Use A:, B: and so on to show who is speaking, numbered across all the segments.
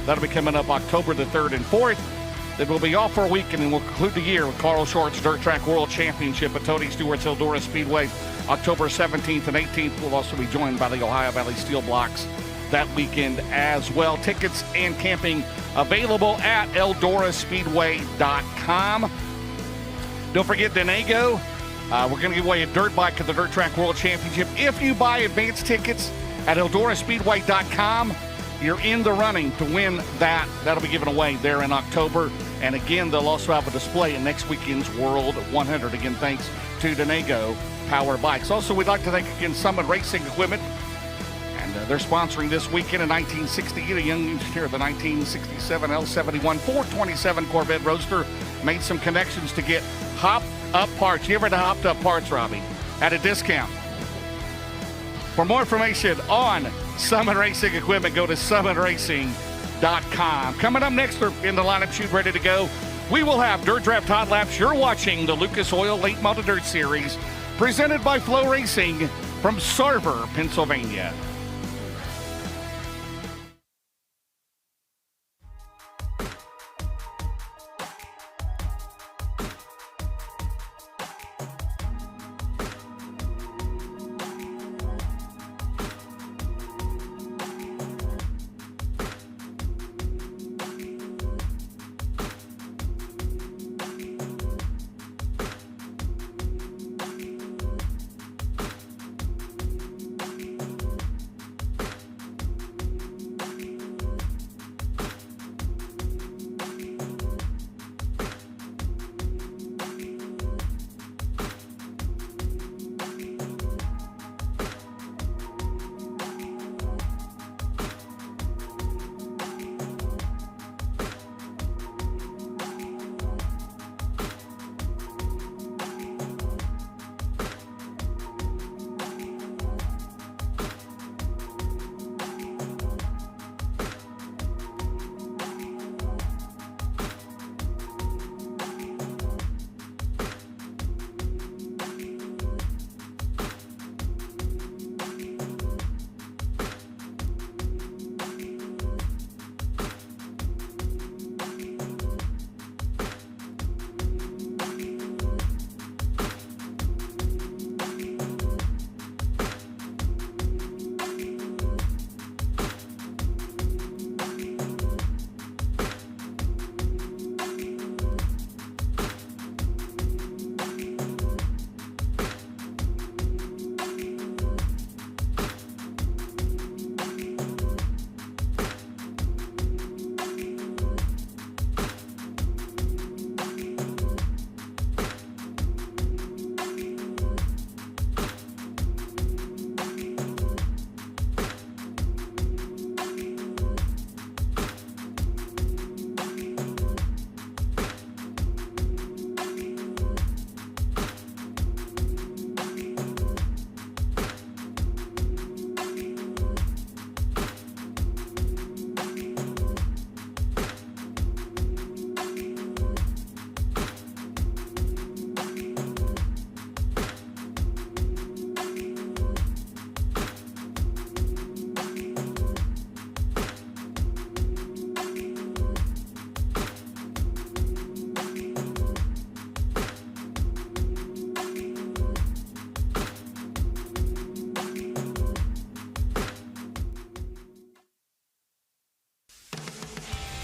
A: That'll be coming up October the 3rd and 4th. Then we'll be off for a week, and then we'll conclude the year with Carl Short's Dirt Track World Championship at Tony Stewart's Eldora Speedway, October 17th and 18th. We'll also be joined by the Ohio Valley Steel Blocks that weekend as well. Tickets and camping available at EldoraSpeedway.com. Don't forget Denago. We're going to give away a dirt bike at the Dirt Track World Championship. If you buy advance tickets at EldoraSpeedway.com, you're in the running to win that. That'll be given away there in October. And again, they'll also have a display in next weekend's World 100. Again, thanks to Denago Power Bikes. Also, we'd like to thank again Summit Racing Equipment. And they're sponsoring this weekend a 1968, a young engineer, the 1967 L71 427 Corvette Roadster. Made some connections to get hopped up parts. You ever had hopped up parts, Robbie? At a discount. For more information on Summit Racing Equipment, go to summitracing.com. Coming up next in the lineup, shoot ready to go, we will have Dirt Draft Hot Laps. You're watching the Lucas Oil Late Model Dirt Series, presented by FloRacing from Sarver, Pennsylvania.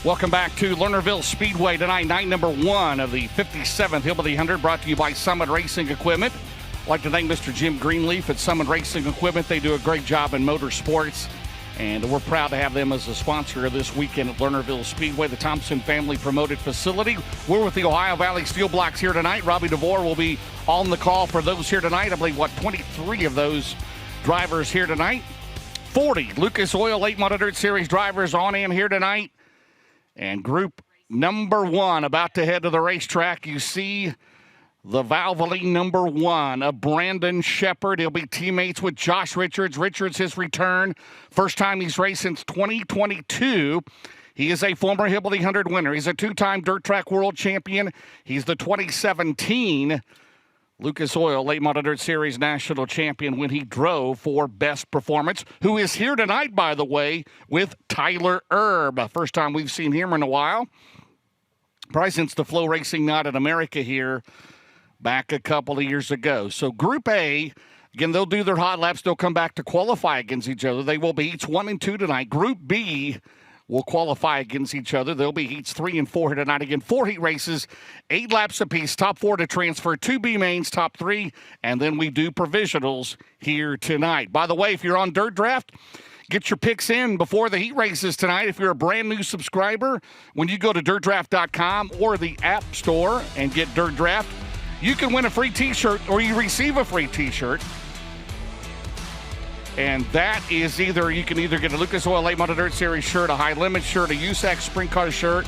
A: Welcome back to Lernerville Speedway tonight, night number 1 of the 57th Hillbilly 100, brought to you by Summit Racing Equipment. I'd like to thank Mr. Jim Greenleaf at Summit Racing Equipment. They do a great job in motorsports, and we're proud to have them as a sponsor of this weekend at Lernerville Speedway, the Thompson family promoted facility. We're with the Ohio Valley Steel Blocks here tonight. Robbie DeVore will be on the call for those here tonight. I believe, 23 of those drivers here tonight. 40 Lucas Oil Late Model Dirt Series drivers on in here tonight. And group number 1 about to head to the racetrack. You see the Valvoline number 1 of Brandon Shepard. He'll be teammates with Josh Richards. Richards, his return. First time he's raced since 2022. He is a former Hillbilly 100 winner. He's a 2-time Dirt Track World Champion. He's the 2017 Lucas Oil, late model dirt series national champion when he drove for best performance, who is here tonight, by the way, with Tyler Erb. First time we've seen him in a while. Probably since the FloRacing night in America here back a couple of years ago. So Group A, again, they'll do their hot laps. They'll come back to qualify against each other. They will be heats 1 and 2 tonight. Group B will qualify against each other. There'll be heats 3 and 4 here tonight. Again, 4 heat races, 8 laps apiece, top 4 to transfer, 2 B mains, top 3, and then we do provisionals here tonight. By the way, if you're on Dirt Draft, get your picks in before the heat races tonight. If you're a brand new subscriber, when you go to dirtdraft.com or the App Store and get Dirt Draft, you can win a free t-shirt or you receive a free t-shirt. And that is you can either get a Lucas Oil Late Model Dirt Series shirt, a High Limit shirt, a USAC Sprint Car shirt.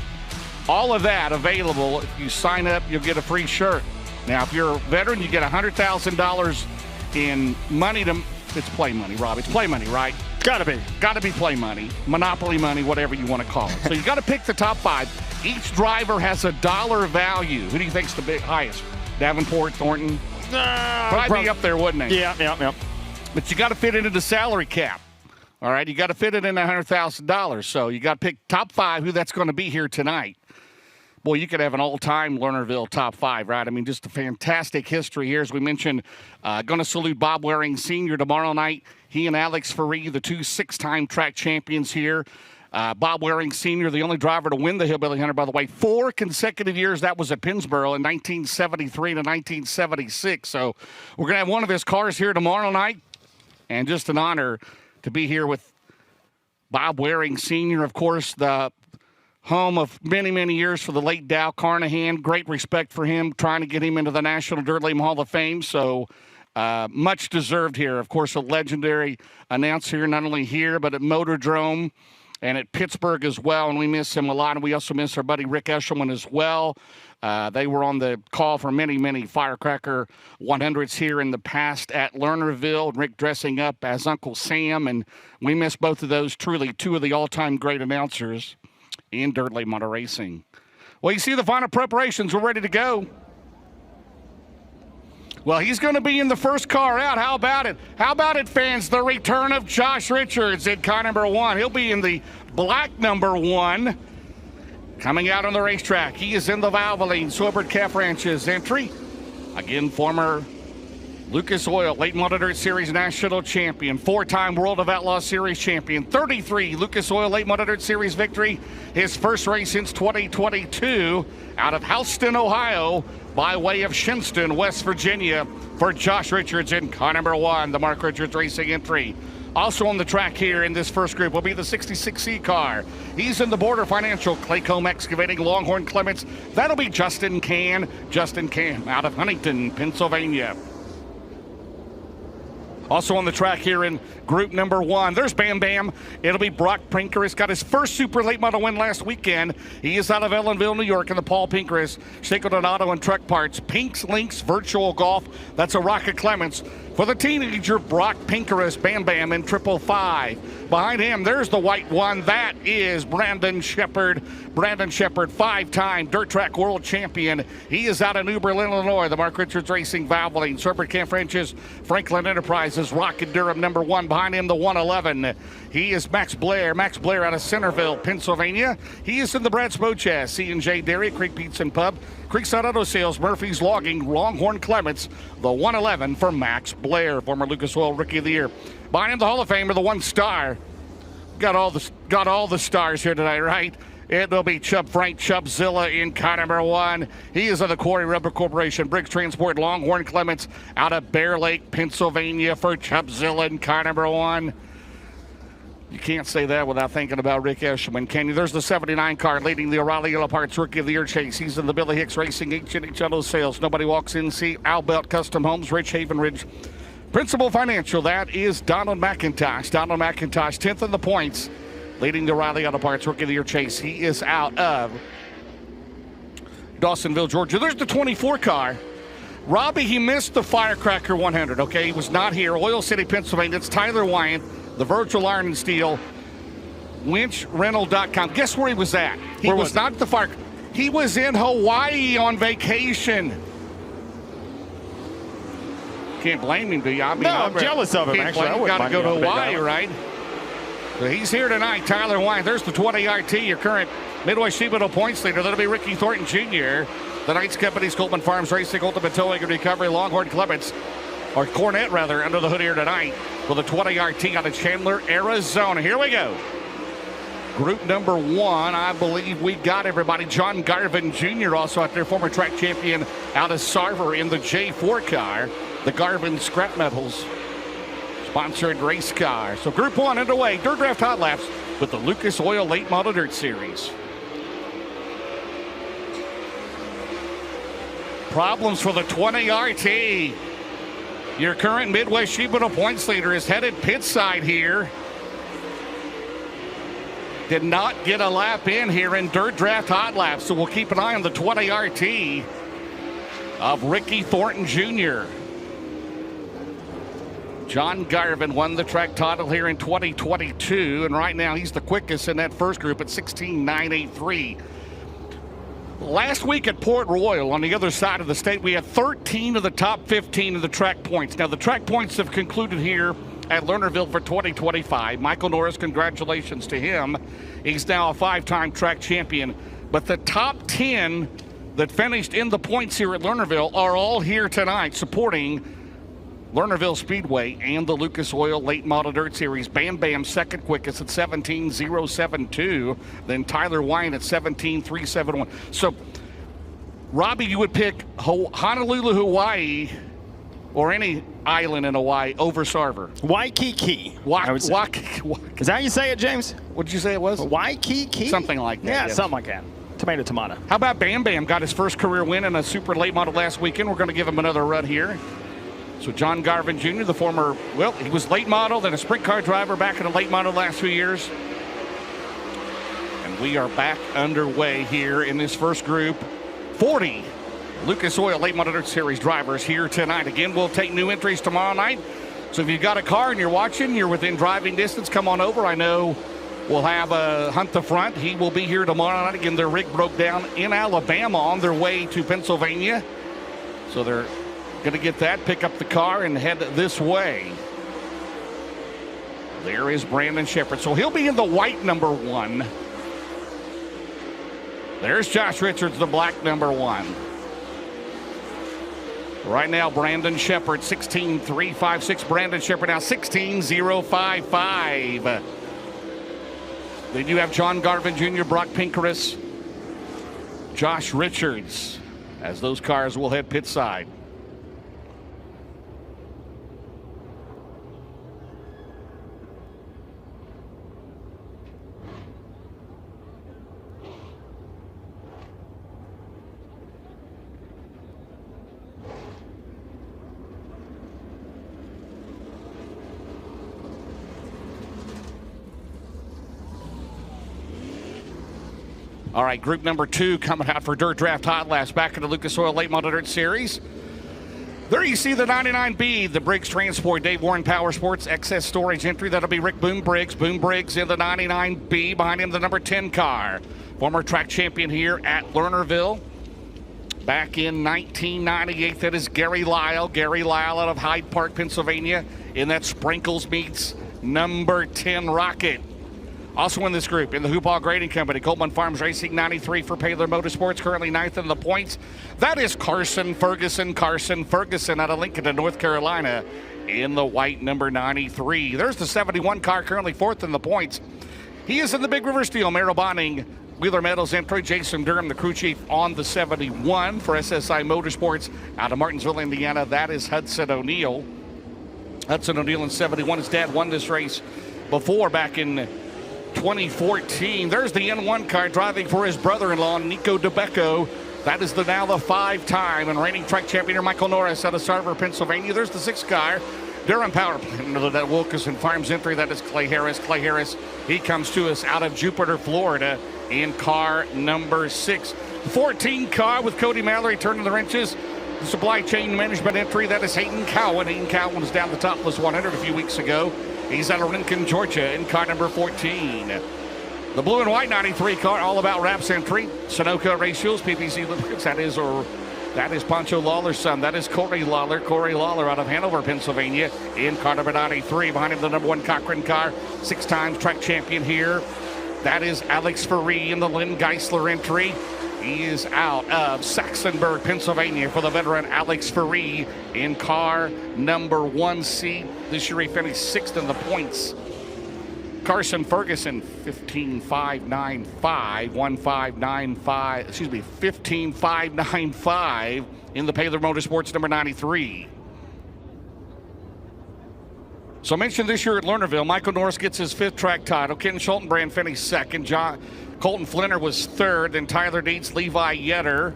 A: All of that available. If you sign up, you'll get a free shirt. Now, if you're a veteran, you get $100,000 in money. It's play money, Rob. It's play money, right?
B: Gotta be.
A: Gotta be play money, monopoly money, whatever you want to call it. So you got to pick the top 5. Each driver has a dollar value. Who do you think's the highest? Davenport, Thornton? Probably be up there, wouldn't they?
B: Yeah.
A: But you got to fit it into the salary cap. All right, you got to fit it in $100,000. So you got to pick top 5 who that's going to be here tonight. Boy, you could have an all-time Lernerville top 5, right? I mean, just a fantastic history here. As we mentioned, going to salute Bob Waring Sr. tomorrow night. He and Alex Ferree, the 2 6-time track champions here. Bob Waring Sr., the only driver to win the Hillbilly 100, by the way. 4 consecutive years, that was at Pennsboro in 1973 to 1976. So we're going to have one of his cars here tomorrow night. And just an honor to be here with Bob Waring Sr., of course, the home of many, many years for the late Dow Carnahan. Great respect for him, trying to get him into the National Dirt Late Hall of Fame. So much deserved here. Of course, a legendary announcer, not only here, but at Motordrome and at Pittsburgh as well. And we miss him a lot. And we also miss our buddy Rick Eshelman as well. They were on the call for many, many Firecracker 100s here in the past at Lernerville. Rick dressing up as Uncle Sam, and we miss both of those. Truly, 2 of the all-time great announcers in dirt late model racing. Well, you see the final preparations. We're ready to go. Well, he's going to be in the first car out. How about it? How about it, fans? The return of Josh Richards in car number 1. He'll be in the black number 1. Coming out on the racetrack, he is in the Valvoline Sobered Calf Ranches entry. Again, former Lucas Oil Late Model Dirt Series national champion, 4-time World of Outlaw Series champion, 33 Lucas Oil Late Model Dirt Series victory. His first race since 2022 out of Houston, Ohio, by way of Shinston, West Virginia, for Josh Richards in car number 1, the Mark Richards Racing entry. Also on the track here in this first group will be the 66C car. He's in the Border Financial, Claycomb Excavating, Longhorn Clements. That'll be Justin Can out of Huntington, Pennsylvania. Also on the track here in group number 1, there's Bam Bam. It'll be Brock Pinkerus. Got his first super late model win last weekend. He is out of Ellenville, New York, in the Paul Pinkerus Shackleton Auto and Truck Parts Pinks Links Virtual Golf. That's a Rocket Clements for the teenager Brock Pinkerus. Bam Bam in 555. Behind him, there's the white one. That is Brandon Shepard. Brandon Shepard, 5-time dirt track world champion. He is out of New Berlin, Illinois. The Mark Richards Racing Valvoline Serpent Camp Ranches Franklin Enterprises Rocket Durham number 1. Behind him, the 111. He is Max Blair. Max Blair out of Centerville, Pennsylvania. He is in the Brad Spochas C&J Dairy, Creek Pizza and Pub, Creekside Auto Sales, Murphy's Logging, Longhorn Clements, the 111 for Max Blair, former Lucas Oil Rookie of the Year. Behind him, the Hall of Famer, the 1-star. Got all the stars here tonight, right? It will be Frank Chubbzilla in car number 1. He is of the Quarry Rubber Corporation, Briggs Transport, Longhorn Clements out of Bear Lake, Pennsylvania for Chubbzilla in car number 1. You can't say that without thinking about Rick Eshelman, can you? There's the 79 car leading the O'Reilly Yellow Parts Rookie of the Year chase. He's in the Billy Hicks Racing H&H Auto Sales. Nobody walks in. See Albelt Custom Homes, Rich Haven Ridge. Principal Financial, that is Donald McIntosh. Donald McIntosh, 10th in the points, leading the O'Reilly Auto Parts Rookie of the Year chase. He is out of Dawsonville, Georgia. There's the 24 car. Robbie, he missed the Firecracker 100, okay? He was not here. Oil City, Pennsylvania. It's Tyler Wyant, the Virtual Iron and Steel, winchrental.com. Guess where he was at? He was not at the Fire. He was in Hawaii on vacation. can't blame him, do you? I mean,
B: No, I'm jealous of him, actually. I
A: Got to
B: wouldn't
A: go to
B: mind
A: Hawaii, right? So he's here tonight, Tyler Wine. There's the 20RT, your current Midway Sheet Metal points leader. That'll be Ricky Thornton Jr. The Knights Company's Coleman Farms Racing, Ultimate Towing and Recovery, Longhorn Clements, or Cornette rather, under the hood here tonight with the 20RT out of Chandler, Arizona. Here we go. Group number 1, I believe we got everybody. John Garvin Jr. also out there, former track champion out of Sarver in the J4 car. The Garvin Scrap Metals sponsored race car. So Group 1 underway. Dirt Draft Hot Laps with the Lucas Oil Late Model Dirt Series. Problems for the 20RT. Your current Midwest Sheet Metal points leader is headed pit side here. Did not get a lap in here in Dirt Draft Hot Laps, so we'll keep an eye on the 20RT of Ricky Thornton Jr. John Garvin won the track title here in 2022, and right now he's the quickest in that first group at 16.983. Last week at Port Royal on the other side of the state, we had 13 of the top 15 of the track points. Now, the track points have concluded here at Lernerville for 2025. Michael Norris, congratulations to him. He's now a 5-time track champion. But the top 10 that finished in the points here at Lernerville are all here tonight supporting Lernerville Speedway and the Lucas Oil Late Model Dirt Series. Bam Bam second quickest at 17.072. Then Tyler Wine at 17.371. So, Robbie, you would pick Honolulu, Hawaii, or any island in Hawaii over Sarver.
B: Waikiki.
A: Is
B: that how you say it, James?
A: What did you say it was?
B: Waikiki?
A: Something like that.
B: Yeah,
A: yes.
B: something like that. Tomato.
A: How about Bam Bam? Got his first career win in a super late model last weekend. We're going to give him another run here. So John Garvin Jr., the former, well, he was late model, then a sprint car driver back in the late model the last few years. And we are back underway here in this first group. 40 Lucas Oil Late Model Dirt Series drivers here tonight. Again, we'll take new entries tomorrow night. So if you've got a car and you're watching, you're within driving distance, come on over. I know we'll have Hunt the Front. He will be here tomorrow night. Again, their rig broke down in Alabama on their way to Pennsylvania. So they're going to get that, pick up the car, and head this way. There is Brandon Shepard. So he'll be in the white number 1. There's Josh Richards, the black number 1. Right now, Brandon Shepard, 16.356. Brandon Shepard now 16.055. Then you have John Garvin Jr., Brock Pinkerus, Josh Richards, as those cars will head pit side. All right, group number 2 coming out for Dirt Draft Hot Laps back in the Lucas Oil Late Model Dirt Series. There you see the 99B, the Briggs Transport, Dave Warren Power Sports excess storage entry. That'll be Rick Boom Briggs. Boom Briggs in the 99B. Behind him, the number 10 car. Former track champion here at Lernerville. Back in 1998, that is Gary Lyle. Gary Lyle out of Hyde Park, Pennsylvania, in that Sprinkles Meats number 10 Rocket. Also in this group, in the Hoopall Grading Company, Coleman Farms Racing, 93 for Paylor Motorsports, currently 9th in the points. That is Carson Ferguson out of Lincoln, North Carolina, in the white number 93. There's the 71 car, currently 4th in the points. He is in the Big River Steel, Merrill Bonding, Wheeler Metals entry. Jason Durham, the crew chief, on the 71 for SSI Motorsports out of Martinsville, Indiana. That is Hudson O'Neill. Hudson O'Neill in 71. His dad won this race before back in 2014. There's the N1 car driving for his brother-in-law, Nico DeBecco. That is now the 5-time and reigning track champion, Michael Norris, out of Sarver, Pennsylvania. There's the 6th car, Durham Power Plant, that Wilkinson Farms entry. That is Clay Harris. Clay Harris, he comes to us out of Jupiter, Florida, in car number 6. 14 car with Cody Mallory turning the wrenches. The supply chain management entry, that is Hayden Cowan. Hayden Cowan was down the topless 100 a few weeks ago. He's out of Lincoln, Georgia, in car number 14. The blue and white 93 car, all about wraps entry. Sunoco Race Fuels, PPC lubricants, that is, or That is Pancho Lawler's son. That is Corey Lawler. Corey Lawler out of Hanover, Pennsylvania. In car number 93. Behind him, the number 1 Cochran car. 6 times track champion here. That is Alex Ferree in the Lynn Geisler entry. He is out of Saxonburg, Pennsylvania for the veteran Alex Ferree in car number 1C. This year he finished 6th in the points. Carson Ferguson, 15.595 in the Paler Motorsports number 93. So I mentioned this year at Lernerville, Michael Norris gets his 5th track title. Ken Schultenbrand finished 2nd. Colton Flinner was 3rd. Then Tyler Dietz, Levi Yetter.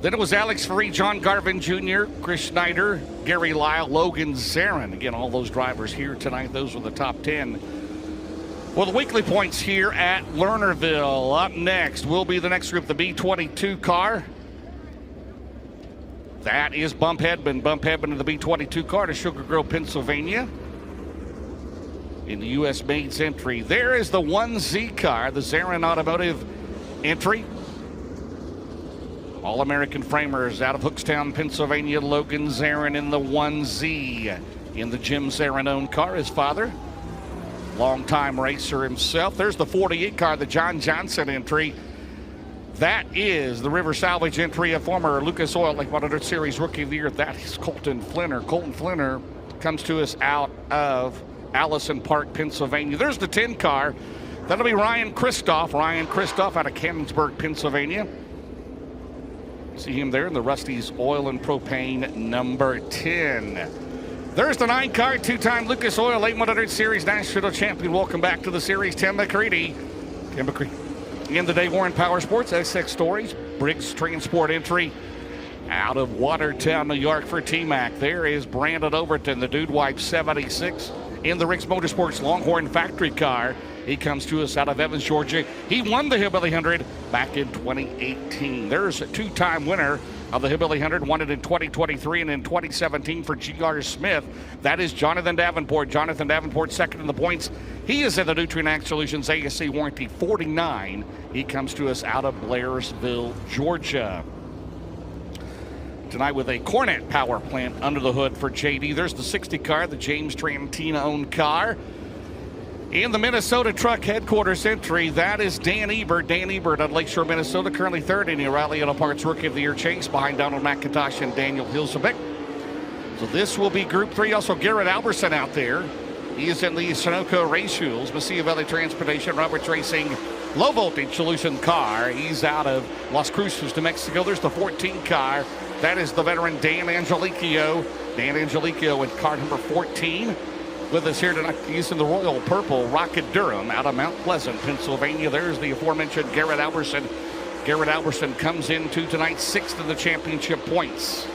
A: Then it was Alex Ferree, John Garvin Jr., Chris Schneider, Gary Lyle, Logan Zarin. Again, all those drivers here tonight. Those were the top 10. Well, the weekly points here at Lernerville. Up next will be the next group, the B-22 car. That is Bump Hedman. Bump Hedman in the B-22 car to Sugar Grove, Pennsylvania. In the U.S. Maids entry, there is the 1Z car, the Zarin Automotive entry. All-American Framers out of Hookstown, Pennsylvania. Logan Zarin in the 1Z in the Jim Zarin-owned car, his father. Longtime racer himself. There's the 48 car, the John Johnson entry. That is the River Salvage entry, a former Lucas Oil Lake 100 Series Rookie of the Year. That is Colton Flinner. Colton Flinner comes to us out of Allison Park, Pennsylvania. There's the 10 car. That'll be Ryan Christoph. Ryan Christoph out of Cannonsburg, Pennsylvania. See him there in the Rusty's Oil and Propane number 10. There's the 9 car, 2-time Lucas Oil Late 100 Series National Champion. Welcome back to the series, Tim McCready. Tim McCready in the Day Warren Power Sports, SX Stories, Briggs Transport entry out of Watertown, New York for T-Mac. There is Brandon Overton, the Dude Wipe 76 in the Riggs Motorsports Longhorn Factory car. He comes to us out of Evans, Georgia. He won the Hillbilly 100 back in 2018. There's a 2-time winner of the Hillbilly 100, won it in 2023 and in 2017 for G.R. Smith. That is Jonathan Davenport. Jonathan Davenport, 2nd in the points. He is in the Nutrient Solutions ASC warranty 49. He comes to us out of Blairsville, Georgia. Tonight with a Cornet power plant under the hood for JD. There's the 60 car, the James Trantina-owned car. In the Minnesota Truck Headquarters entry, that is Dan Ebert. Dan Ebert out of Lakeshore, Minnesota, currently 3rd in the O'Reilly Auto Parts Rookie of the Year chase behind Donald McIntosh and Daniel Hilsebeck. So this will be Group 3. Also, Garrett Alberson out there. He is in the Sunoco Race Fuels, Mesilla Valley Transportation, Roberts Racing Low Voltage Solution car. He's out of Las Cruces, New Mexico. There's the 14 car. That is the veteran Dan Angelicio. Dan Angelicio in car number 14. With us here tonight, he's in the Royal Purple Rocket Durham out of Mount Pleasant, Pennsylvania. There's the aforementioned Garrett Alberson. Garrett Alberson comes into tonight 6th in the championship points.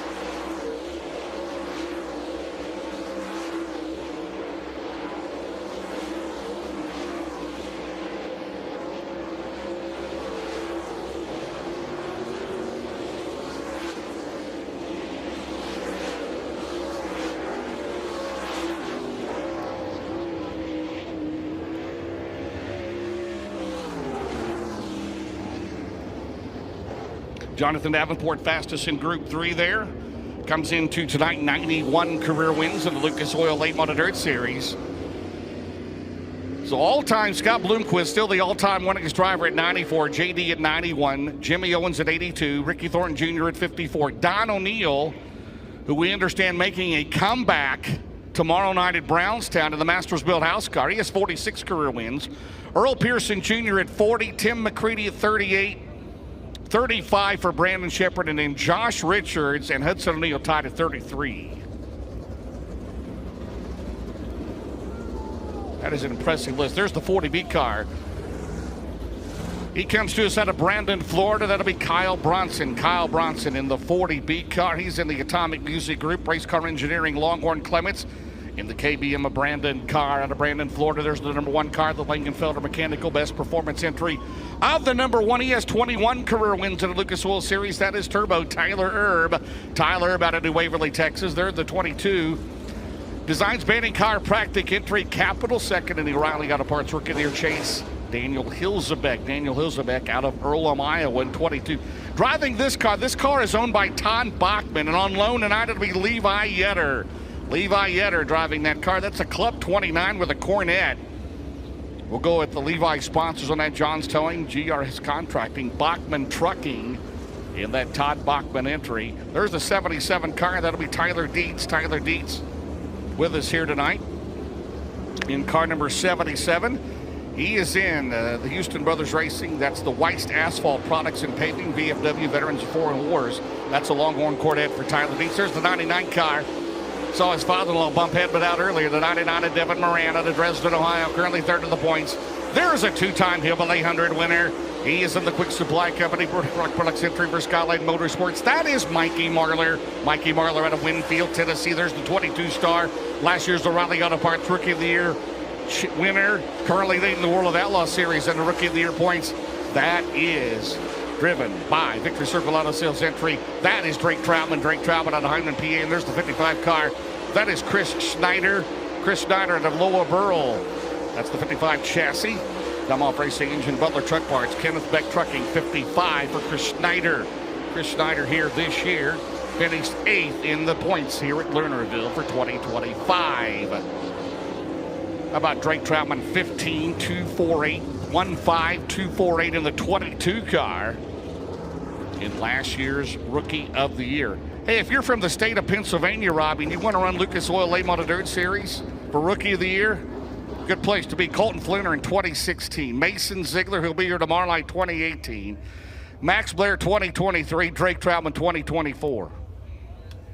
A: Jonathan Davenport fastest in Group 3 there. Comes into tonight 91 career wins in the Lucas Oil Late Model Dirt Series. So all-time Scott Bloomquist, still the all-time winningest driver at 94. JD at 91. Jimmy Owens at 82. Ricky Thornton Jr. at 54. Don O'Neill, who we understand making a comeback tomorrow night at Brownstown in the Masters Built House car. He has 46 career wins. Earl Pearson Jr. at 40. Tim McCready at 38. 35 for Brandon Shepard, and then Josh Richards and Hudson O'Neill tied at 33. That is an impressive list. There's the 40B car. He comes to us out of Brandon, Florida. That'll be Kyle Bronson. Kyle Bronson in the 40B car. He's in the Atomic Music Group, Race Car Engineering, Longhorn Clements. In the KBM of Brandon car out of Brandon, Florida, there's the number 1 car, the Langenfelder Mechanical Best Performance entry of the number 1. He has 21 career wins in the Lucas Oil Series. That is Turbo Tyler Erb. Tyler Erb out of New Waverly, Texas. They're the 22. Designs Banning Chiropractic entry, Capital, 2nd in the O'Reilly Auto Parts Rookie of the Year chase. Daniel Hilzebeck out of Earlham, Iowa in 22. Driving this car is owned by Todd Bachman, and on loan tonight it'll be Levi Yetter. Levi Yetter driving that car. That's a Club 29 with a Cornet. We'll go with the Levi sponsors on that. John's Towing, GRS Contracting, Bachman Trucking in that Todd Bachman entry. There's the 77 car. That'll be Tyler Dietz. Tyler Dietz with us here tonight in car number 77. He is in the Houston Brothers Racing. That's the Weist Asphalt Products and Paving, VFW Veterans of Foreign Wars. That's a Longhorn Corvette for Tyler Dietz. There's the 99 car. Saw his father-in-law bump headbutt out earlier. The 99 of Devin Moran out of Dresden, Ohio, currently third in the points. There's a two-time Hillbilly 100 winner. He is in the Quick Supply Company, Rock Products entry for Skyline Motorsports. That is Mikey Marlar. Mikey Marlar out of Winfield, Tennessee. There's the 22 star. Last year's the Raleigh Auto Parts Rookie of the Year winner, currently leading the World of Outlaw Series in the Rookie of the Year points. That is driven by Victory Circle Auto Sales entry. That is Drake Troutman out of Hyman, PA, and there's the 55 car. That is Chris Schneider out of Loa Burl. That's the 55 chassis. Dumb Off Racing Engine, Butler Truck Parts, Kenneth Beck Trucking, 55 for Chris Schneider. Chris Schneider here this year finished 8th in the points here at Lernerville for 2025. How about Drake Troutman, 15-248, 15-248 in the 22 car in last year's Rookie of the Year. Hey, if you're from the state of Pennsylvania, Robbie, and you want to run Lucas Oil Late Model Dirt Series for Rookie of the Year, good place to be. Colton Flinner in 2016. Mason Ziegler, who'll be here tomorrow night, 2018. Max Blair, 2023. Drake Troutman, 2024.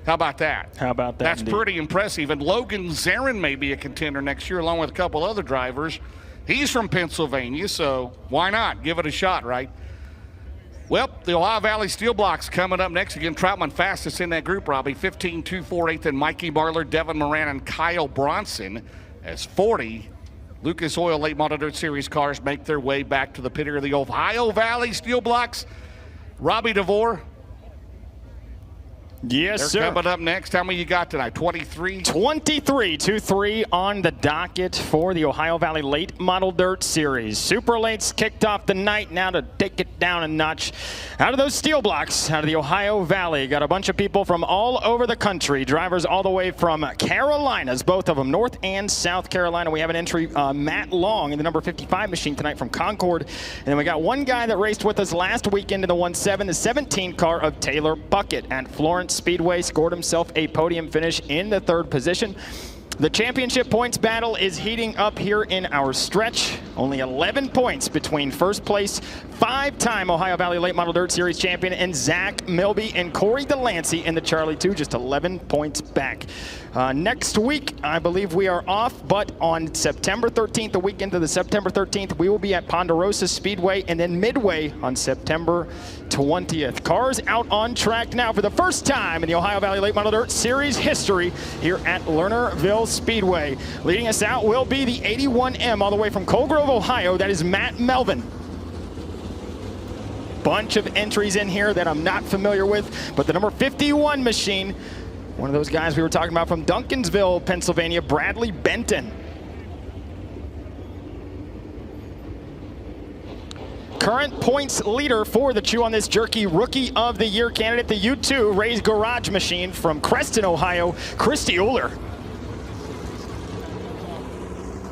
A: How about that?
B: How about that?
A: That's
B: indeed.
A: pretty impressive. And Logan Zarin may be a contender next year, along with a couple other drivers. He's from Pennsylvania, so why not? Give it a shot, right? Well, the Ohio Valley Steel Blocks coming up next. Again, Troutman fastest in that group, Robbie. 15-248, and Mikey Marlar, Devin Moran, and Kyle Bronson as 40 Lucas Oil Late Model Dirt Series cars make their way back to the pit area of the Ohio Valley Steel Blocks. Robbie DeVore.
B: Yes,
A: They're
B: sir.
A: coming up next. How many you got tonight? 23?
B: 23 on the docket for the Ohio Valley Late Model Dirt Series. Super Lates kicked off the night. Now to take it down a notch. Out of those steel blocks, out of the Ohio Valley, got a bunch of people from all over the country. Drivers all the way from Carolinas, both of them, North and South Carolina. We have an entry, Matt Long, in the number 55 machine tonight from Concord. And then we got one guy that raced with us last weekend in the 1-7, the 17 car of Taylor Bucket at Florence Speedway, scored himself a podium finish in the 3rd position. The championship points battle is heating up here in our stretch. Only 11 points between first place, 5-time Ohio Valley Late Model Dirt Series champion, and Zach Milby and Corey Delancey in the Charlie 2, just 11 points back. Next week, I believe we are off, but on September 13th, the weekend of the September 13th, we will be at Ponderosa Speedway, and then Midway on September 20th. Cars out on track now for the first time in the Ohio Valley Late Model Dirt Series history here at Lernerville Speedway. Leading us out will be the 81M all the way from Coal Grove, Ohio. That is Matt Melvin. Bunch of entries in here that I'm not familiar with, but the number 51 machine, one of those guys we were talking about from Duncansville, Pennsylvania, Bradley Benton. Current points leader for the Chew on This Jerky Rookie of the Year candidate, the U2 Ray's Garage Machine from Creston, Ohio, Christy Euler.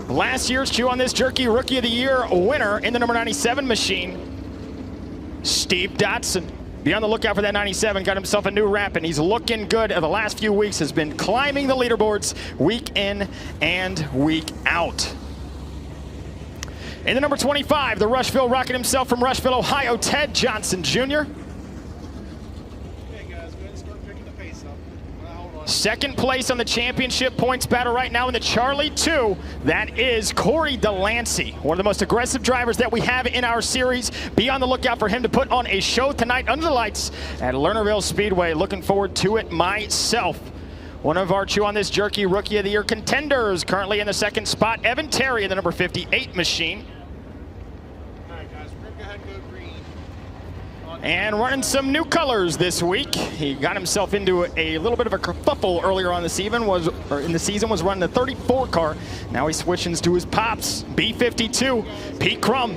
B: Last year's Chew on This Jerky Rookie of the Year winner in the number 97 machine, Steve Dotson. Be on the lookout for that 97. Got himself a new wrap, and he's looking good. The last few weeks has been climbing the leaderboards week in and week out. In the number 25, the Rushville Rocket himself from Rushville, Ohio, Ted Johnson Jr. Second place on the championship points battle right now in the Charlie 2. That is Corey Delancey, one of the most aggressive drivers that we have in our series. Be on the lookout for him to put on a show tonight under the lights at Lernerville Speedway. Looking forward to it myself. One of our Chew on This Jerky Rookie of the Year contenders, currently in the 2nd spot, Evan Terry in the number 58 machine.
C: All right, guys, we're going to go ahead and go green
B: And running some new colors this week. He got himself into a little bit of a kerfuffle earlier on the season. Was running the 34 car. Now he's switching to his Pops B52. Pete Crum.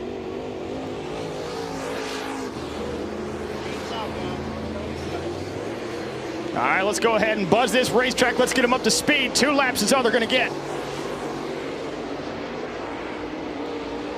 B: All right, let's go ahead and buzz this racetrack. Let's get him up to speed. 2 laps is all they're going to get.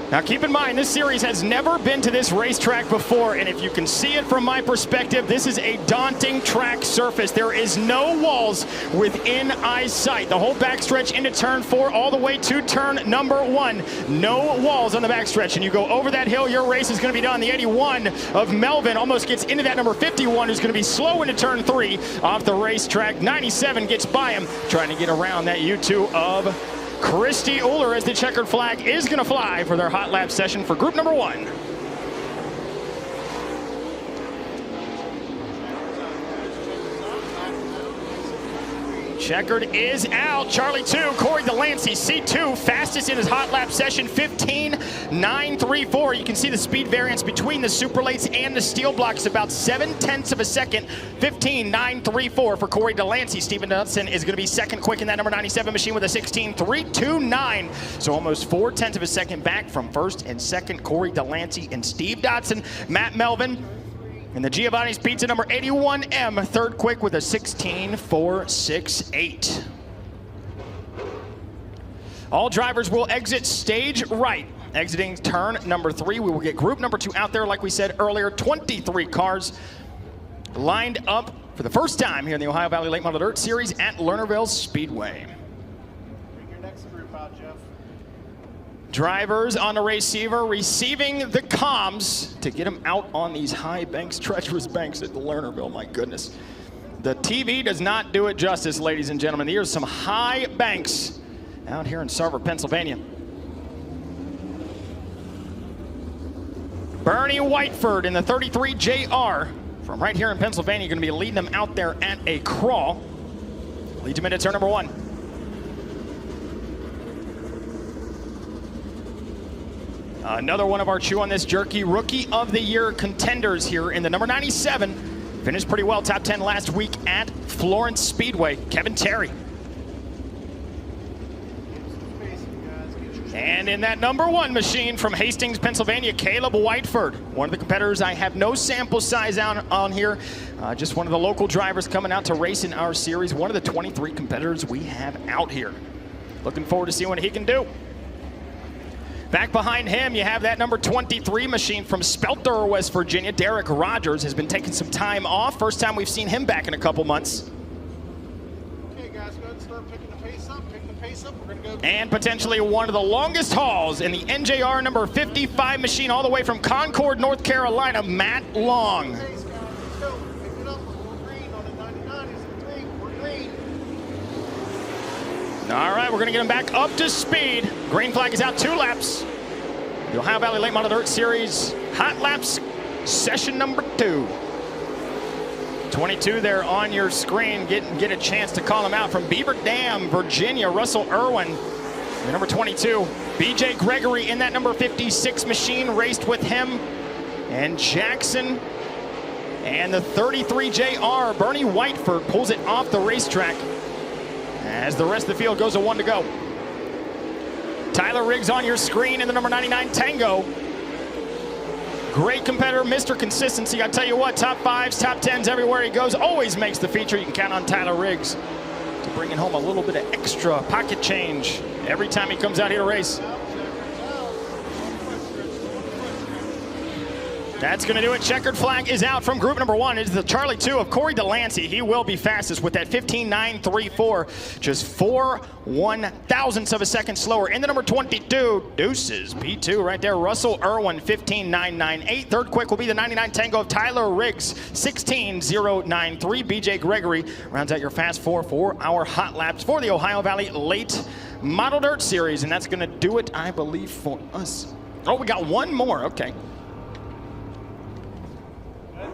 B: Now keep in mind, this series has never been to this racetrack before, and if you can see it from my perspective, this is a daunting track surface. There is no walls within eyesight. The whole backstretch into turn 4 all the way to turn number 1. No walls on the backstretch, and you go over that hill, your race is going to be done. The 81 of Melvin almost gets into that number 51, who's going to be slow into turn 3 off the racetrack. 97 gets by him, trying to get around that U2 of Christy Uller, as the checkered flag is going to fly for their hot lap session for group number 1. Checkered is out. Charlie 2, Corey Delancey, C2, fastest in his hot lap session, 15.934. You can see the speed variance between the super lates and the steel blocks, about 0.7 of a second, 15.934 for Corey Delancey. Steven Dodson is going to be second quick in that number 97 machine with a 16.329. So almost 0.4 of a second back from first and second, Corey Delancey and Steve Dodson. Matt Melvin and the Giovanni's Pizza number 81M, third quick with a 16.468. All drivers will exit stage right. Exiting turn number 3, we will get group number 2 out there. Like we said earlier, 23 cars lined up for the first time here in the Ohio Valley Late Model Dirt Series at Lernerville Speedway.
C: Bring your next group out, Jeff.
B: Drivers on the receiver receiving the comms to get them out on these high banks, treacherous banks at Lernerville. My goodness. The TV does not do it justice, ladies and gentlemen. Here's some high banks out here in Sarver, Pennsylvania. Bernie Whiteford in the 33 JR from right here in Pennsylvania, going to be leading them out there at a crawl. Leads them into turn number 1. Another one of our Chew on This Jerky Rookie of the Year contenders here in the number 97. Finished pretty well, top 10 last week at Florence Speedway, Kevin Terry. And in that number 1 machine from Hastings, Pennsylvania, Caleb Whiteford. One of the competitors I have no sample size on here. Just one of the local drivers coming out to race in our series. One of the 23 competitors we have out here. Looking forward to seeing what he can do. Back behind him, you have that number 23 machine from Spelter, West Virginia. Derek Rogers has been taking some time off. First time we've seen him back in a couple months.
C: Okay, guys, go ahead and start picking the pace up. Picking the pace up. We're going to go.
B: And potentially one of the longest hauls in the NJR number 55 machine, all the way from Concord, North Carolina, Matt Long.
C: Pace, guys. Let's go. Pick it up. We're green on the 99. It's green. We're green.
B: All right, we're going to get him back up to speed. Green flag is out, 2 laps. The Ohio Valley Late Model Dirt Series hot laps session number 2. 22 there on your screen. Get a chance to call him out from Beaver Dam, Virginia. Russell Irwin, the number 22. BJ Gregory in that number 56 machine raced with him. And Jackson and the 33 JR, Bernie Whiteford, pulls it off the racetrack as the rest of the field goes to 1 to go. Tyler Riggs on your screen in the number 99 Tango. Great competitor, Mr. Consistency. I tell you what, top 5s, top 10s everywhere he goes, always makes the feature. You can count on Tyler Riggs to bring in home a little bit of extra pocket change every time he comes out here to race. That's going to do it. Checkered flag is out from group number 1. It's the Charlie 2 of Corey Delancey. He will be fastest with that 15.934, just 4/1,000ths of a second slower. In the number 22, Deuces, P2 right there. Russell Irwin, 15.998. Third quick will be the 99 Tango of Tyler Riggs, 16.093. BJ Gregory rounds out your fast 4 our hot laps for the Ohio Valley Late Model Dirt Series. And that's going to do it, I believe, for us. Oh, we got one more. Okay.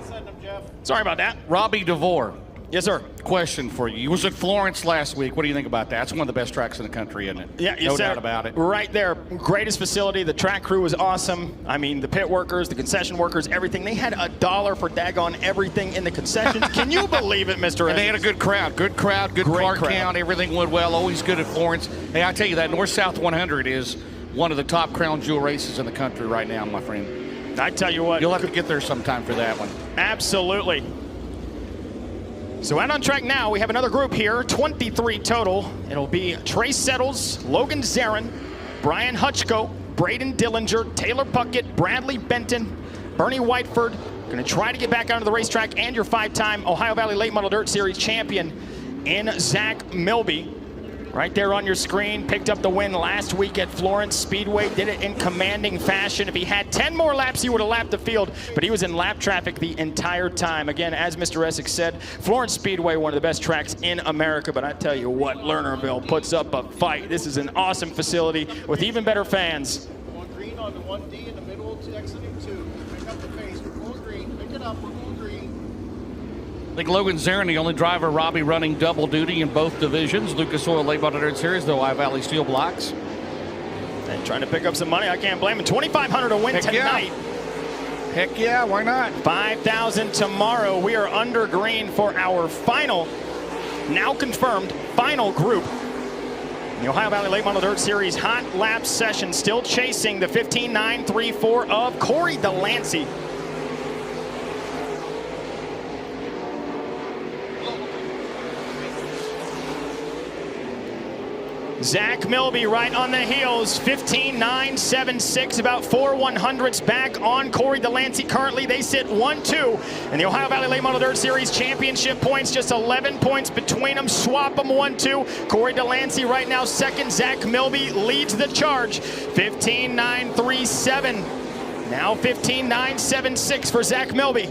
C: Send him, Jeff.
B: Sorry about that.
A: Robbie DeVore.
B: Yes, sir.
A: Question for you. You was at Florence last week. What do you think about that? It's one of the best tracks in the country, isn't it?
B: Yeah,
A: no doubt about it.
B: Right there. Greatest facility. The track crew was awesome. I mean, the pit workers, the concession workers, everything. They had $1 for daggone everything in the concessions. Can you believe it, Mr.
A: And they had a good crowd. Good crowd, good car count. Everything went well. Always good at Florence. Hey, I tell you that North-South 100 is one of the top crown jewel races in the country right now, my friend.
B: I tell you what.
A: You'll have to get there sometime for that one.
B: Absolutely. So out on track now, we have another group here, 23 total. It'll be Trace Settles, Logan Zarin, Brian Hutchko, Braden Dillinger, Taylor Puckett, Bradley Benton, Bernie Whiteford. Going to try to get back onto the racetrack, and your 5-time Ohio Valley Late Model Dirt Series champion in Zach Milby. Right there on your screen, picked up the win last week at Florence Speedway, did it in commanding fashion. If he had 10 more laps, he would have lapped the field, but he was in lap traffic the entire time. Again, as Mr. Essex said, Florence Speedway, one of the best tracks in America, but I tell you what, Lernerville puts up a fight. This is an awesome facility with even better fans.
C: Going green on the 1D in the middle to exiting 2. Pick up the pace. We're going green. Pick it up. We're going green.
A: I think Logan Zarin, the only driver, Robbie, running double duty in both divisions. Lucas Oil Late Model Dirt Series, the Ohio Valley Steel Blocks.
B: And trying to pick up some money, I can't blame him. $2,500 to win tonight.
A: Yeah. Heck yeah, why not?
B: $5,000 tomorrow. We are under green for our final, now confirmed, final group. The Ohio Valley Late Model Dirt Series hot lap session, still chasing the 15.934 of Corey Delancey. Zach Milby right on the heels, 15.976, about 4 100ths back on Corey Delancey. Currently, they sit 1-2 in the Ohio Valley Late Model Dirt Series championship points, just 11 points between them. Swap them 1-2. Corey Delancey right now second. Zach Milby leads the charge, 15.937. Now 15.976 for Zach Milby.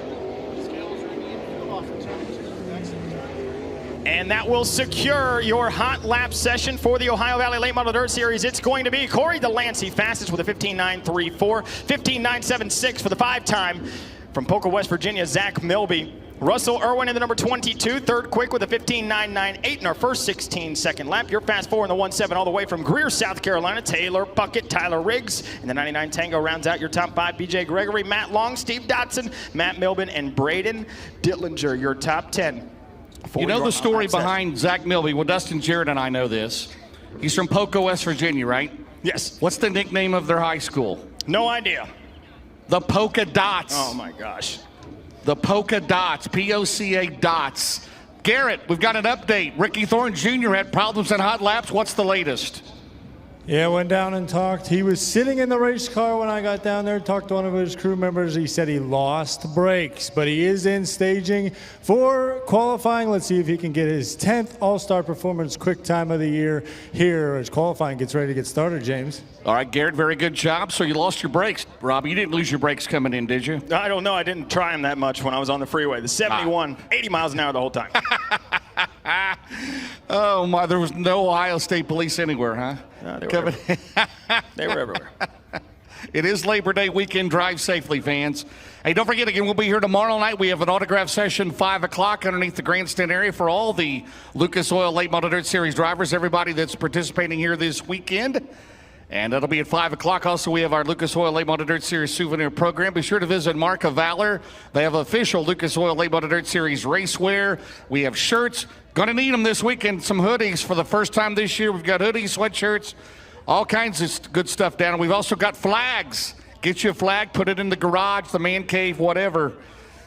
B: And that will secure your hot lap session for the Ohio Valley Late Model Dirt Series. It's going to be Corey Delancey fastest with a 15.934, 15.976 for the 5-time from Polka, West Virginia, Zach Milby. Russell Irwin in the number 22, third quick with a 15.998 in our first 16-second lap. Your fast 4 in the 1-7 all the way from Greer, South Carolina. Taylor Puckett, Tyler Riggs in the 99 Tango rounds out your top 5. BJ Gregory, Matt Long, Steve Dotson, Matt Milbin, and Braden Dillinger, your top 10.
A: You know the story behind Zach Milby. Well, Dustin Jarrett and I know this. He's from Polka, West Virginia, right?
B: Yes.
A: What's the nickname of their high school?
B: No idea.
A: The Polka Dots.
B: Oh, my gosh.
A: The Polka Dots, P-O-C-A Dots. Garrett, we've got an update. Ricky Thorne Jr. had problems in hot laps. What's the latest?
D: Yeah, went down and talked. He was sitting in the race car when I got down there, talked to one of his crew members. He said he lost brakes, but he is in staging for qualifying. Let's see if he can get his 10th All-Star Performance Quick Time of the Year here as qualifying gets ready to get started, James.
A: All right, Garrett, very good job. So you lost your brakes. Rob, you didn't lose your brakes coming in, did you?
B: I don't know. I didn't try them that much when I was on the freeway. The 71, 80 miles an hour the whole time.
A: Oh, my. There was no Ohio State police anywhere, huh?
B: No, they were everywhere.
A: It is Labor Day weekend. Drive safely, fans. Hey, don't forget, again, we'll be here tomorrow night. We have an autograph session, 5 o'clock, underneath the grandstand area for all the Lucas Oil Late Model Dirt Series drivers, everybody that's participating here this weekend. And that'll be at 5 o'clock. Also, we have our Lucas Oil Late Model Dirt Series souvenir program. Be sure to visit Mark of Valor. They have official Lucas Oil Late Model Dirt Series racewear. We have shirts. Going to need them this weekend. Some hoodies for the first time this year. We've got hoodies, sweatshirts, all kinds of good stuff down. And we've also got flags. Get you a flag, put it in the garage, the man cave, whatever.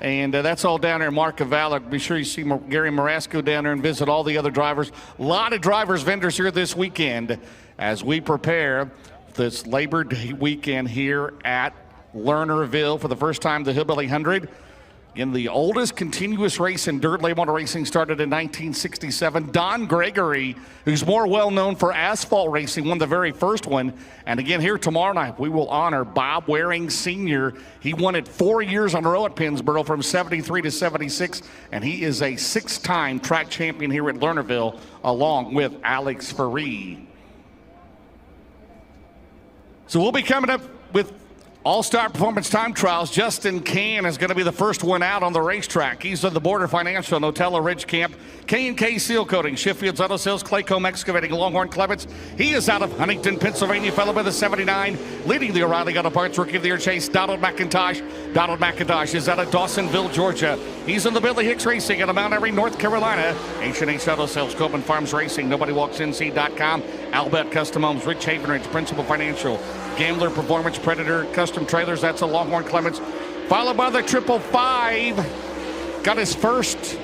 A: And that's all down there in Mark of Valor. Be sure you see Gary Marasco down there and visit all the other drivers. A lot of drivers, vendors here this weekend as we prepare this Labor Day weekend here at Lernerville for the first time, the Hillbilly 100. In the oldest continuous race in dirt late model racing started in 1967. Don Gregory, who's more well known for asphalt racing, won the very first one. And again, here tomorrow night, we will honor Bob Waring Sr. He won it 4 years in a row at Pennsboro from 73 to 76. And he is a 6-time track champion here at Lernerville, along with Alex Ferree. So we'll be coming up with All-Star Performance Time Trials, Justin Can is going to be the first one out on the racetrack. He's of the Border Financial, Notella Ridge Camp, K&K Seal Coating, Sheffield's Auto Sales, Claycomb Excavating, Longhorn Clements. He is out of Huntington, Pennsylvania, followed by the 79, leading the O'Reilly Auto Parts Rookie of the Year chase, Donald McIntosh. Donald McIntosh is out of Dawsonville, Georgia. He's in the Billy Hicks Racing out of Mount Airy, North Carolina. H&H Auto Sales, Coleman Farms Racing, NobodyWalksNC.com, Albert Custom Homes, Rich Havenridge, Principal Financial, Gambler Performance, Predator Custom Trailers, that's a Longhorn Clements. Followed by the 555. Got his first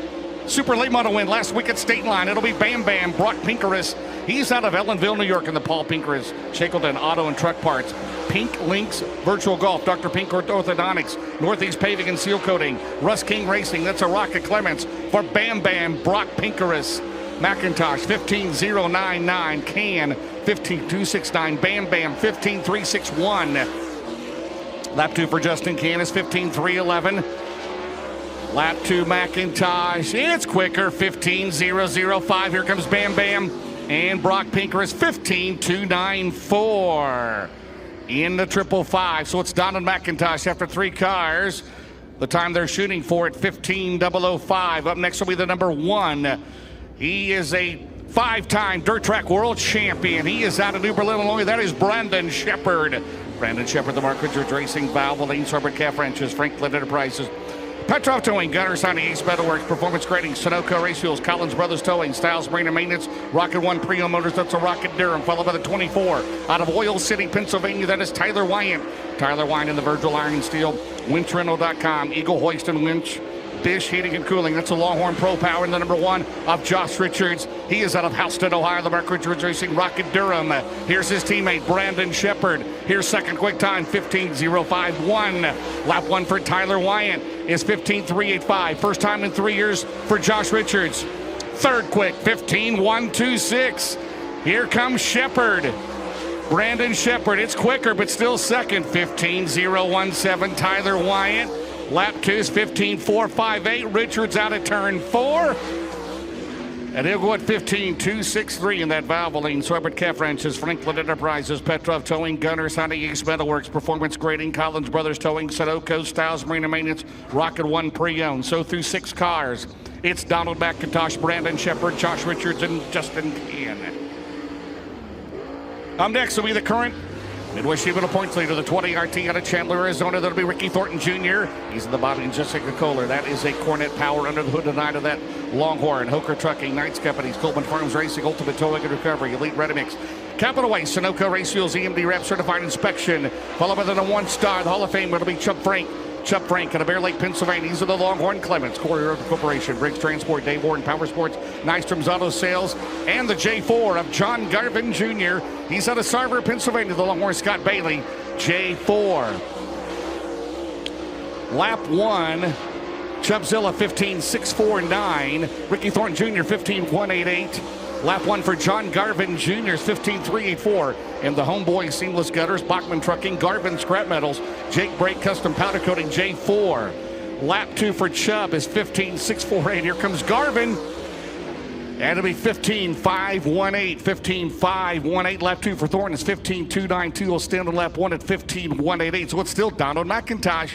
A: Super Late Model win last week at State Line. It'll be Bam Bam, Brock Pinkerus. He's out of Ellenville, New York in the Paul Pinkerus Shackleton Auto and Truck Parts. Pink Links Virtual Golf, Dr. Pink Orthodontics, Northeast Paving and Seal Coating, Russ King Racing, that's a Rocket Clements. For Bam Bam, Brock Pinkerus. McIntosh 15099, Can 15269, Bam Bam 15361. Lap 2 for Justin Can is 15311. Lap 2 McIntosh, it's quicker, 15005. Here comes Bam Bam and Brock Pinkerus 15294 in the 555. So it's Donald McIntosh after 3 cars. The time they're shooting for at 15005. Up next will be the number 1. He is a 5-time dirt track world champion. He is out of New Berlin, Illinois. That is Brandon Shepard. Brandon Shepard, the Mark Richards Racing, Valvoline, Sorbert Calf Ranches, Franklin Enterprises, Petrov Towing, Gunner Signing, Ace Metalworks, Performance Grading, Sunoco Race Fuels, Collins Brothers Towing, Styles Marine and Maintenance, Rocket One Pre-Owned Motors, that's a Rocket Durham, followed by the 24. Out of Oil City, Pennsylvania, that is Tyler Wyant. Tyler Wyant in the Virgil Iron and Steel, winchrental.com, Eagle Hoist and Winch, Dish Heating and Cooling. That's a Longhorn Pro Power in the number 1 of Josh Richards. He is out of Houston, Ohio, the Mark Richards Racing Rocket Durham. Here's his teammate, Brandon Shepard. Here's second quick time, 15051. Lap 1 for Tyler Wyant is 15385. First time in 3 years for Josh Richards. Third quick, 15126. Here comes Shepard. Brandon Shepard, it's quicker, but still second, 15017. Tyler Wyant. Lap 2 is 15458. Richards out of turn 4. And he'll go at 15263 in that Valvoline, Sorbert Calf Ranches, Franklin Enterprises, Petrov Towing, Gunner Signing, Ace Metalworks, Performance Grading, Collins Brothers Towing, Sunoco, Styles Marine and Maintenance, Rocket One Pre-Owned. So through 6 cars, it's Donald McIntosh, Brandon Shepard, Josh Richards, and Justin Can. Up next will be the current Midwest Juvenile Points leader, the 20 RT out of Chandler, Arizona. That'll be Ricky Thornton Jr. He's in the Bobby and Jessica Kohler. That is a Cornet Power under the hood tonight of that Longhorn. Hoker Trucking, Knights Companies, Coleman Farms Racing, Ultimate Towing and Recovery, Elite Ready Mix, Capital Waste, Sunoco Race Fuels, EMD Rep Certified Inspection. Followed by the 1 star, the Hall of Fame. It'll be Chuck Frank. Chuck Frank out of Bear Lake, Pennsylvania. These are the Longhorn Clements, Corey River Corporation, Briggs Transport, Dave Warren Power Sports, Nystrom's Auto Sales, and the J4 of John Garvin Jr. He's out of Sarver, Pennsylvania. The Longhorn Scott Bailey, J4. Lap 1, Chubbzilla 15649, Ricky Thornton Jr. 15188. Lap 1 for John Garvin Jr. 15384. And the Homeboy Seamless Gutters, Bachman Trucking, Garvin Scrap Metals, Jake Brake Custom Powder Coating, J4. Lap 2 for Chubb is 15648. Here comes Garvin. And it'll be 15518. 15518. Lap 2 for Thornton is 15292. Will stand on lap 1 at 15188. So it's still Donald McIntosh.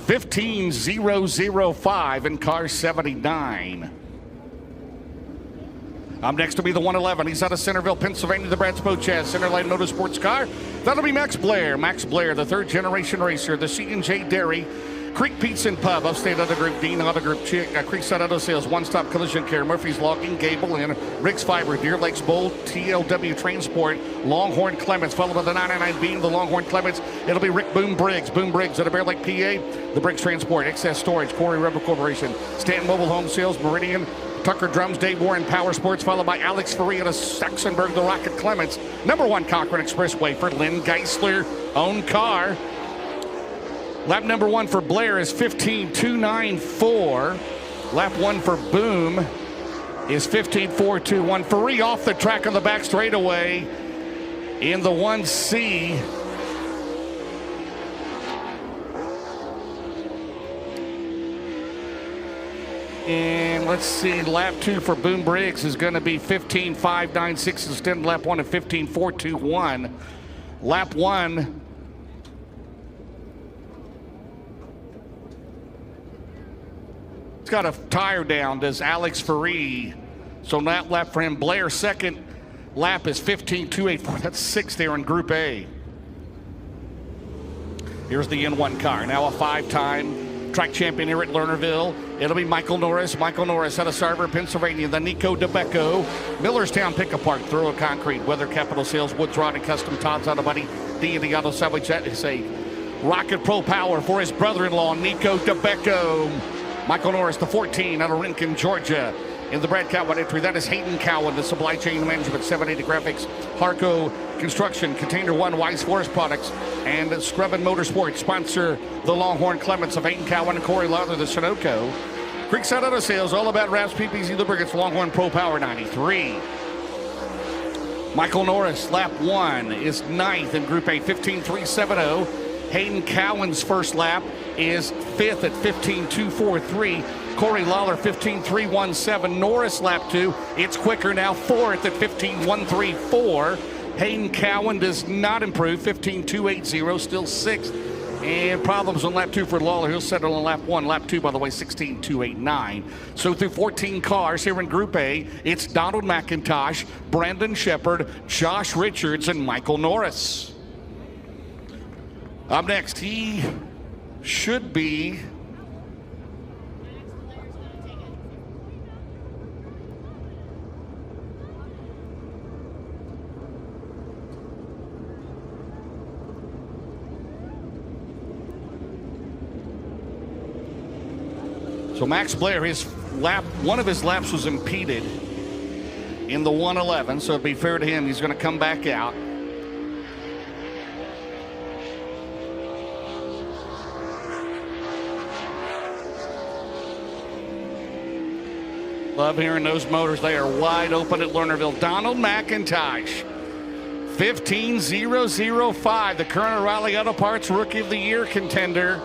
A: 15005 in car 79. Next will be the 111. He's out of Centerville, Pennsylvania, the Brad Spochaz Center Lane Motorsports car. That'll be Max Blair. Max Blair, the 3rd generation racer, the C&J Dairy, Creek Pizza and Pub, Upstate Auto Group, Dean Auto Group, Creekside Auto Sales, One Stop Collision Care, Murphy's Logging, Gable Inn, Riggs Fiber, Deer Lakes Bowl, TLW Transport, Longhorn Clements, followed by the 99 Beam, the Longhorn Clements. It'll be Rick Boom Briggs out of Bear Lake, PA, the Briggs Transport, Excess Storage, Corey River Corporation, Stanton Mobile Home Sales, Meridian, Tucker Drums, Dave Warren Power Sports, followed by Alex Faria of Saxonburg, the Rocket Clements. Number 1 Cochran Expressway for Lynn Geisler, own car. Lap number 1 for Blair is 15294. Lap 1 for Boom is 15421. Faria off the track on the back straightaway in the 1C. And let's see, lap 2 for Boom Briggs is going to be 15596 instead of lap 1 at 15421. Lap 1 He's got a tire down, does Alex Ferree. So that lap for him. Blair, second lap is 15.284. That's 6th there in Group A. Here's the N1 car. Now a 5-time track champion here at Lernerville. It'll be Michael Norris. Michael Norris out of Sarver, Pennsylvania. The Nico DeBecco. Millerstown Pickup Park, Thorough Concrete, Weather Capital Sales, Woods Rod and Custom, Todd's Auto Buddy, D&D Auto Salvage. That is a Rocket Pro Power for his brother-in-law, Nico DeBecco. Michael Norris, the 14 out of Rincon, Georgia. In the Brad Cowan entry, that is Hayden Cowan, the Supply Chain Management, 780 Graphics, Harco Construction, Container One, Wise Forest Products, and Scrubbin Motorsports sponsor the Longhorn Clements of Hayden Cowan and Corey Lawler, the Sunoco. Creekside Auto Sales, all about wraps, PPZ, lubricants, Longhorn Pro Power 93. Michael Norris, lap 1, is 9th in Group A, 15.370. Hayden Cowan's first lap is 5th at 15.243. Corey Lawler, 15.317. Norris, lap 2. It's quicker now, 4th at 15.134. Hayden Cowan does not improve, 15.280, still 6th. And problems on lap 2 for Lawler. He'll settle on lap 1. Lap 2, by the way, 16.289. So through 14 cars here in Group A, it's Donald McIntosh, Brandon Shepard, Josh Richards, and Michael Norris. Up next, he should be so Max Blair, his lap, one of his laps was impeded in the 111, so it'd be fair to him, he's going to come back out. Love hearing those motors. They are wide open at Lernerville. Donald McIntosh, 15.005, the current O'Reilly Auto Parts Rookie of the Year contender.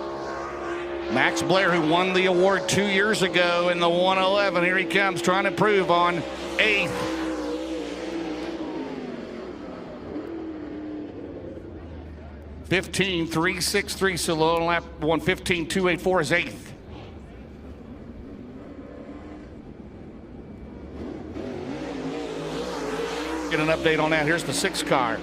A: Max Blair, who won the award 2 years ago in the 111. Here he comes, trying to improve on 8th. $15.363, so low lap 1, 15.284 is 8th. Get an update on that. Here's the 6 car.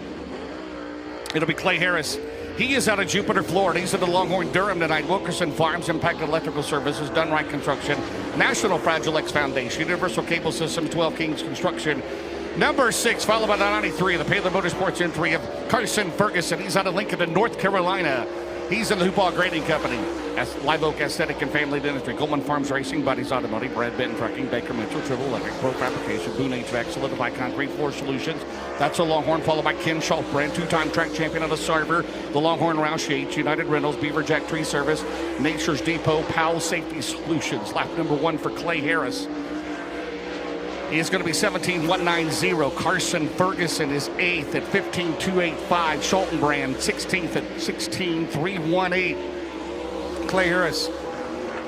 A: It'll be Clay Harris. He is out of Jupiter, Florida. He's at the Longhorn Durham tonight. Wilkerson Farms, Impact Electrical Services, Done Right Construction, National Fragile X Foundation, Universal Cable Systems, 12 Kings Construction. Number 6, followed by the 93, the Paler Motorsports entry of Carson Ferguson. He's out of Lincoln, North Carolina. He's in the Hoopall Grading Company. Live Oak Aesthetic and Family Dentistry, Goldman Farms Racing, Buddies Automotive, Brad Benton Trucking, Baker Mitchell, Triple Electric, Pro Fabrication, Boone HVAC, Solidify Concrete, Floor Solutions. That's a Longhorn, followed by Ken Schultbrand, 2-time track champion out of Sarver, the Longhorn Roush Yates, United Rentals, Beaver Jack Tree Service, Nature's Depot, Powell Safety Solutions. Lap number 1 for Clay Harris is going to be 17.190. Carson Ferguson is 8th at 15.285. Schultenbrand 16th at 16.318. Clay Harris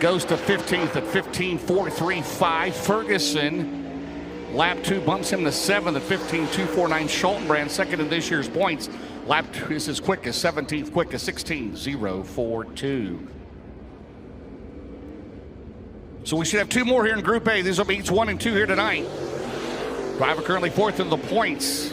A: goes to 15th at 15.435. Ferguson, lap 2 bumps him to 7th at 15.249. Schultenbrand, second in this year's points. Lap 2 is his quickest, 17th quickest, 16.042. So we should have 2 more here in Group A. These will be each 1 and 2 here tonight. Driver currently 4th in the points.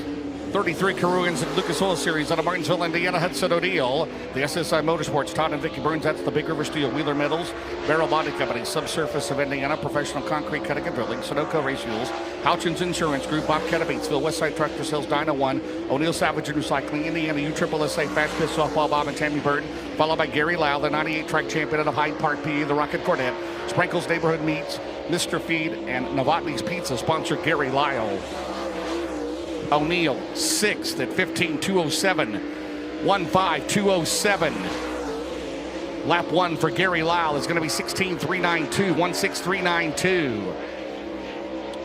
A: 33 Caruans in Lucas Oil Series out of Martinsville, Indiana. Hudson O'Deal. The SSI Motorsports, Todd and Vicki Burns. That's the Big River Steel, Wheeler Metals, Barrel Body Company, Subsurface of Indiana, Professional Concrete Cutting and Drilling, Sunoco Race Fuels, Houchins Insurance Group, Bobcat of Batesville, Westside Tractor Sales, Dyna One, O'Neill Salvage and Recycling, Indiana, USSSA, Fast Pitch Softball, Bob and Tammy Burton, followed by Gary Lau, the 98 track champion out of Hyde Park, PA, the Rocket Cornet, Sprinkles Neighborhood Meats, Mr. Feed, and Novotny's Pizza sponsor Gary Lyle. O'Neill 6th at 15.207. 15.207. Lap 1 for Gary Lyle is going to be 16.392. 16.392.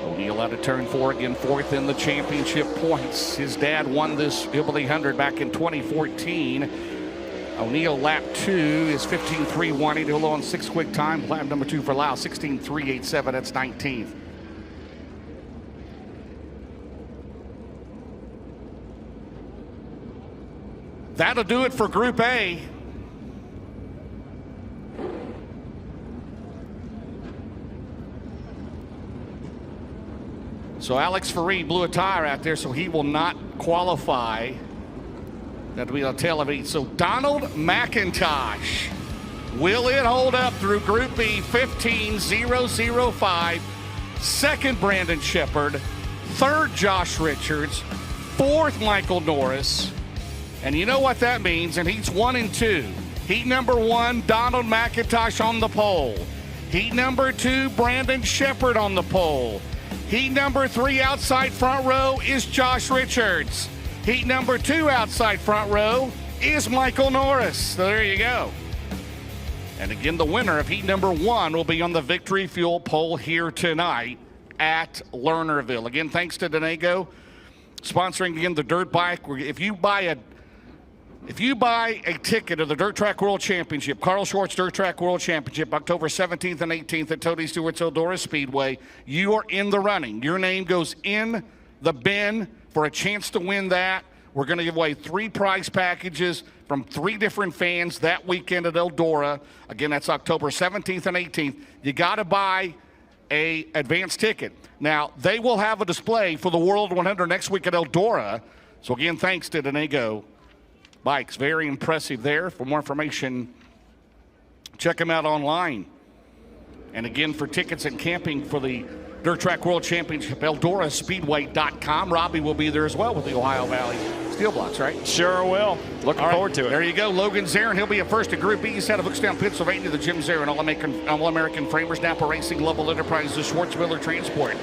A: O'Neill out of turn 4 again, 4th in the championship points. His dad won this Hillbilly 100 back in 2014. O'Neill lap 2 is 15.318. He'll on 6 quick time. Lap number 2 for Lyle 16.387. That's 19th. That'll do it for Group A. So Alex Ferree blew a tire out there, so he will not qualify. That'll be on tail of 8. So Donald McIntosh. Will it hold up through Group B? 15.005. Second, Brandon Shepard. Third, Josh Richards. Fourth, Michael Norris. And you know what that means, and heats 1 and 2. Heat number 1, Donald McIntosh on the pole. Heat number 2, Brandon Shepard on the pole. Heat number 3, outside front row, is Josh Richards. Heat number 2, outside front row, is Michael Norris. So there you go. And again, the winner of heat number 1 will be on the Victory Fuel pole here tonight at Lernerville. Again, thanks to Denego, sponsoring again the dirt bike. If you buy a ticket to the Dirt Track World Championship, Carl Schwartz Dirt Track World Championship, October 17th and 18th at Tony Stewart's Eldora Speedway, you are in the running. Your name goes in the bin for a chance to win that. We're going to give away 3 prize packages from 3 different fans that weekend at Eldora. Again, that's October 17th and 18th. You got to buy a advance ticket. Now, they will have a display for the World 100 next week at Eldora. So again, thanks to Denego Bikes. Very impressive there. For more information, check them out online. And again, for tickets and camping for the Dirt Track World Championship, EldoraSpeedway.com. Robbie will be there as well with the Ohio Valley Steel Blocks, right?
B: Sure will. Looking forward to it.
A: There you go. Logan Zarin, he'll be at first at Group B. He's out of Hookstown, Pennsylvania. The Jim Zarin, All-American Framers, Napa Racing, Lovell Enterprises, Schwartz Miller Transport.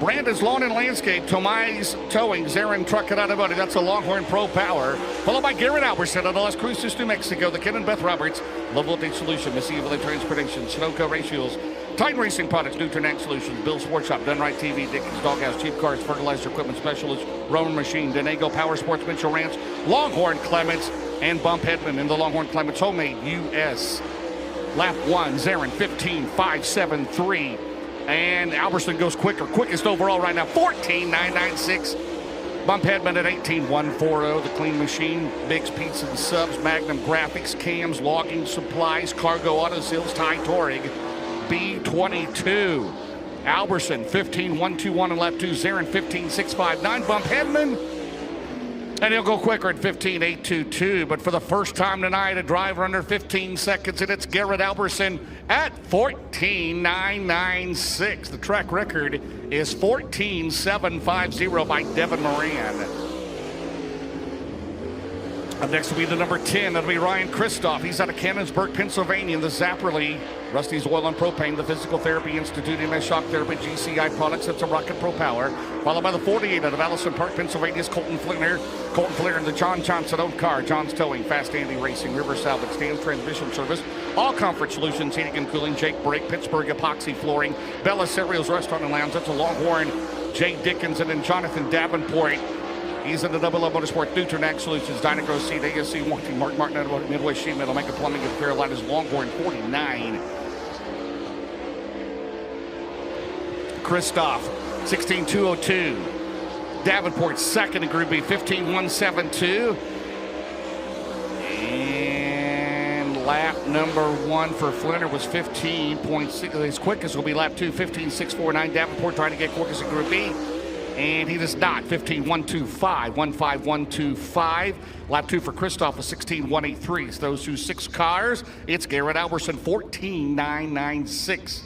A: Brandon's Lawn and Landscape, Tomai's Towing, Zarin Truck It Out of Buddy. That's a Longhorn Pro Power. Followed by Garrett Albertson out of Las Cruces, New Mexico. The Ken and Beth Roberts, Love Voltage Solution, Missy Evelyn Transportation, Sunoco Ratios, Titan Racing Products, Nutrient Solutions, Bill's Sports Shop, Done Right TV, Dickens Doghouse, Cheap Cars, Fertilizer Equipment Specialist, Roman Machine, Denego Power Sports, Mitchell Ranch, Longhorn Clements, and Bump Hedman in the Longhorn Clements Homemade US. Lap 1, Zarin 15.573. And Albertson goes quicker. Quickest overall right now, 14.996. Bump Hedman at 18.140. The Clean Machine, Biggs Pizza and Subs, Magnum Graphics, Cams, Logging Supplies, Cargo Auto Sales, Ty Torig, B22. Albertson 15.121 in lap 2. Zarin 15.659. Bump Hedman. And he'll go quicker at 15.822. But for the first time tonight, a driver under 15 seconds, and it's Garrett Albertson at 14.996. The track record is 14.750 by Devin Moran. Up next will be the number 10. That'll be Ryan Christoph. He's out of Cannonsburg, Pennsylvania, in the Zapperly. Rusty's Oil and Propane, the Physical Therapy Institute, MS Shock Therapy, GCI Products. That's a Rocket Pro Power. Followed by the 48 out of Allison Park, Pennsylvania's Colton Flinner. Colton Flinner in the John Johnson owned car. John's Towing, Fast Andy Racing, River Salvage, Stan's Transmission Service, All Comfort Solutions, Heating and Cooling, Jake Brake, Pittsburgh Epoxy Flooring, Bella Cereals Restaurant and Lounge. That's a Longhorn, Jay Dickens, and then Jonathan Davenport. He's in the Double Up Motorsport, Nutrient Solutions, Dynagro Seed, ASC Warranty, Mark Martin out of Midwest Sheet Metal, Mega Plumbing of Carolina's Longhorn 49. Christoph, 16.202. Davenport second in Group B, 15.172. And lap number 1 for Flinner was 15.6. His quickest will be lap 2, 15.649. Davenport trying to get quickest in Group B. And he does not. 15.125, 15125. Lap 2 for Christoph was 16.183. So those 6 cars. It's Garrett Albertson, 14.996.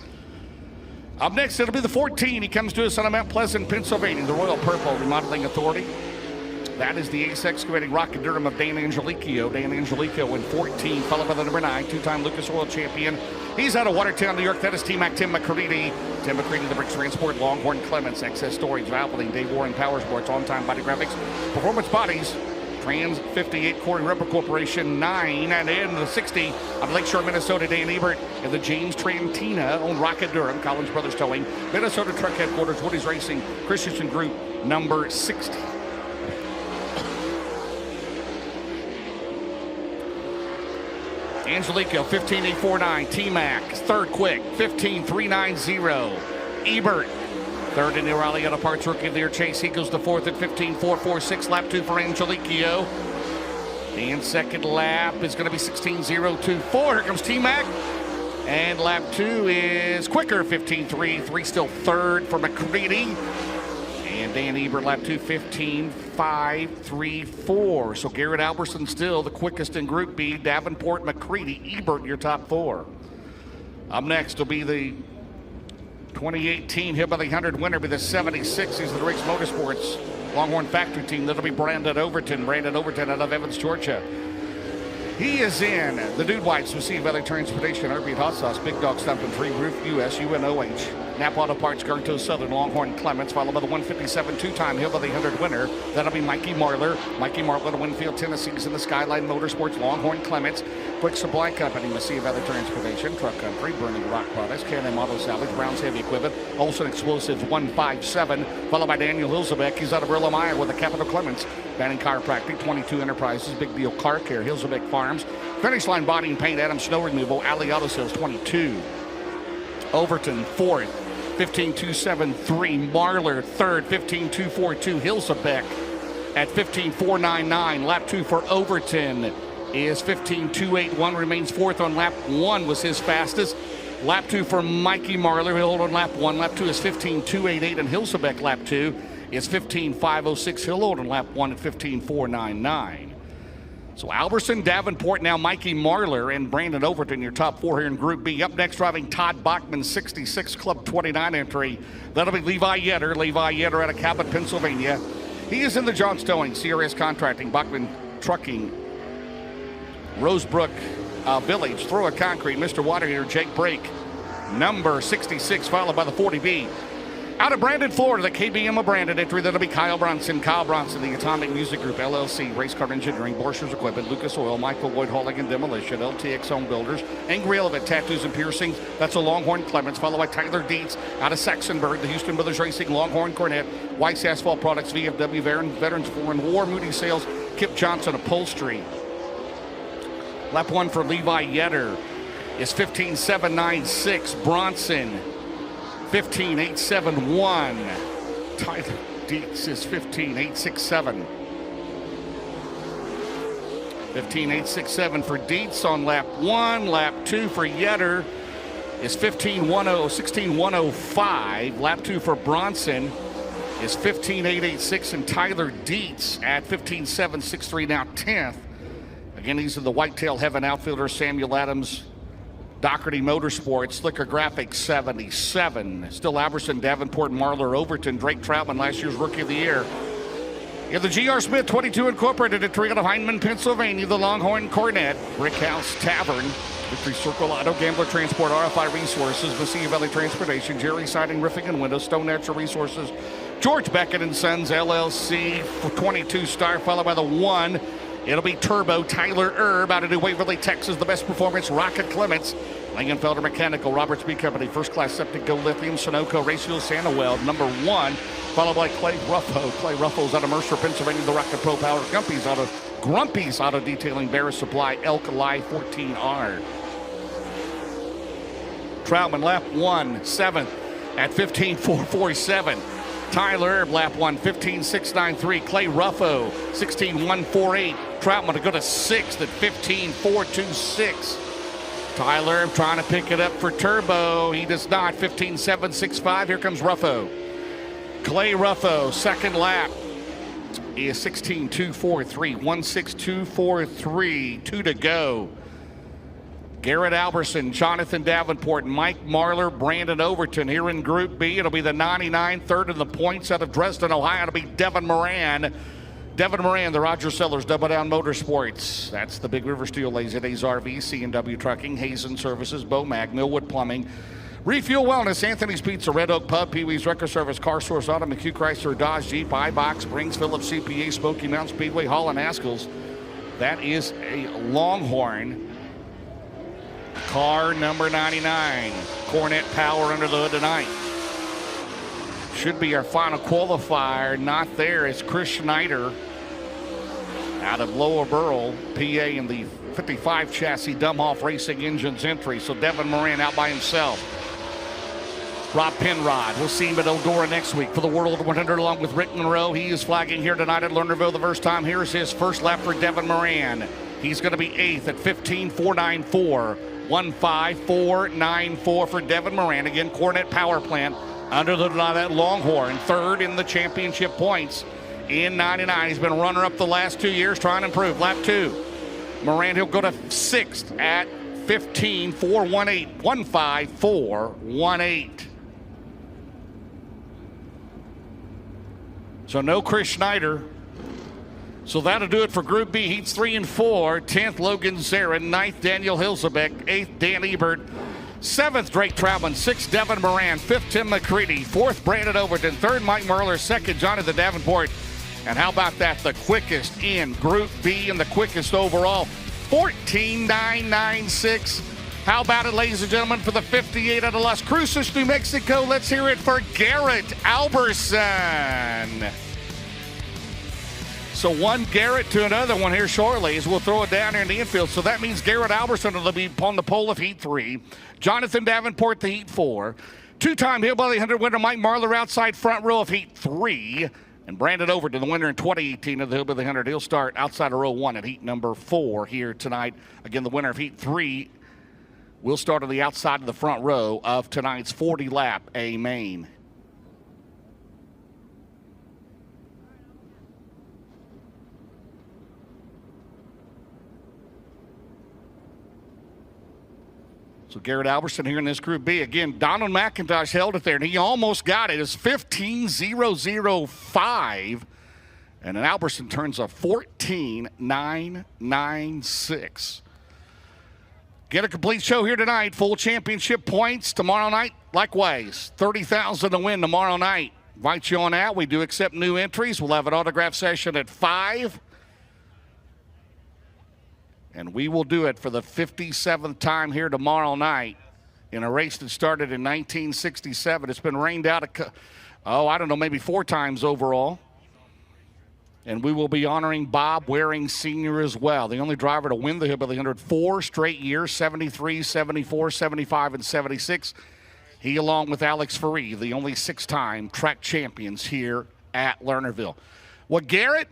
A: Up next, it'll be the 14. He comes to us out of Mount Pleasant, Pennsylvania, the Royal Purple Remodeling Authority. That is the Ace Excavating Rocket Durham of Dan Angelico. Dan Angelico in 14, followed by the number 9, 2-time Lucas Oil champion. He's out of Watertown, New York. That is T-Mac Tim McCready. Tim McCready, the Brick Transport, Longhorn Clements, Excess Storage, Valvoline, Dave Warren, Power Sports, On Time Body Graphics, Performance Bodies, Trans 58 Corey Rubber Corporation, 9, and in the 60 of Lakeshore, Minnesota, Dan Ebert, and the James Trantina owned Rocket Durham, Collins Brothers Towing, Minnesota Truck Headquarters, Woody's Racing, Christensen Group, number 60. Angelico, 15.849. T-Mac, third quick, 15.390. Ebert, third in the Raleigh Auto Parts Rookie of the Year. Chase Eagles to fourth at 15.446. Lap 2 for Angelico. And second lap is going to be 16.024. Here comes T-Mac. And lap 2 is quicker, 15.33. Still third for McCready. And Dan Ebert, lap 2, 15.534. So Garrett Alberson still the quickest in Group B. Davenport, McCready, Ebert, your top 4. Up next will be the 2018 Hillbilly 100 winner, be the 76. He's the Race Motorsports Longhorn Factory team. That'll be Brandon Overton. Brandon Overton out of Evans, Georgia. He is in the Dude Whites with Sea Valley Transportation, Heartbeat Hot Sauce, Big Dog Stumping, Free Roof, US, UNOH, Napa Auto Parts, Garto Southern, Longhorn Clements, followed by the 157 two-time Hillbilly 100 winner. That'll be Mikey Marlar. Mikey Marlar to Winfield, Tennessee's in the Skyline Motorsports, Longhorn Clements, Quick Supply Company, Sea Valley Transportation, Truck Country, Burning Rock Products, Can-Am Auto Salvage, Brown's Heavy Equipment, Olson Explosives 157, followed by Daniel Hilzebeck. He's out of Rillo Meyer with the Capital Clements, Banning Chiropractic, 22 Enterprises, Big Deal Car Care, Hilzebeck Farms, Finish Line Body and Paint, Adam Snow Removal, Alley Auto Sales 22, Overton 4th, 15.273, Marlar 3rd, 15.242, Hilzebeck at 15.499. Lap 2 for Overton is 15.281, remains 4th on lap 1, was his fastest. Lap 2 for Mikey Marlar, he'll hold on lap 1. Lap 2 is 15.288, and Hilzebeck lap 2 is 15.506. He'll hold on lap 1 at 15.499. So Alberson, Davenport, now Mikey Marlar, and Brandon Overton, your top 4 here in Group B. Up next, driving Todd Bachman, 66 Club 29 entry. That'll be Levi Yetter. Levi Yetter out of Cabot, Pennsylvania. He is in the John Stowing, CRS Contracting, Bachman Trucking, Rosebrook Village, Throw a Concrete, Mr. Water Heater, Jake Brake, number 66, followed by the 40B. Out of Brandon, Florida, the KBM of Brandon entry, that'll be Kyle Bronson. Kyle Bronson, the Atomic Music Group, LLC, Race Car Engineering, Borchers Equipment, Lucas Oil, Michael Lloyd Hauling and Demolition, LTX Home Builders, Angry Elephant Tattoos and Piercings. That's a Longhorn Clements, followed by Tyler Dietz out of Saxonburg, the Houston Brothers Racing, Longhorn Cornette, Weiss Asphalt Products, VFW, Veterans Foreign War, Moody Sales, Kip Johnson Upholstery. Lap 1 for Levi Yetter is 15.796. Bronson 15.871. Tyler Dietz is 15.867. 15.867 for Dietz on lap 1. Lap 2 for Yetter is 16.105. Lap 2 for Bronson is 15.886, and Tyler Dietz at 15.763, now 10th. Again, these are the Whitetail Heaven outfielders, Samuel Adams, Doherty Motorsports, Slicker Graphics 77. Still Alberson, Davenport, Marlar, Overton, Drake Troutman, last year's Rookie of the Year. In the G.R. Smith 22 Incorporated at Triana, Heinemann, Pennsylvania, the Longhorn Cornet, Brick House Tavern, Victory Circle Auto, Gambler Transport, RFI Resources, Mesilla Valley Transportation, Jerry Siding, Roofing and Windows, Stone Natural Resources, George Beckett and Sons, LLC, for 22 star, followed by the 1. It'll be Turbo, Tyler Erb out of New Waverly, Texas. The Best Performance, Rocket Clements, Langenfelder Mechanical, Roberts B Company, First Class Septic, Go Lithium, Sunoco, Racefield, Sanaweld, number 1, followed by Clay Ruffo. Clay Ruffo's out of Mercer, Pennsylvania, the Rocket Pro Power, Grumpy's Auto Detailing, Barris Supply, Elk Lie 14R. Troutman, lap 1, 7th at 15.447. Tyler Erb, lap 1, 15.693. Clay Ruffo, 16.148. Troutman to go to 6th at 15.426. Tyler Erb trying to pick it up for Turbo. He does not. 15.765. Here comes Ruffo. Clay Ruffo, second lap, is 16.243. 1.6243. 2 to go. Garrett Alberson, Jonathan Davenport, Mike Marlar, Brandon Overton here in Group B. It'll be the 99, third in the points out of Dresden, Ohio. It'll be Devin Moran. Devin Moran, the Roger Sellers, Double Down Motorsports. That's the Big River Steel, Lazy Days RV, C&W Trucking, Hazen Services, Bomag, Millwood Plumbing, Refuel Wellness, Anthony's Pizza, Red Oak Pub, Pee-wee's Wrecker Service, Car Source Auto, McHugh Chrysler, Dodge, Jeep, iBox, Brings, Phillips, CPA, Smoky Mountain Speedway, Hall and Askell's. That is a Longhorn. Car number 99, Cornet Power under the hood tonight. Should be our final qualifier. Not there. It's Chris Schneider out of Lower Burrell, PA, in the 55 chassis Dumbhoff Racing Engines entry. So Devin Moran out by himself. Rob Penrod, we'll see him at Eldora next week for the World 100 along with Rick Monroe. He is flagging here tonight at Lernerville the first time. Here's his first lap for Devin Moran. He's going to be 8th at 15.494. 1.5494 for Devin Moran. Again, Cornet Power Plant, under that Longhorn, third in the championship points in 99. He's been runner-up the last 2 years, trying to improve. Lap 2. Moran, he'll go to 6th at 15.418. 15418. So no Chris Schneider. So that'll do it for Group B. Heats 3 and 4. 10th, Logan Zarin. 9th, Daniel Hilzebeck. 8th, Dan Ebert. 7th, Drake Troutman. 6th, Devin Moran. 5th, Tim McCready. 4th, Brandon Overton. 3rd, Mike Merler. 2nd, Jonathan Davenport. And how about that? The quickest in Group B and the quickest overall. 14.996. How about it, ladies and gentlemen, for the 58 out of Las Cruces, New Mexico? Let's hear it for Garrett Alberson. So one Garrett to another one here shortly as we'll throw it down here in the infield. So that means Garrett Alberson will be on the pole of Heat 3. Jonathan Davenport, the Heat 4. Two-time Hillbilly 100 winner Mike Marler outside front row of Heat 3. And Brandon Overton, the winner in 2018 of the Hillbilly 100. He'll start outside of row 1 at Heat number 4 here tonight. Again, the winner of Heat 3 will start on the outside of the front row of tonight's 40-lap A main. So Garrett Alberson here in this Group B. Again, Donald McIntosh held it there, and he almost got it. It's 15.005, and then Alberson turns a 14.996. Get a complete show here tonight. Full championship points tomorrow night. Likewise, $30,000 to win tomorrow night. Invite you on out. We do accept new entries. We'll have an autograph session at 5. And we will do it for the 57th time here tomorrow night in a race that started in 1967. It's been rained out, maybe 4 times overall. And we will be honoring Bob Waring Sr. as well, the only driver to win the Hillbilly 100 4 straight years, 73, 74, 75, and 76. He, along with Alex Ferree, the only 6-time track champions here at Lernerville. Well, Garrett,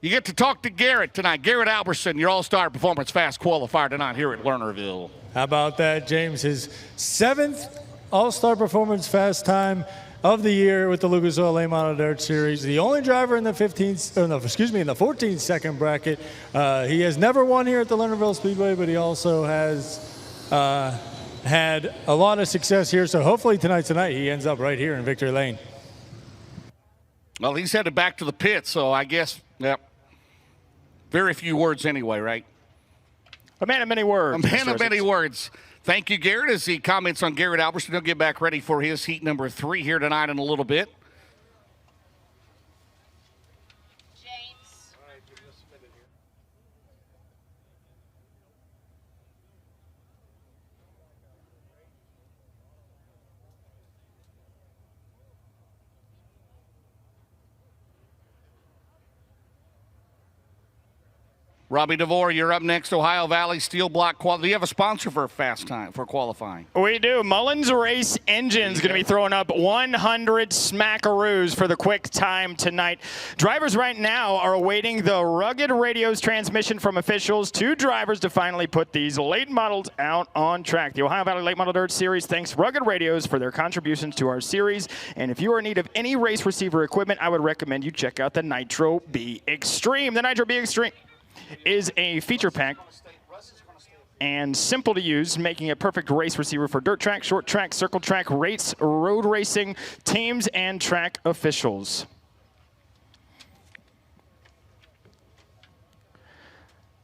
A: you get to talk to Garrett tonight. Garrett Alberson, your all-star performance fast qualifier tonight here at Lernerville.
D: How about that, James? His 7th all-star performance fast time of the year with the Lucas Oil Late Model Dirt Series. The only driver in the 14-second bracket. He has never won here at the Lernerville Speedway, but he also has had a lot of success here. So hopefully tonight he ends up right here in Victory Lane.
A: Well, he's headed back to the pit, so I guess, yep. Very few words anyway, right?
B: A man of many words.
A: A man of many words. Thank you, Garrett. As he comments on Garrett Alberson, he'll get back ready for his heat number 3 here tonight in a little bit. Robbie DeVore, you're up next. Ohio Valley Steel Block Qual. Do you have a sponsor for fast time for qualifying?
B: We do. Mullins Race Engines going to be throwing up 100 smackaroos for the quick time tonight. Drivers right now are awaiting the Rugged Radios transmission from officials. 2 drivers to finally put these late models out on track. The Ohio Valley Late Model Dirt Series thanks Rugged Radios for their contributions to our series. And if you are in need of any race receiver equipment, I would recommend you check out the Nitro B Extreme. The Nitro B Extreme is a feature pack and simple to use, making a perfect race receiver for dirt track, short track, circle track, race, road racing, teams, and track officials.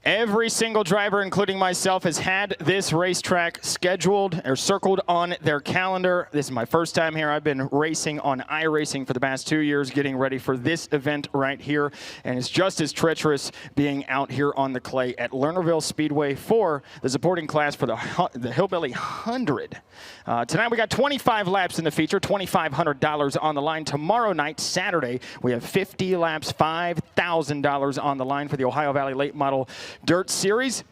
B: Every single driver, including myself, has had this racetrack scheduled or circled on their calendar. This is my first time here. I've been racing on iRacing for the past 2 years, getting ready for this event right here. And it's just as treacherous being out here on the clay at Lernerville Speedway for the supporting class for the Hillbilly 100. Tonight we got 25 laps in the feature, $2,500 on the line. Tomorrow night, Saturday, we have 50 laps, $5,000 on the line for the Ohio Valley Late Model Dirt Series.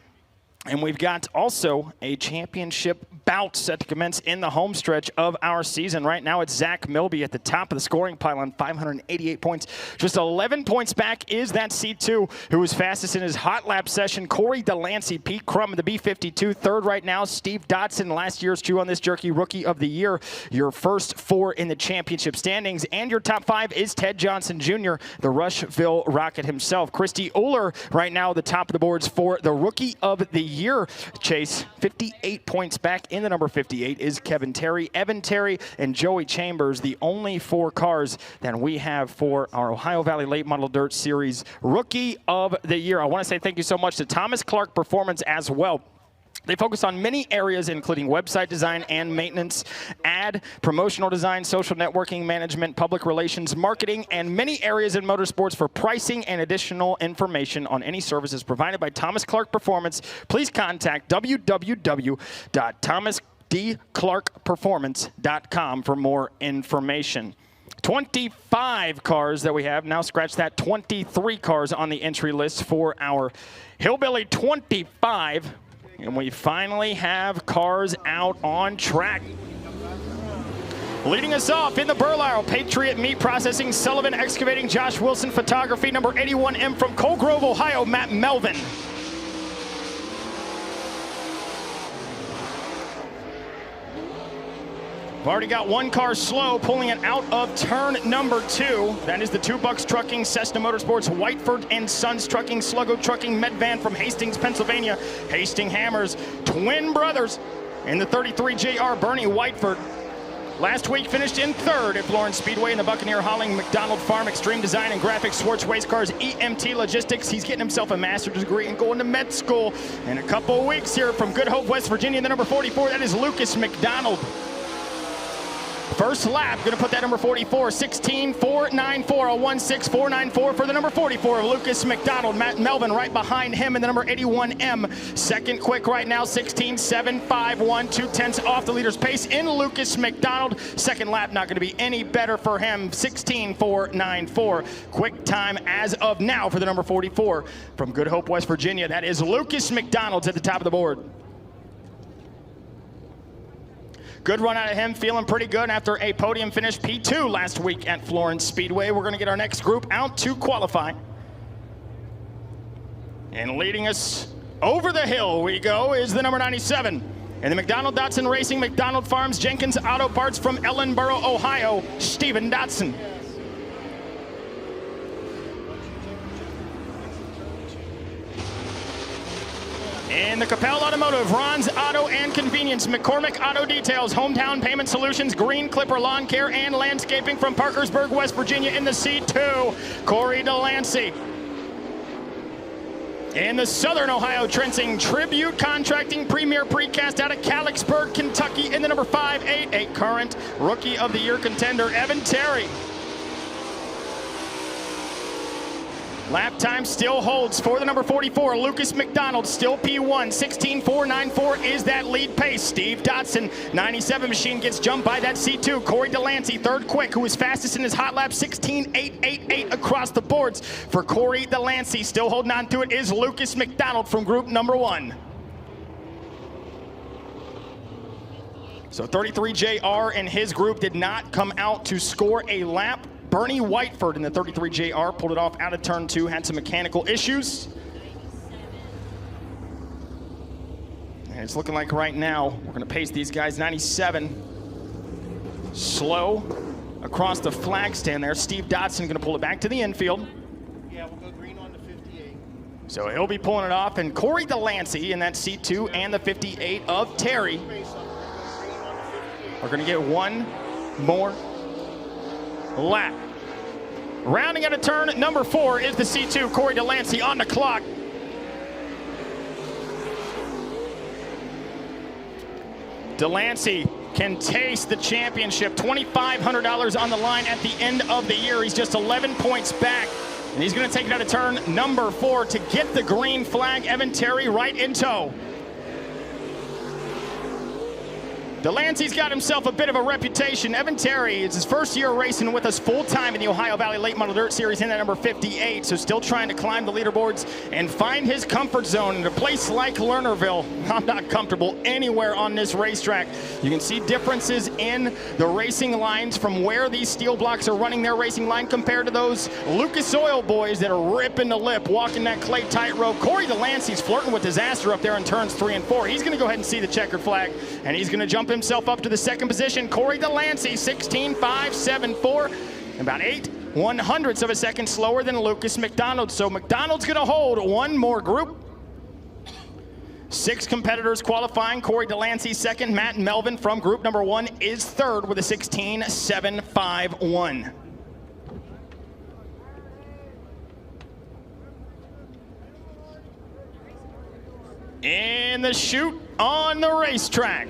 B: And we've got also a championship bout set to commence in the home stretch of our season. Right now, it's Zach Milby at the top of the scoring pylon, 588 points. Just 11 points back is that C2, who was fastest in his hot lap session. Corey Delancey, Pete Crum, the B52, third right now. Steve Dotson, last year's Chew on This Jerky Rookie of the Year. Your first 4 in the championship standings. And your top 5 is Ted Johnson Jr., the Rushville Rocket himself. Christy Uller, right now, the top of the boards for the Rookie of the Year. Chase, 58 points back. In the number 58 is Kevin Terry, Evan Terry, and Joey Chambers, the only 4 cars that we have for our Ohio Valley Late Model Dirt Series Rookie of the Year. I want to say thank you so much to Thomas Clark Performance as well. They focus on many areas, including website design and maintenance, ad, promotional design, social networking management, public relations, marketing, and many areas in motorsports. For pricing and additional information on any services provided by Thomas Clark Performance, please contact www.thomasdclarkperformance.com for more information. 25 cars that we have. Now scratch that, 23 cars on the entry list for our Hillbilly 25. And we finally have cars out on track. Leading us off in the Burlisle, Patriot Meat Processing, Sullivan Excavating, Josh Wilson Photography, number 81M from Coal Grove, Ohio, Matt Melvin. We've already got 1 car slow, pulling it out of turn number 2. That is the 2 Bucks Trucking, Cessna Motorsports, Whiteford and Sons Trucking, Sluggo Trucking, Medvan from Hastings, Pennsylvania, Hastings Hammers, twin brothers in the 33JR, Bernie Whiteford. Last week finished in 3rd at Florence Speedway in the Buccaneer Hauling, McDonald Farm, Extreme Design and Graphics, Schwartz Race Cars, EMT Logistics. He's getting himself a master's degree and going to med school in a couple of weeks here from Good Hope, West Virginia. The number 44, that is Lucas McDonald. First lap, going to put that number 44, 16.494, a 1.6494 for the number 44 of Lucas McDonald. Matt Melvin right behind him in the number 81M. Second quick right now, 16.751, 2/10 off the leader's pace in Lucas McDonald. Second lap not going to be any better for him, 16.494. Quick time as of now for the number 44 from Good Hope, West Virginia. That is Lucas McDonald at the top of the board. Good run out of him, feeling pretty good after a podium finish, P2 last week at Florence Speedway. We're going to get our next group out to qualify. And leading us over the hill we go is the number 97. And the McDonald Dotson Racing, McDonald Farms, Jenkins Auto Parts from Ellenboro, Ohio, Steven Dotson. In the Capel Automotive, Ron's Auto and Convenience, McCormick Auto Details, Hometown Payment Solutions, Green Clipper Lawn Care and Landscaping from Parkersburg, West Virginia in the C2, Corey Delancey. In the Southern Ohio Trenching, Tribute Contracting, Premier Precast out of Calixburg, Kentucky in the number 588, current Rookie of the Year contender, Evan Terry. Lap time still holds for the number 44, Lucas McDonald, still P1, 16.494 is that lead pace. Steve Dotson, 97 machine gets jumped by that C2. Corey Delancey, third quick, who was fastest in his hot lap, 16.888 across the boards. For Corey Delancey, still holding on to it is Lucas McDonald from group number 1. So 33JR and his group did not come out to score a lap. Bernie Whiteford in the 33JR pulled it off out of turn 2, had some mechanical issues. And it's looking like right now, we're gonna pace these guys, 97. Slow across the flag stand there. Steve Dotson gonna pull it back to the infield.
C: Yeah, we'll go green on the 58.
B: So he'll be pulling it off, and Corey Delancey in that C2 and the 58 of Terry are gonna get one more lap. Rounding out of turn number 4 is the C2, Corey Delancey on the clock. Delancey can taste the championship. $2,500 on the line at the end of the year. He's just 11 points back, and he's going to take it out of turn number 4 to get the green flag. Evan Terry right in tow. Delancey's got himself a bit of a reputation. Evan Terry, it's his first year racing with us full-time in the Ohio Valley Late Model Dirt Series in at number 58, so still trying to climb the leaderboards and find his comfort zone in a place like Lernerville. I'm not comfortable anywhere on this racetrack. You can see differences in the racing lines from where these steel blocks are running their racing line compared to those Lucas Oil boys that are ripping the lip, walking that clay tightrope. Corey Delancey's flirting with disaster up there in turns 3 and 4. He's going to go ahead and see the checkered flag, and he's going to jump himself up to the second position. Corey Delancey, 16.574, about 0.08 of a second slower than Lucas McDonald. So McDonald's going to hold one more group. 6 competitors qualifying. Corey Delancey second. Matt Melvin from group number 1 is third with a 16.751. In the chute on the racetrack,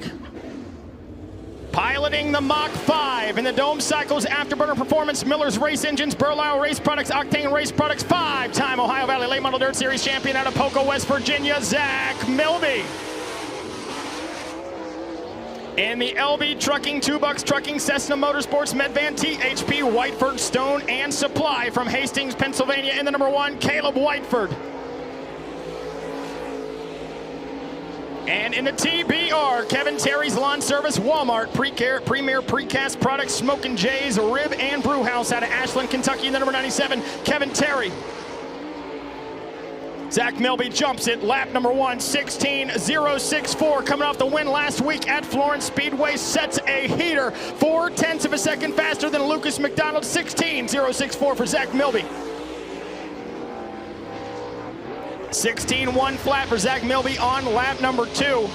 B: piloting the Mach 5 in the Dome Cycles Afterburner Performance, Miller's Race Engines, Burlisle Race Products, Octane Race Products, 5-time Ohio Valley Late Model Dirt Series champion out of Poco, West Virginia, Zach Milby. In the LB Trucking, 2 Bucks Trucking, Cessna Motorsports, Medvan, THP, Whiteford, Stone, and Supply from Hastings, Pennsylvania in the number 1, Caleb Whiteford. And in the TBR, Kevin Terry's Lawn Service, Walmart, Premier Precast Products, Smokin' Jay's Rib and Brew House out of Ashland, Kentucky in the number 97, Kevin Terry. Zach Milby jumps it, lap number 1, 16.064, coming off the win last week at Florence Speedway, sets a heater, 0.4 of a second faster than Lucas McDonald, 16.064 for Zach Milby. 16.1 flat for Zach Milby on lap number 2.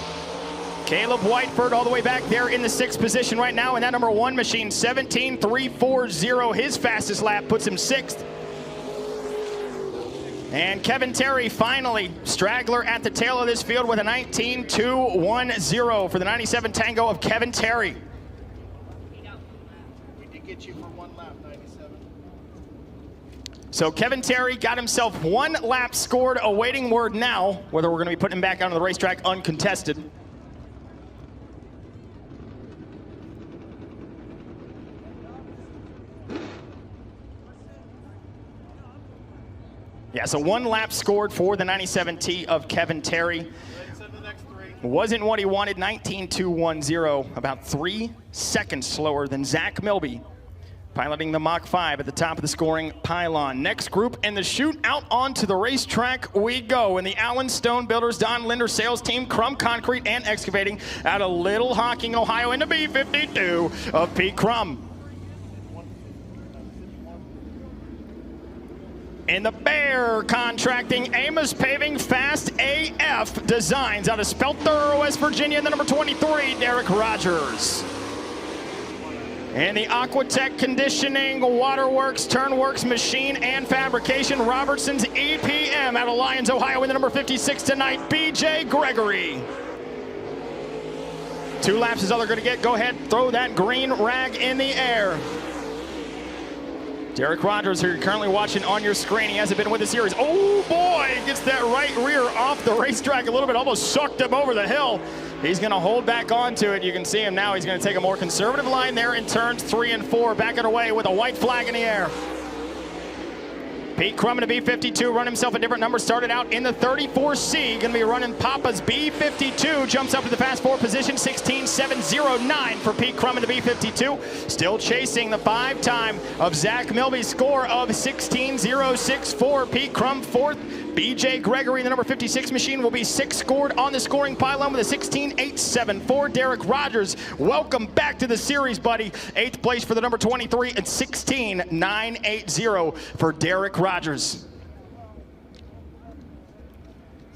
B: Caleb Whiteford all the way back there in the 6th position right now in that number 1 machine, 17.340. His fastest lap puts him 6th. And Kevin Terry finally straggler at the tail of this field with a 19.210 for the 97 Tango of Kevin Terry.
C: We did get you for 1 lap, 97.
B: So Kevin Terry got himself 1 lap scored, awaiting word now whether we're going to be putting him back onto the racetrack uncontested. Yeah, so 1 lap scored for the 97T of Kevin Terry. Wasn't what he wanted, 19.210, about 3 seconds slower than Zach Milby, piloting the Mach 5 at the top of the scoring pylon. Next group in the chute, out onto the racetrack we go. In the Allen Stone Builders, Don Linder sales team, Crum Concrete and Excavating out of Little Hocking, Ohio in the B52 of Pete Crum. In the Bear Contracting, Amos Paving, Fast AF Designs out of Spelter, West Virginia in the number 23, Derek Rogers. And the Aquatech Conditioning, Waterworks, Turnworks, Machine, and Fabrication, Robertson's EPM out of Lyons, Ohio in the number 56 tonight, BJ Gregory. 2 laps is all they're going to get. Go ahead, throw that green rag in the air. Derek Rogers, who you're currently watching on your screen, he hasn't been with the series. Oh boy, gets that right rear off the racetrack a little bit, almost sucked him over the hill. He's going to hold back onto it. You can see him now. He's going to take a more conservative line there in turns 3 and 4. Back it away with a white flag in the air. Pete Crum in the B52, run himself a different number. Started out in the 34C. Going to be running Papa's B52. Jumps up to the fast 4 position, 16.709 for Pete Crum in the B52. Still chasing the 5-time of Zach Milby's score of 16.064. Pete Crum 4th. BJ Gregory in the number 56 machine will be 6th scored on the scoring pylon with a 16.874. Derek Rogers, welcome back to the series, buddy. 8th place for the number 23 and 16.980 for Derek Rogers.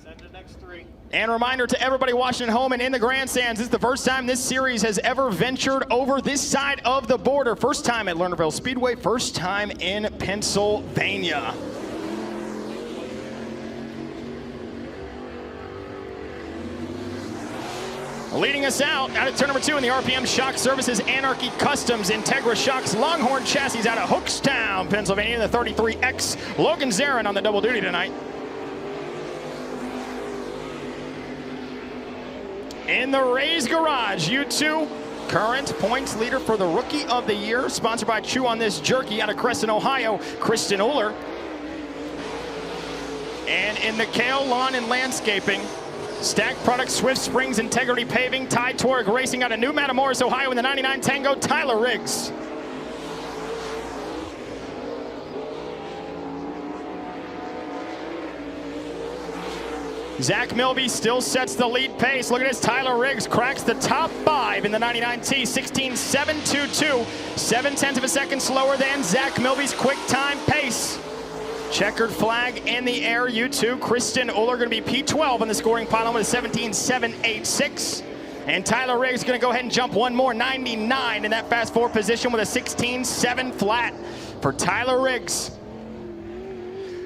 C: Send the next 3.
B: And a reminder to everybody watching at home and in the grandstands, this is the first time this series has ever ventured over this side of the border. First time at Lernerville Speedway, first time in Pennsylvania. Leading us out of turn number 2 in the RPM Shock Services Anarchy Customs Integra Shocks Longhorn Chassis out of Hookstown, Pennsylvania, the 33X. Logan Zarin on the double duty tonight. in the Rays Garage. U2, current points leader for the Rookie of the Year, sponsored by Chew on This Jerky out of Crescent, Ohio, Kristen Uller. And in the Kale Lawn and Landscaping, Stack Products, Swift Springs, Integrity Paving, Ty Torg Racing out of New Matamoros, Ohio in the 99 Tango, Tyler Riggs. Zach Milby still sets the lead pace. Look at this, Tyler Riggs cracks the top 5 in the 99T, 16.722, 0.7 of a second slower than Zach Milby's quick time pace. Checkered flag in the air, U2. Kristen Uller going to be P12 in the scoring pylon with a 17.786. And Tyler Riggs going to go ahead and jump one more, 99 in that fast 4 position with a 16.7 flat for Tyler Riggs.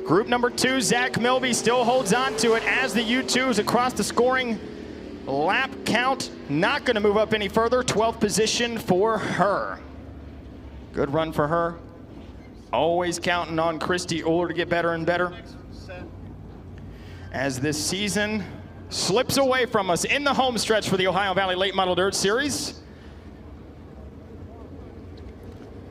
B: Group number 2, Zach Milby still holds on to it as the U2s across the scoring lap count. Not going to move up any further. 12th position for her. Good run for her. Always counting on Christy Uller to get better and better as this season slips away from us in the home stretch for the Ohio Valley Late Model Dirt Series.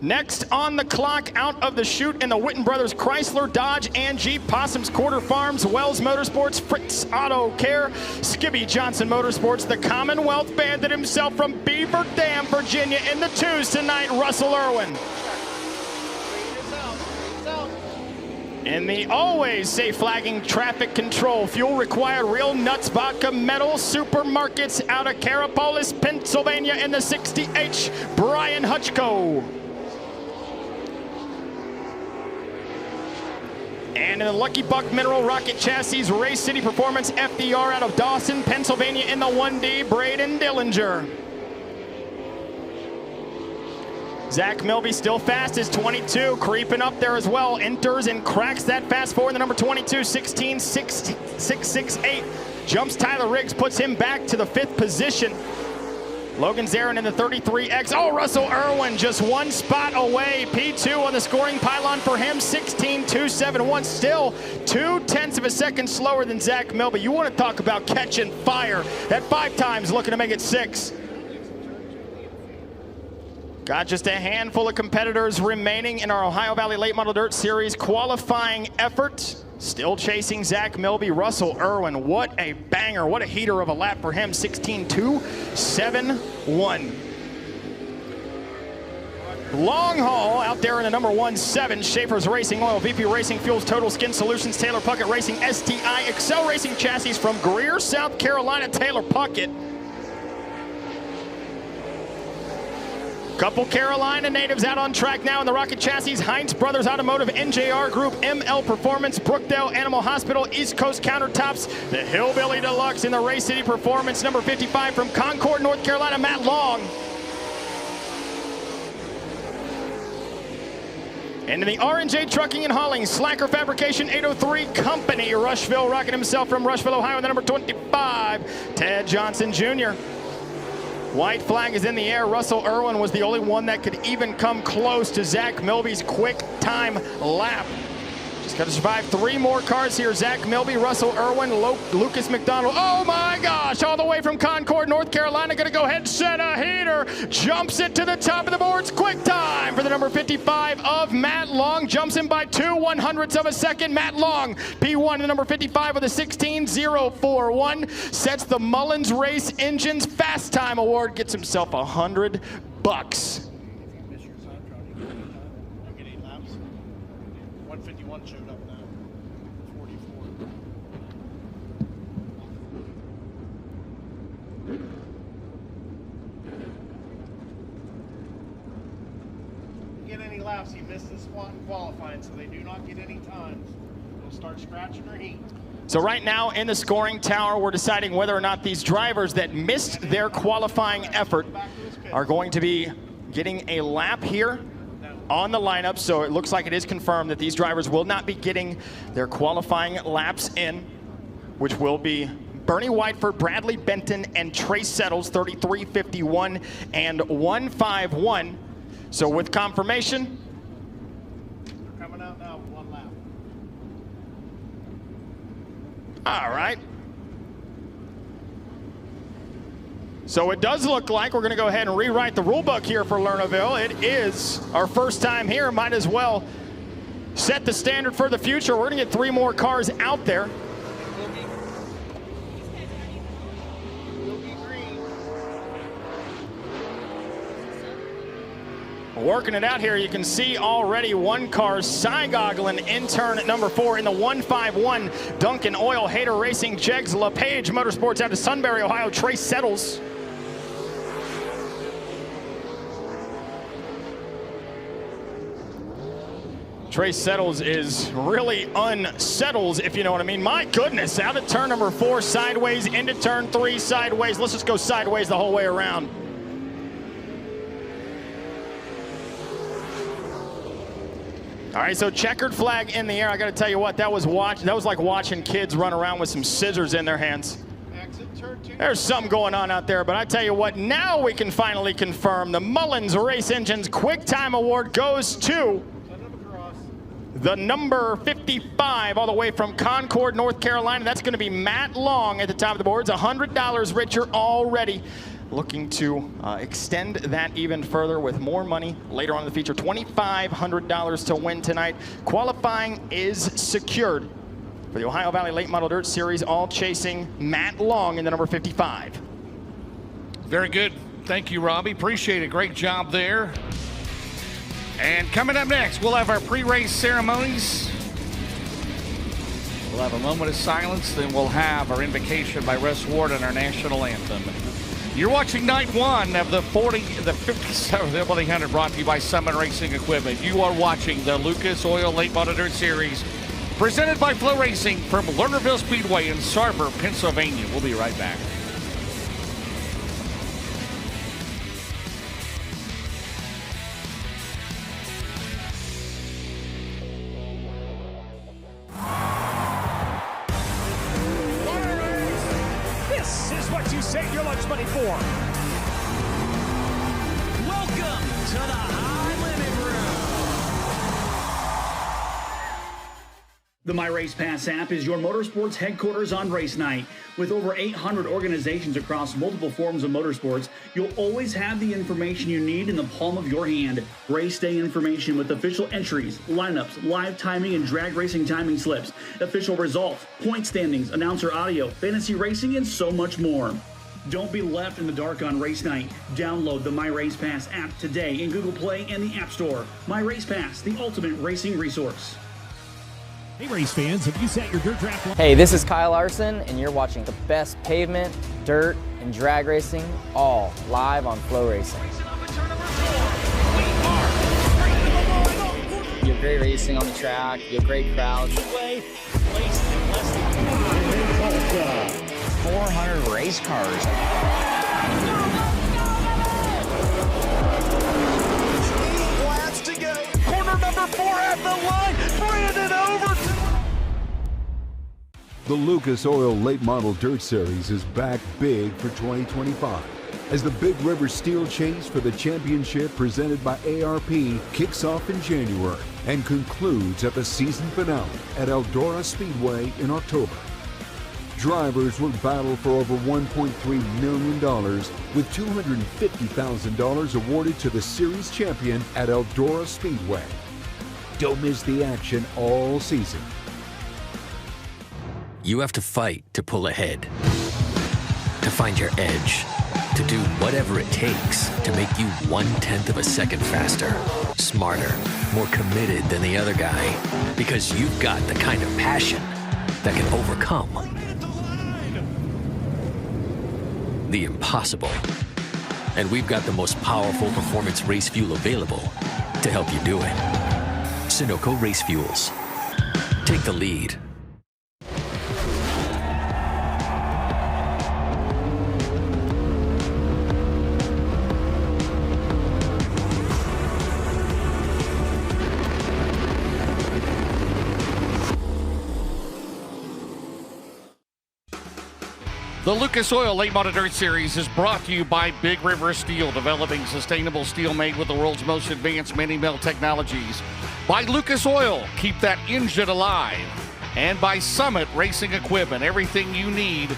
B: Next on the clock, out of the chute in the Witten Brothers Chrysler, Dodge, and Jeep, Possums Quarter Farms, Wells Motorsports, Fritz Auto Care, Skibby Johnson Motorsports, the Commonwealth Bandit himself from Beaver Dam, Virginia in the 2s tonight, Russell Irwin. In the always safe flagging traffic control, fuel required, Real Nuts Vodka Metal Supermarkets out of Carapolis, Pennsylvania in the 60H, Brian Hutchko. And in the Lucky Buck Mineral Rocket Chassis Race City Performance FDR out of Dawson, Pennsylvania in the 1D, Braden Dillinger. Zach Milby still fast as 22, creeping up there as well. Enters and cracks that fast 4 in the number 22, 16.668. Jumps Tyler Riggs, puts him back to the 5th position. Logan Zarin in the 33X. Oh, Russell Irwin just 1 spot away. P2 on the scoring pylon for him, 16.271. Still 0.2 of a second slower than Zach Milby. You want to talk about catching fire. That 5 times looking to make it 6. Got just a handful of competitors remaining in our Ohio Valley Late Model Dirt Series qualifying effort. Still chasing Zach Milby, Russell Irwin. What a banger, what a heater of a lap for him, 16.271. Long haul out there in the number 17, Schaefer's Racing Oil, VP Racing Fuels, Total Skin Solutions, Taylor Puckett Racing, STI, Excel Racing Chassis from Greer, South Carolina, Taylor Puckett. Couple Carolina natives out on track now in the Rocket Chassis. Heinz Brothers Automotive, NJR Group, ML Performance, Brookdale Animal Hospital, East Coast Countertops, the Hillbilly Deluxe in the Race City Performance, number 55 from Concord, North Carolina, Matt Long. And in the R&J Trucking and Hauling, Slacker Fabrication 803 Company, Rushville rocking himself from Rushville, Ohio, the number 25, Ted Johnson Jr. White flag is in the air. Russell Irwin was the only one that could even come close to Zach Milby's quick time lap. Just got to survive 3 more cars here. Zach Milby, Russell Irwin, Lucas McDonald. Oh my gosh, all the way from Concord, North Carolina. Going to go ahead and set a heater. Jumps it to the top of the boards. Quick time for the number 55 of Matt Long. Jumps in by 2/100ths of a second. Matt Long, P1 to number 55 with a 16.041. Sets the Mullins Race Engines Fast Time Award. Gets himself $100.
C: Showed up now. 44. Get any laps, he missed the spot in qualifying, so they do not get any times. They'll start scratching their heat.
B: So right now in the scoring tower, we're deciding whether or not these drivers that missed their qualifying effort are going to be getting a lap here on the lineup. So it looks like it is confirmed that these drivers will not be getting their qualifying laps in, which will be Bernie Whiteford, Bradley Benton, and Trace Settles, 33.51 and 151. So with confirmation,
C: they're coming out now with 1 lap.
B: All right. So it does look like we're going to go ahead and rewrite the rule book here for Lernerville. It is our first time here. Might as well set the standard for the future. We're going to get 3 more cars out there. Working it out here, you can see already 1 car, Saigoglin in turn at number 4 in the 151. Duncan Oil, Hater Racing, Jegs, LePage Motorsports out of Sunbury, Ohio, Trace Settles. Trace Settles is really unsettles, if you know what I mean. My goodness, out of turn number 4, sideways, into turn 3, sideways. Let's just go sideways the whole way around. All right, so checkered flag in the air. I got to tell you what, that was like watching kids run around with some scissors in their hands. There's something going on out there, but I tell you what, now we can finally confirm the Mullins Race Engines Quick Time Award goes to the number 55, all the way from Concord, North Carolina. That's going to be Matt Long at the top of the boards. $100 richer already. Looking to extend that even further with more money later on in the feature. $2,500 to win tonight. Qualifying is secured for the Ohio Valley Late Model Dirt Series, all chasing Matt Long in the number 55.
A: Very good. Thank you, Robbie. Appreciate it. Great job there. And coming up next, we'll have our pre-race ceremonies. We'll have a moment of silence, then we'll have our invocation by Russ Ward and our national anthem. You're watching night 1 of the 57th Hillbilly 100, brought to you by Summit Racing Equipment. You are watching the Lucas Oil Late Model Dirt Series, presented by FloRacing from Lernerville Speedway in Sarber, Pennsylvania. We'll be right back.
E: This is what you save your lunch money for. Welcome to the High Limit Room. The My Race Pass app is your motorsports headquarters on race night. With over 800 organizations across multiple forms of motorsports, you'll always have the information you need in the palm of your hand. Race day information with official entries, lineups, live timing and drag racing timing slips, official results, point standings, announcer audio, fantasy racing, and so much more. Don't be left in the dark on race night. Download the My Race Pass app today in Google Play and the App Store. My Race Pass, the ultimate racing resource.
F: Hey race fans, have you set your dirt draft line?
G: Hey, this is Kyle Larson, and you're watching the best pavement, dirt, and drag racing, all live on FloRacing. You have great racing on the track, you have great crowds.
H: 400 race cars.
E: Laps to go. Corner number 4 at the line. Brandon over.
I: The Lucas Oil Late Model Dirt Series is back big for 2025 as the Big River Steel Chase for the championship presented by ARP kicks off in January and concludes at the season finale at Eldora Speedway in October. Drivers will battle for over $1.3 million with $250,000 awarded to the series champion at Eldora Speedway. Don't miss the action all season.
J: You have to fight to pull ahead, to find your edge, to do whatever it takes to make you 1/10 of a second faster, smarter, more committed than the other guy, because you've got the kind of passion that can overcome the impossible. And we've got the most powerful performance race fuel available to help you do it. Sunoco Race Fuels. Take the lead.
A: The Lucas Oil Late Model Dirt Series is brought to you by Big River Steel, developing sustainable steel made with the world's most advanced mini-mill technologies. By Lucas Oil, keep that engine alive. And by Summit Racing Equipment, everything you need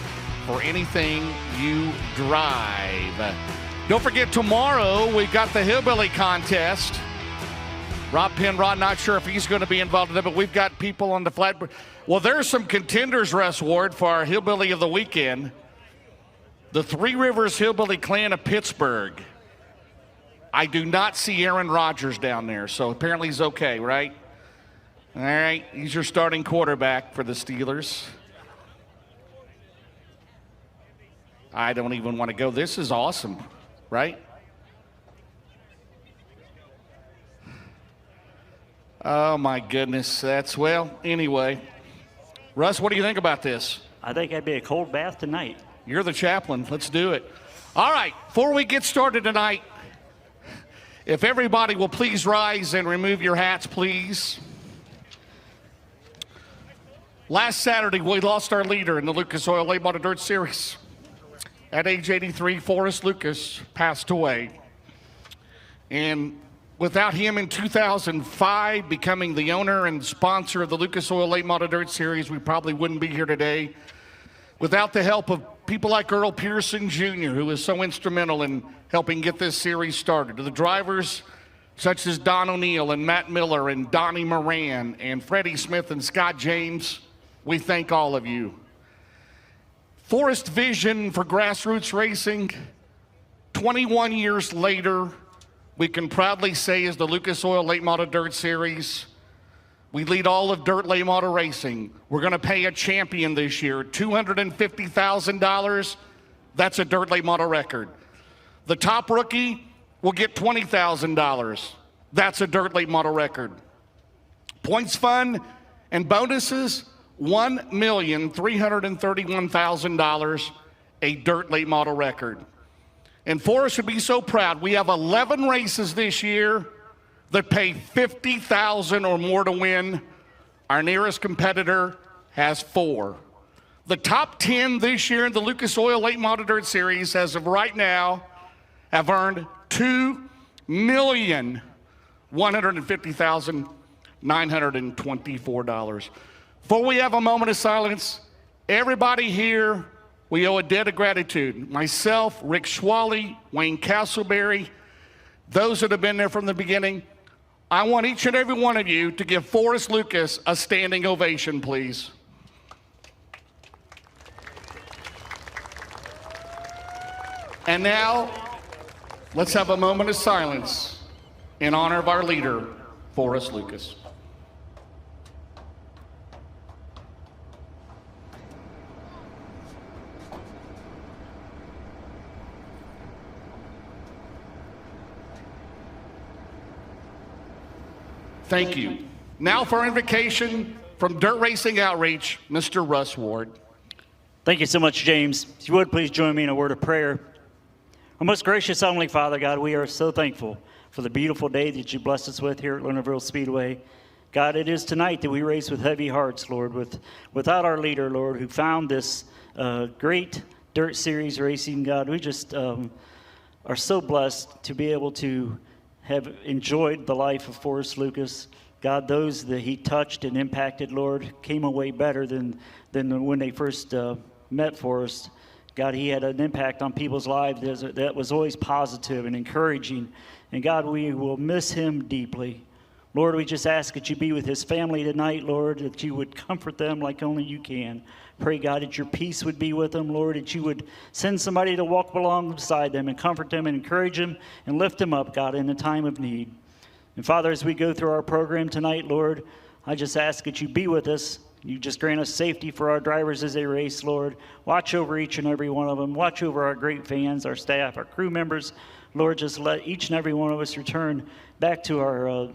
A: for anything you drive. Don't forget, tomorrow we've got the Hillbilly contest. Rob Penrod, not sure if he's going to be involved in it, but we've got people on the flatboard. Well, there's some contenders, Russ Ward, for our Hillbilly of the weekend. The Three Rivers Hillbilly Clan of Pittsburgh. I do not see Aaron Rodgers down there, so apparently he's okay, right? All right, he's your starting quarterback for the Steelers. I don't even want to go. This is awesome, right? Oh, my goodness. That's, well, anyway. Russ, what do you think about this?
K: I think that'd be a cold bath tonight.
A: You're the chaplain. Let's do it. All right, before we get started tonight, if everybody will please rise and remove your hats, please. Last Saturday, we lost our leader in the Lucas Oil Late Model Dirt Series. At age 83, Forrest Lucas passed away. And without him in 2005 becoming the owner and sponsor of the Lucas Oil Late Model Dirt Series, we probably wouldn't be here today. Without the help of people like Earl Pearson Jr., who was so instrumental in helping get this series started. To the drivers such as Don O'Neill and Matt Miller and Donnie Moran and Freddie Smith and Scott James, we thank all of you. Forrest's vision for grassroots racing, 21 years later, we can proudly say is the Lucas Oil Late Model Dirt Series. We lead all of dirt late model racing. We're going to pay a champion this year $250,000. That's a dirt late model record. The top rookie will get $20,000. That's a dirt late model record. Points fund and bonuses, $1,331,000, a dirt late model record. And Forrest should be so proud. We have 11 races this year that pay $50,000 or more to win. Our nearest competitor has 4. The top 10 this year in the Lucas Oil Late Model Dirt Series, as of right now, have earned $2,150,924. Before we have a moment of silence, everybody here, we owe a debt of gratitude. Myself, Rick Schwally, Wayne Castleberry, those that have been there from the beginning. I want each and every one of you to give Forrest Lucas a standing ovation, please. And now, let's have a moment of silence in honor of our leader, Forrest Lucas. Thank you. Now for our invocation from Dirt Racing Outreach, Mr. Russ Ward.
K: Thank you so much, James. If you would, please join me in a word of prayer. Our most gracious Heavenly Father, God, we are so thankful for the beautiful day that you blessed us with here at Lernerville Speedway. God, it is tonight that we race with heavy hearts, Lord, without our leader, Lord, who found this great dirt series racing. God, we just are so blessed to be able to have enjoyed the life of Forrest Lucas. God, those that he touched and impacted, Lord, came away better than when they first met Forrest. God, he had an impact on people's lives that was always positive and encouraging. And God, we will miss him deeply. Lord, we just ask that you be with his family tonight, Lord, that you would comfort them like only you can. Pray, God, that your peace would be with them, Lord, that you would send somebody to walk alongside them and comfort them and encourage them and lift them up, God, in a time of need. And Father, as we go through our program tonight, Lord, I just ask that you be with us. You just grant us safety for our drivers as they race, Lord. Watch over each and every one of them. Watch over our great fans, our staff, our crew members. Lord, just let each and every one of us return back to our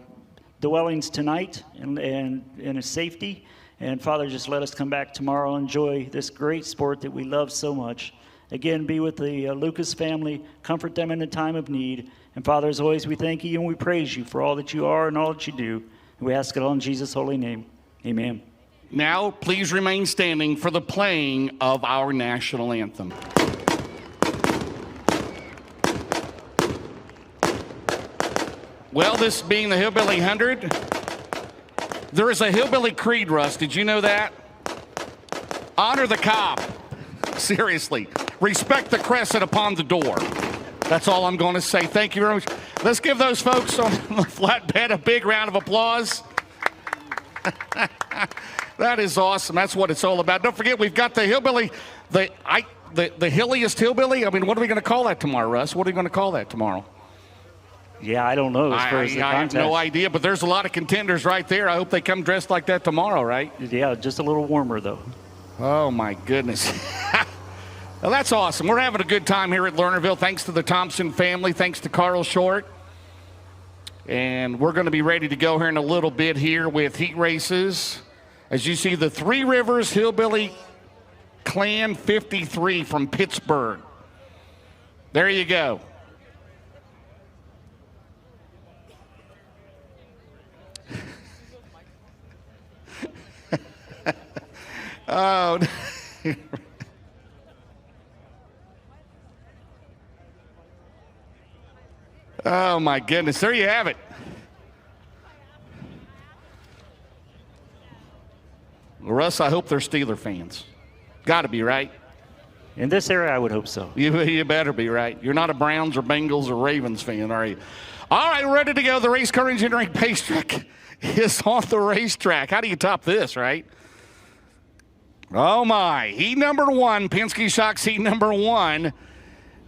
K: dwellings tonight and in a safety. And Father, just let us come back tomorrow and enjoy this great sport that we love so much. Again, be with the Lucas family, comfort them in a time of need. And Father, as always, we thank you and we praise you for all that you are and all that you do. And we ask it all in Jesus' holy name. Amen.
A: Now, please remain standing for the playing of our national anthem. Well, this being the Hillbilly 100, there is a Hillbilly creed, Russ. Did you know that? Honor the cop. Seriously. Respect the crescent upon the door. That's all I'm going to say. Thank you very much. Let's give those folks on the flatbed a big round of applause. That is awesome. That's what it's all about. Don't forget, we've got the Hillbilly, the hilliest Hillbilly. I mean, what are we going to call that tomorrow, Russ? What are we going to call that tomorrow?
K: Yeah, I don't know.
A: I have no idea, but there's a lot of contenders right there. I hope they come dressed like that tomorrow, right?
K: Yeah, just a little warmer, though.
A: Oh, my goodness. Well, that's awesome. We're having a good time here at Lernerville. Thanks to the Thompson family. Thanks to Carl Short. And we're going to be ready to go here in a little bit here with heat races. As you see, the Three Rivers Hillbilly Clan 53 from Pittsburgh. There you go. Oh, oh my goodness. There you have it. Russ, I hope they're Steeler fans. Got to be, right?
K: In this area, I would hope so.
A: You better be, right? You're not a Browns or Bengals or Ravens fan, are you? All right, ready to go. The Race Car Engineering Pace Truck is on the racetrack. How do you top this, right? Oh, my. Heat number 1, Penske Shocks heat number 1.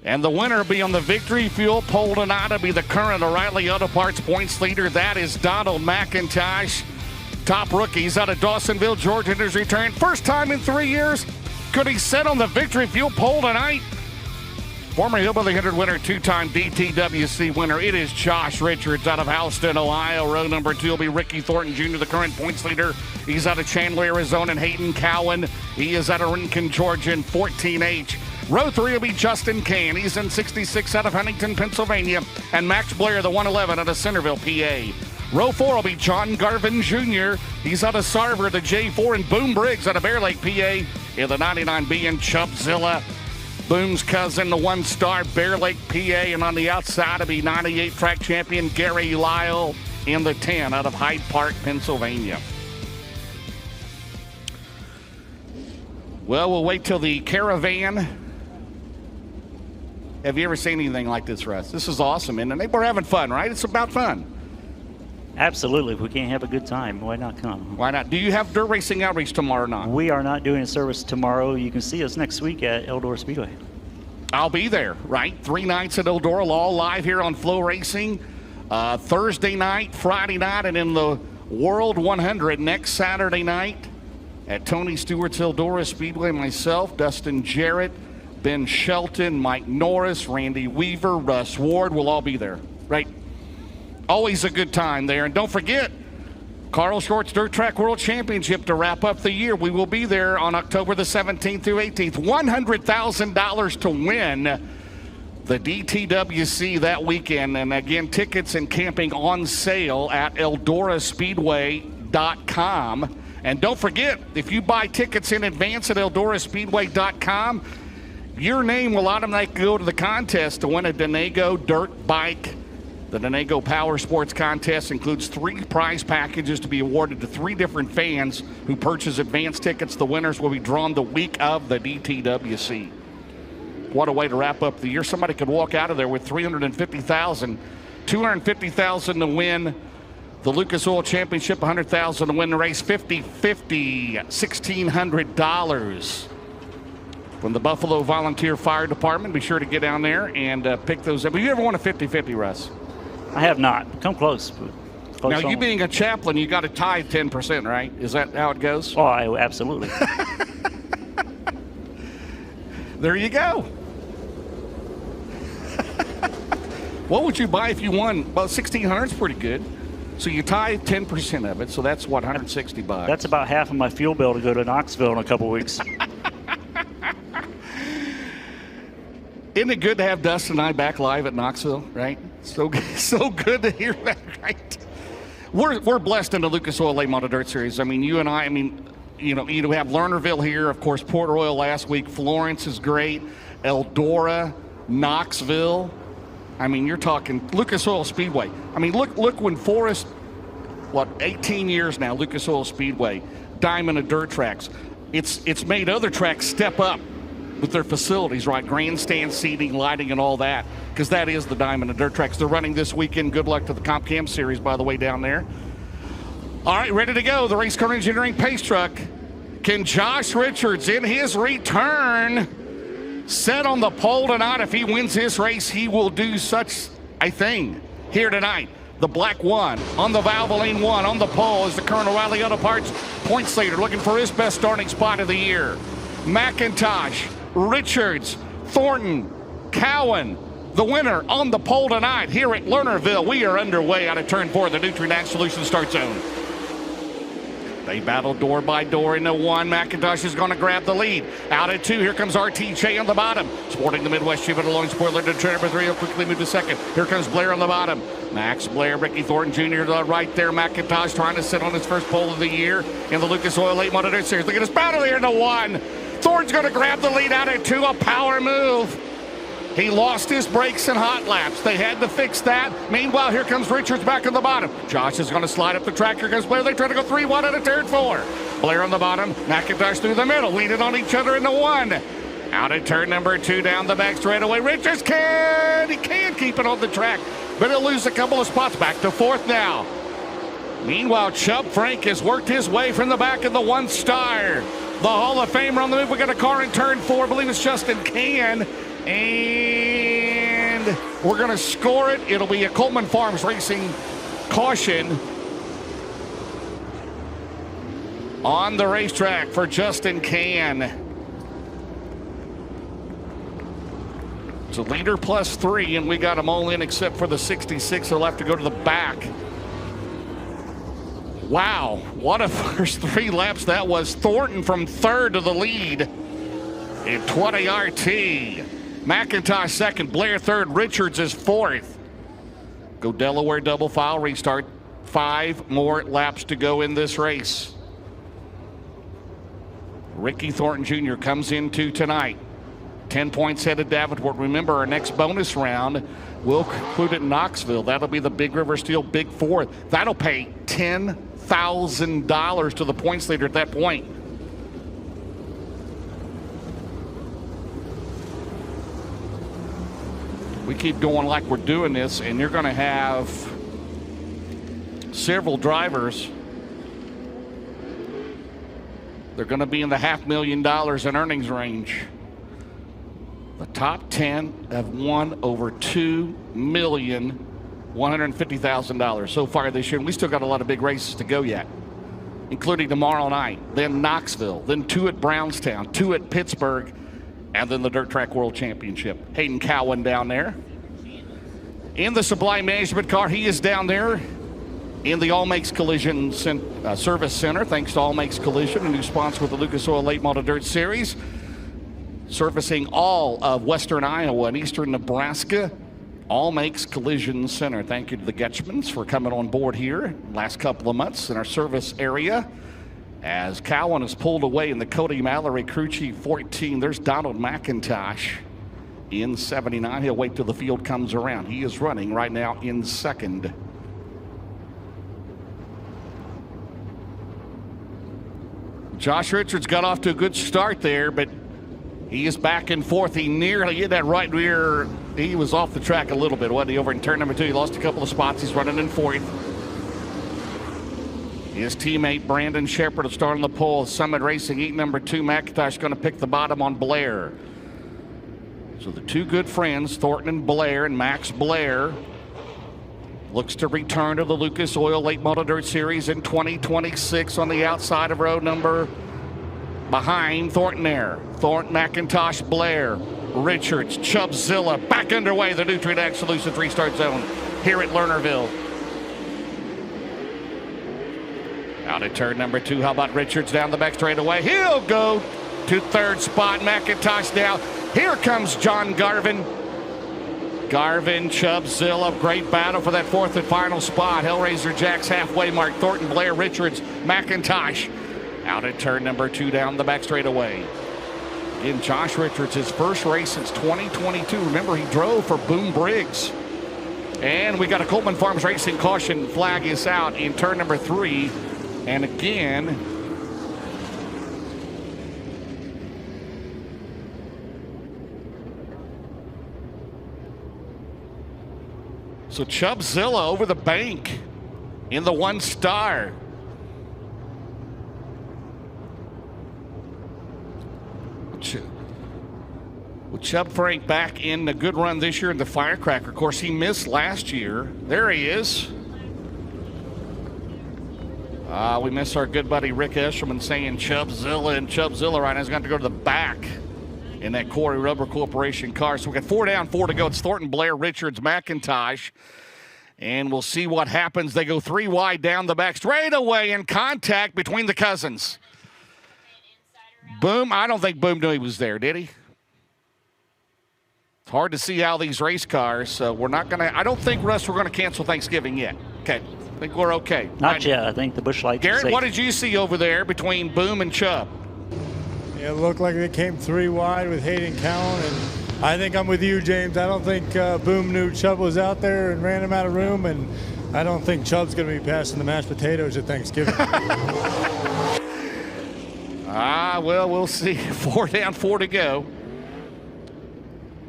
A: And the winner will be on the Victory Fuel pole tonight. Will be the current O'Reilly Auto Parts points leader. That is Donald McIntosh. Top rookies out of Dawsonville, Georgia, in his return. First time in 3 years. Could he sit on the Victory Fuel pole tonight? Former Hillbilly 100 winner, 2-time DTWC winner. It is Josh Richards out of Houston, Ohio. Row number 2 will be Ricky Thornton Jr., the current points leader. He's out of Chandler, Arizona, and Hayden Cowan. He is out of Rincon, Georgia, in 14H. Row 3 will be Justin Cain. He's in 66 out of Huntington, Pennsylvania. And Max Blair, the 111 out of Centerville, PA. Row 4 will be John Garvin Jr. He's out of Sarver, the J4, and Boom Briggs out of Bear Lake, PA. In the 99B in Chubbzilla. Boom's cousin, the 1-star Bear Lake, PA. And on the outside will be 98 track champion Gary Lyle in the 10 out of Hyde Park, Pennsylvania. Well, we'll wait till the caravan. Have you ever seen anything like this, Russ? This is awesome, and we're having fun, right? It's about fun.
K: Absolutely. If we can't have a good time, why not come?
A: Why not? Do you have dirt racing outreach tomorrow or not?
K: We are not doing a service tomorrow. You can see us next week at Eldora Speedway.
A: I'll be there, right? 3 nights at Eldora, all live here on FloRacing. Thursday night, Friday night, and in the World 100 next Saturday night at Tony Stewart's Eldora Speedway. Myself, Dustin Jarrett, Ben Shelton, Mike Norris, Randy Weaver, Russ Ward will all be there, right? Always a good time there. And don't forget, Carl Short's Dirt Track World Championship to wrap up the year. We will be there on October the 17th through 18th. $100,000 to win the DTWC that weekend. And again, tickets and camping on sale at EldoraSpeedway.com. And don't forget, if you buy tickets in advance at EldoraSpeedway.com, your name will automatically go to the contest to win a Denago dirt bike. The Denago Power Sports Contest includes 3 prize packages to be awarded to 3 different fans who purchase advance tickets. The winners will be drawn the week of the DTWC. What a way to wrap up the year. Somebody could walk out of there with $350,000, $250,000 to win the Lucas Oil Championship, $100,000 to win the race, $50-50, $1,600 from the Buffalo Volunteer Fire Department. Be sure to get down there and pick those up. Have you ever won a 50-50, Russ?
K: I have not. Come close.
A: Now, you being a chaplain, you got to tithe 10%, right? Is that how it goes?
K: Oh, absolutely.
A: There you go. What would you buy if you won? Well, $1,600 is pretty good. So you tithe 10% of it, so that's what, $160?
K: That's about half of my fuel bill to go to Knoxville in a couple weeks.
A: Isn't it good to have Dustin and I back live at Knoxville, right? So good to hear that, right? We're blessed in the Lucas Oil Late Model Dirt Series. I mean, you and I, you have Lernerville here, of course, Port Royal last week. Florence is great. Eldora, Knoxville. I mean, you're talking Lucas Oil Speedway. I mean, look when Forrest, 18 years now, Lucas Oil Speedway, diamond of dirt tracks. It's made other tracks step up with their facilities, right? Grandstand seating, lighting, and all that, because that is the diamond of dirt tracks. They're running this weekend. Good luck to the Comp Cam Series, by the way, down there. All right, ready to go. The Race Car Engineering Pace Truck. Can Josh Richards, in his return, set on the pole tonight? If he wins this race, he will do such a thing here tonight. The black one on the Valvoline one on the pole is the Colonel Riley Auto Parts points leader, looking for his best starting spot of the year. McIntosh, Richards, Thornton, Cowan, the winner on the pole tonight here at Lernerville. We are underway out of turn 4, the Nutrient Solutions start zone. They battle door by door into 1. McIntosh is going to grab the lead. Out at 2, here comes RTJ on the bottom. Sporting the Midwest Chevrolet Long Spoiler to turn number 3. He'll quickly move to 2nd. Here comes Blair on the bottom. Max Blair, Ricky Thornton Jr. right there. McIntosh trying to sit on his first pole of the year in the Lucas Oil Late Model Dirt Series. Look at this battle there into 1. Thornton's going to grab the lead out at 2. A power move. He lost his brakes in hot laps. They had to fix that. Meanwhile, here comes Richards back on the bottom. Josh is going to slide up the track. Here comes Blair. They try to go 3-1 out of turn 4. Blair on the bottom. McIntosh through the middle. Leaning on each other into 1. Out at turn number 2 down the back straightaway. Richards he can keep it on the track, but he'll lose a couple of spots. Back to 4th now. Meanwhile, Chubb Frank has worked his way from the back of the 1 star. The Hall of Famer on the move. We got a car in turn 4. I believe it's Justin Can. And we're going to score it. It'll be a Coleman Farms Racing caution on the racetrack for Justin Can. It's a leader plus 3, and we got them all in except for the 66. They'll have to go to the back. Wow, what a first 3 laps that was. Thornton from 3rd to the lead in 20 RT. McIntosh 2nd, Blair 3rd, Richards is 4th. Go Delaware double file restart. 5 more laps to go in this race. Ricky Thornton Jr. comes into tonight. 10 points headed Davenport. Remember, our next bonus round will conclude at Knoxville. That'll be the Big River Steel Big 4. That'll pay $10,000 to the points leader at that point. We keep going like we're doing this, and you're going to have several drivers. They're going to be in the $500,000 in earnings range. The top 10 have won over $2,150,000 so far this year. And we still got a lot of big races to go yet, including tomorrow night, then Knoxville, then 2 at Brownstown, 2 at Pittsburgh, and then the Dirt Track World Championship. Hayden Cowan down there in the Supply Management car. He is down there in the All Makes Collision Service Center. Thanks to All Makes Collision, a new sponsor with the Lucas Oil Late Model Dirt Series, servicing all of western Iowa and eastern Nebraska. All Makes Collision Center. Thank you to the Getchmans for coming on board here last couple of months in our service area. As Cowan is pulled away in the Cody Mallory Crew Chief 14, there's Donald McIntosh in 79. He'll wait till the field comes around. He is running right now in 2nd. Josh Richards got off to a good start there, but he is back in 4th. He nearly hit that right rear. He was off the track a little bit, wasn't he? Over in turn number 2, he lost a couple of spots. He's running in 4th. His teammate Brandon Shepard will start on the pole. Summit Racing, heat number 2. McIntosh going to pick the bottom on Blair. So the 2 good friends, Thornton and Blair, and Max Blair looks to return to the Lucas Oil Late Model Dirt Series in 2026 on the outside of row number behind Thornton there. Thornton, McIntosh, Blair, Richards, Chubbzilla back underway. The Nutrient Solutions restart zone here at Lernerville. Out at turn number 2, how about Richards down the back straightaway? He'll go to 3rd spot. McIntosh down. Here comes John Garvin. Garvin, Chubbzilla, great battle for that 4th and final spot. Hellraiser Jack's halfway mark. Thornton, Blair, Richards, McIntosh. Out at turn number 2 down the back straightaway. Again, Josh Richards, his first race since 2022. Remember, he drove for Boom Briggs. And we got a Coleman Farms Racing caution flag is out in turn number 3. And again, So Chubbzilla over the bank in the 1 star. Well, Chubb Frank back in a good run this year in the Firecracker. Of course, he missed last year. There he is. We miss our good buddy Rick Eshelman saying Chubbzilla, and Chubbzilla right now is going to go to the back in that Corey Rubber Corporation car. So we got 4 down, 4 to go. It's Thornton, Blair, Richards, McIntosh. And we'll see what happens. They go 3 wide down the back straightaway in contact between the cousins. Boom. I don't think Boom knew he was there, did he? It's hard to see how these race cars, so we're not going to, I don't think, Russ, we're going to cancel Thanksgiving yet. Okay. I think we're okay.
K: Not yet. I think the bush lights
A: Garrett, what did you see over there between Boom and Chubb?
D: Yeah, it looked like they came 3 wide with Hayden Cowan, and I think I'm with you, James. I don't think Boom knew Chubb was out there and ran him out of room, and I don't think Chubb's going to be passing the mashed potatoes at Thanksgiving.
A: Well, we'll see. 4 down, 4 to go.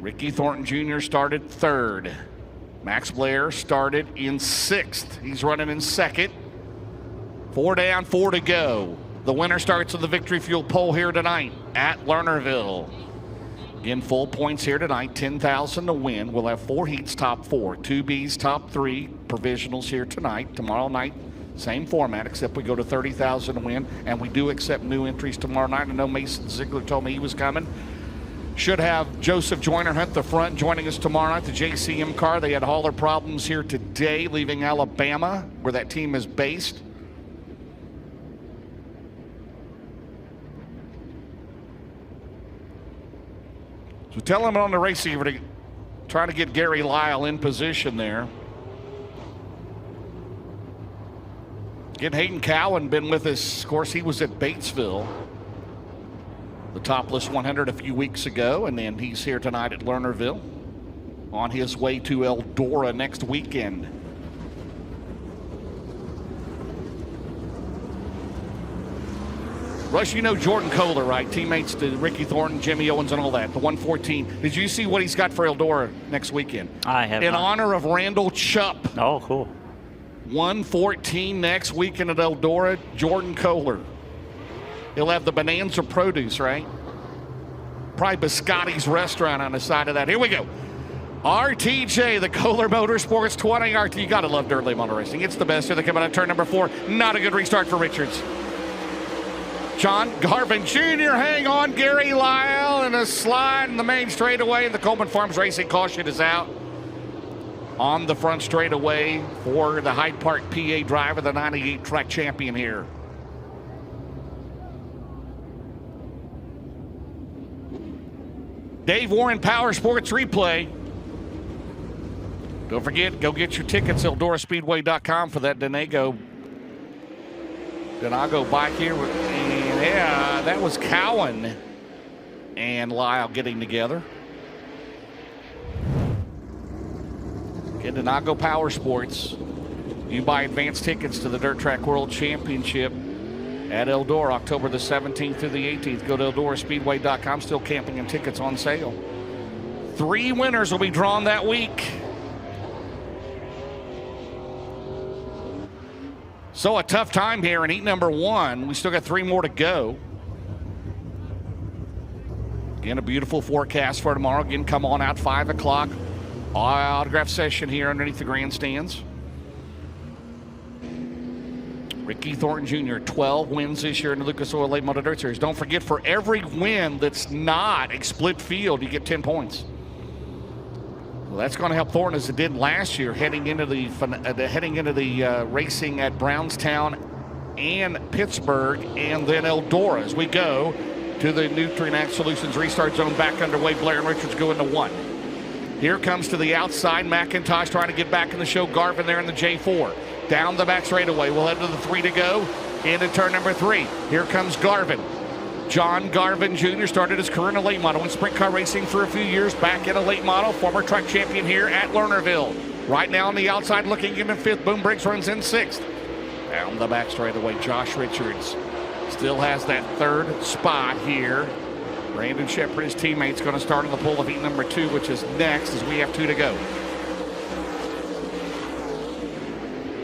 A: Ricky Thornton Jr. started 3rd. Max Blair started in 6th. He's running in 2nd. 4 down, 4 to go. The winner starts with the Victory Fuel pole here tonight at Lernerville. Again, full points here tonight, $10,000 to win. We'll have 4 heats, top 4, 2 Bs, top 3, provisionals here tonight. Tomorrow night, same format, except we go to $30,000 to win, and we do accept new entries tomorrow night. I know Mason Ziegler told me he was coming. Should have Joseph Joyner Hunt the front joining us tomorrow night, the JCM car. They had hauler problems here today, leaving Alabama, where that team is based. So tell him on the receiver to try to get Gary Lyle in position there. Again, Hayden Cowan been with us. Of course, he was at Batesville, the Topless 100 a few weeks ago, and then he's here tonight at Lernerville on his way to Eldora next weekend. Rush, you know Jordan Kohler, right? Teammates to Ricky Thornton, Jimmy Owens, and all that. The 114. Did you see what he's got for Eldora next weekend?
K: I have.
A: In honor of Randall Chupp.
K: Oh, cool.
A: 114 next weekend at Eldora, Jordan Kohler. He'll have the Bonanza produce, right? Probably Biscotti's restaurant on the side of that. Here we go. RTJ, the Kohler Motorsports 20 RT. You gotta love dirt late model racing. It's the best here. They come out of turn number 4. Not a good restart for Richards. John Garvin Jr. hang on. Gary Lyle and a slide in the main straightaway. And the Coleman Farms Racing caution is out on the front straightaway for the Hyde Park, PA driver, the 98 track champion here. Dave Warren Power Sports Replay. Don't forget, go get your tickets, EldoraSpeedway.com for that Denago bike here. And yeah, that was Cowan and Lyle getting together. Get Denago Power Sports. You buy advance tickets to the Dirt Track World Championship at Eldora, October the 17th through the 18th. Go to EldoraSpeedway.com. Still camping and tickets on sale. 3 winners will be drawn that week. So a tough time here in heat number 1. We still got 3 more to go. Again, a beautiful forecast for tomorrow. Again, come on out 5 o'clock. Autograph session here underneath the grandstands. Ricky Thornton Jr., 12 wins this year in the Lucas Oil Late Model Dirt Series. Don't forget, for every win that's not a split field, you get 10 points. Well, that's going to help Thornton as it did last year, heading into the racing at Brownstown and Pittsburgh, and then Eldora as we go to the Nutrient Ag Solutions restart zone back underway. Blair and Richards go into 1. Here comes to the outside McIntosh trying to get back in the show. Garvin there in the J4. Down the back straightaway. We'll head to the 3 to go into turn number 3. Here comes Garvin. John Garvin Jr. started his career in a late model in sprint car racing for a few years, back in a late model, former track champion here at Lernerville. Right now on the outside looking in 5th. Boom Briggs runs in 6th. Down the back straightaway, Josh Richards still has that 3rd spot here. Brandon Shepard, his teammate's going to start on the pole of heat number 2, which is next as we have 2 to go.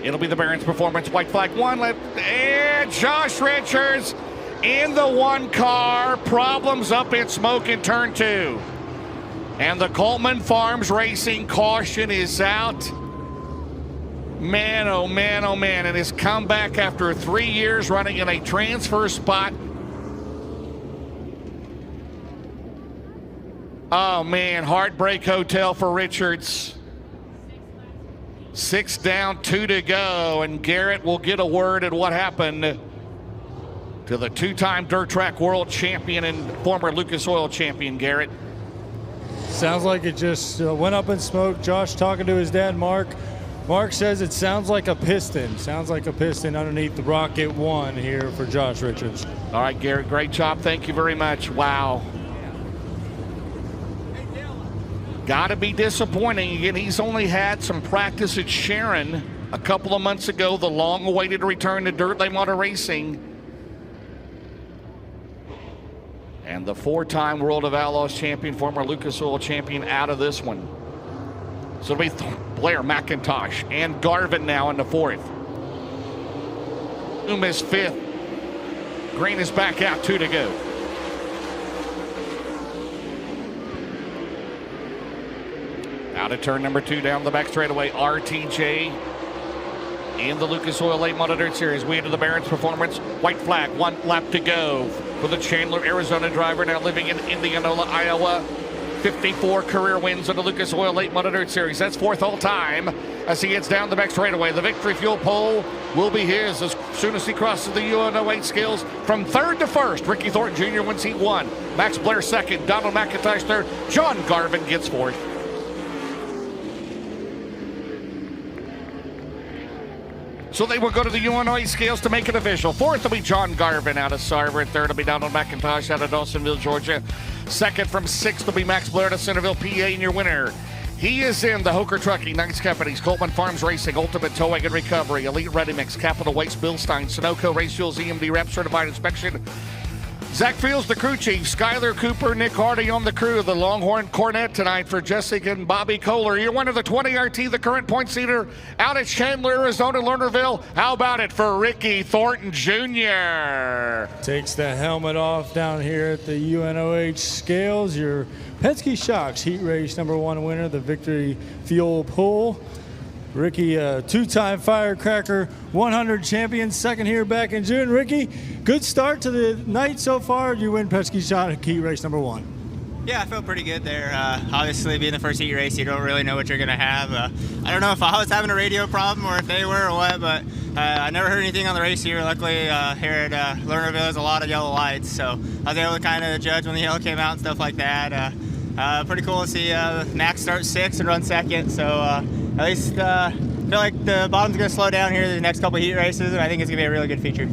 A: It'll be the Barons Performance white flag 1 lap. And Josh Richards in the 1 car. Problems up in smoke in turn 2. And the Coleman Farms Racing caution is out. Man, oh man, oh man. And his comeback after 3 years running in a transfer spot. Oh man, heartbreak hotel for Richards. 6 down, 2 to go, and Garrett will get a word at what happened to the 2-time dirt track world champion and former Lucas Oil champion, Garrett.
D: Sounds like it just went up in smoke. Josh talking to his dad, Mark. Mark says it sounds like a piston. Sounds like a piston underneath the Rocket 1 here for Josh Richards.
A: All right, Garrett, great job. Thank you very much. Wow. Got to be disappointing. Again, he's only had some practice at Sharon a couple of months ago, the long-awaited return to dirt late model racing. And the 4-time World of Outlaws champion, former Lucas Oil champion, out of this one. So it'll be Blair, McIntosh, and Garvin now in the 4th. Uma's 5th. Green is back out, 2 to go. Out of turn number 2 down the back straightaway, RTJ in the Lucas Oil Late Model Dirt Series. We into the Barons Performance. White flag, 1 lap to go for the Chandler, Arizona driver, now living in Indianola, Iowa. 54 career wins in the Lucas Oil Late Model Dirt Series. That's 4th all time as he gets down the back straightaway. The victory fuel pole will be his as soon as he crosses the UNO8 scales. From 3rd to 1st, Ricky Thornton Jr. wins Heat 1. Max Blair 2nd, Donald McIntosh 3rd. John Garvin gets 4th. So they will go to the UNO8 scales to make it official. 4th will be John Garvin out of Sarver. 3rd will be Donald McIntosh out of Dawsonville, Georgia. 2nd from 6th will be Max Blair out of Centerville, PA, and your winner. He is in the Hoker Trucking, Knights Companies, Coleman Farms Racing, Ultimate Towing and Recovery, Elite Ready Mix, Capital Waste, Bill Stein, Sunoco, Race Fuels, EMD Rep, Certified Inspection. Zach Fields, the crew chief. Skyler Cooper, Nick Hardy on the crew. The Longhorn Cornet tonight for Jessica and Bobby Kohler. Your winner, the 20RT, the current points leader out at Chandler, Arizona, Lernerville. How about it for Ricky Thornton Jr.?
D: Takes the helmet off down here at the UNOH scales. Your Penske Shocks Heat Race #1 winner, the Victory Fuel Pool. Ricky, 2-time Firecracker 100 champion, 2nd here back in June. Ricky, good start to the night so far. You win Penske Shocks Heat Race #1.
L: Yeah, I felt pretty good there. Obviously, being the first heat race, you don't really know what you're going to have. I don't know if I was having a radio problem or if they were or what, but I never heard anything on the race here. Luckily, here at Lernerville, there's a lot of yellow lights, so I was able to kind of judge when the yellow came out and stuff like that. Pretty cool to see Max start 6th and run 2nd, so at least I feel like the bottom's going to slow down here the next couple heat races, and I think it's going to be a really good feature.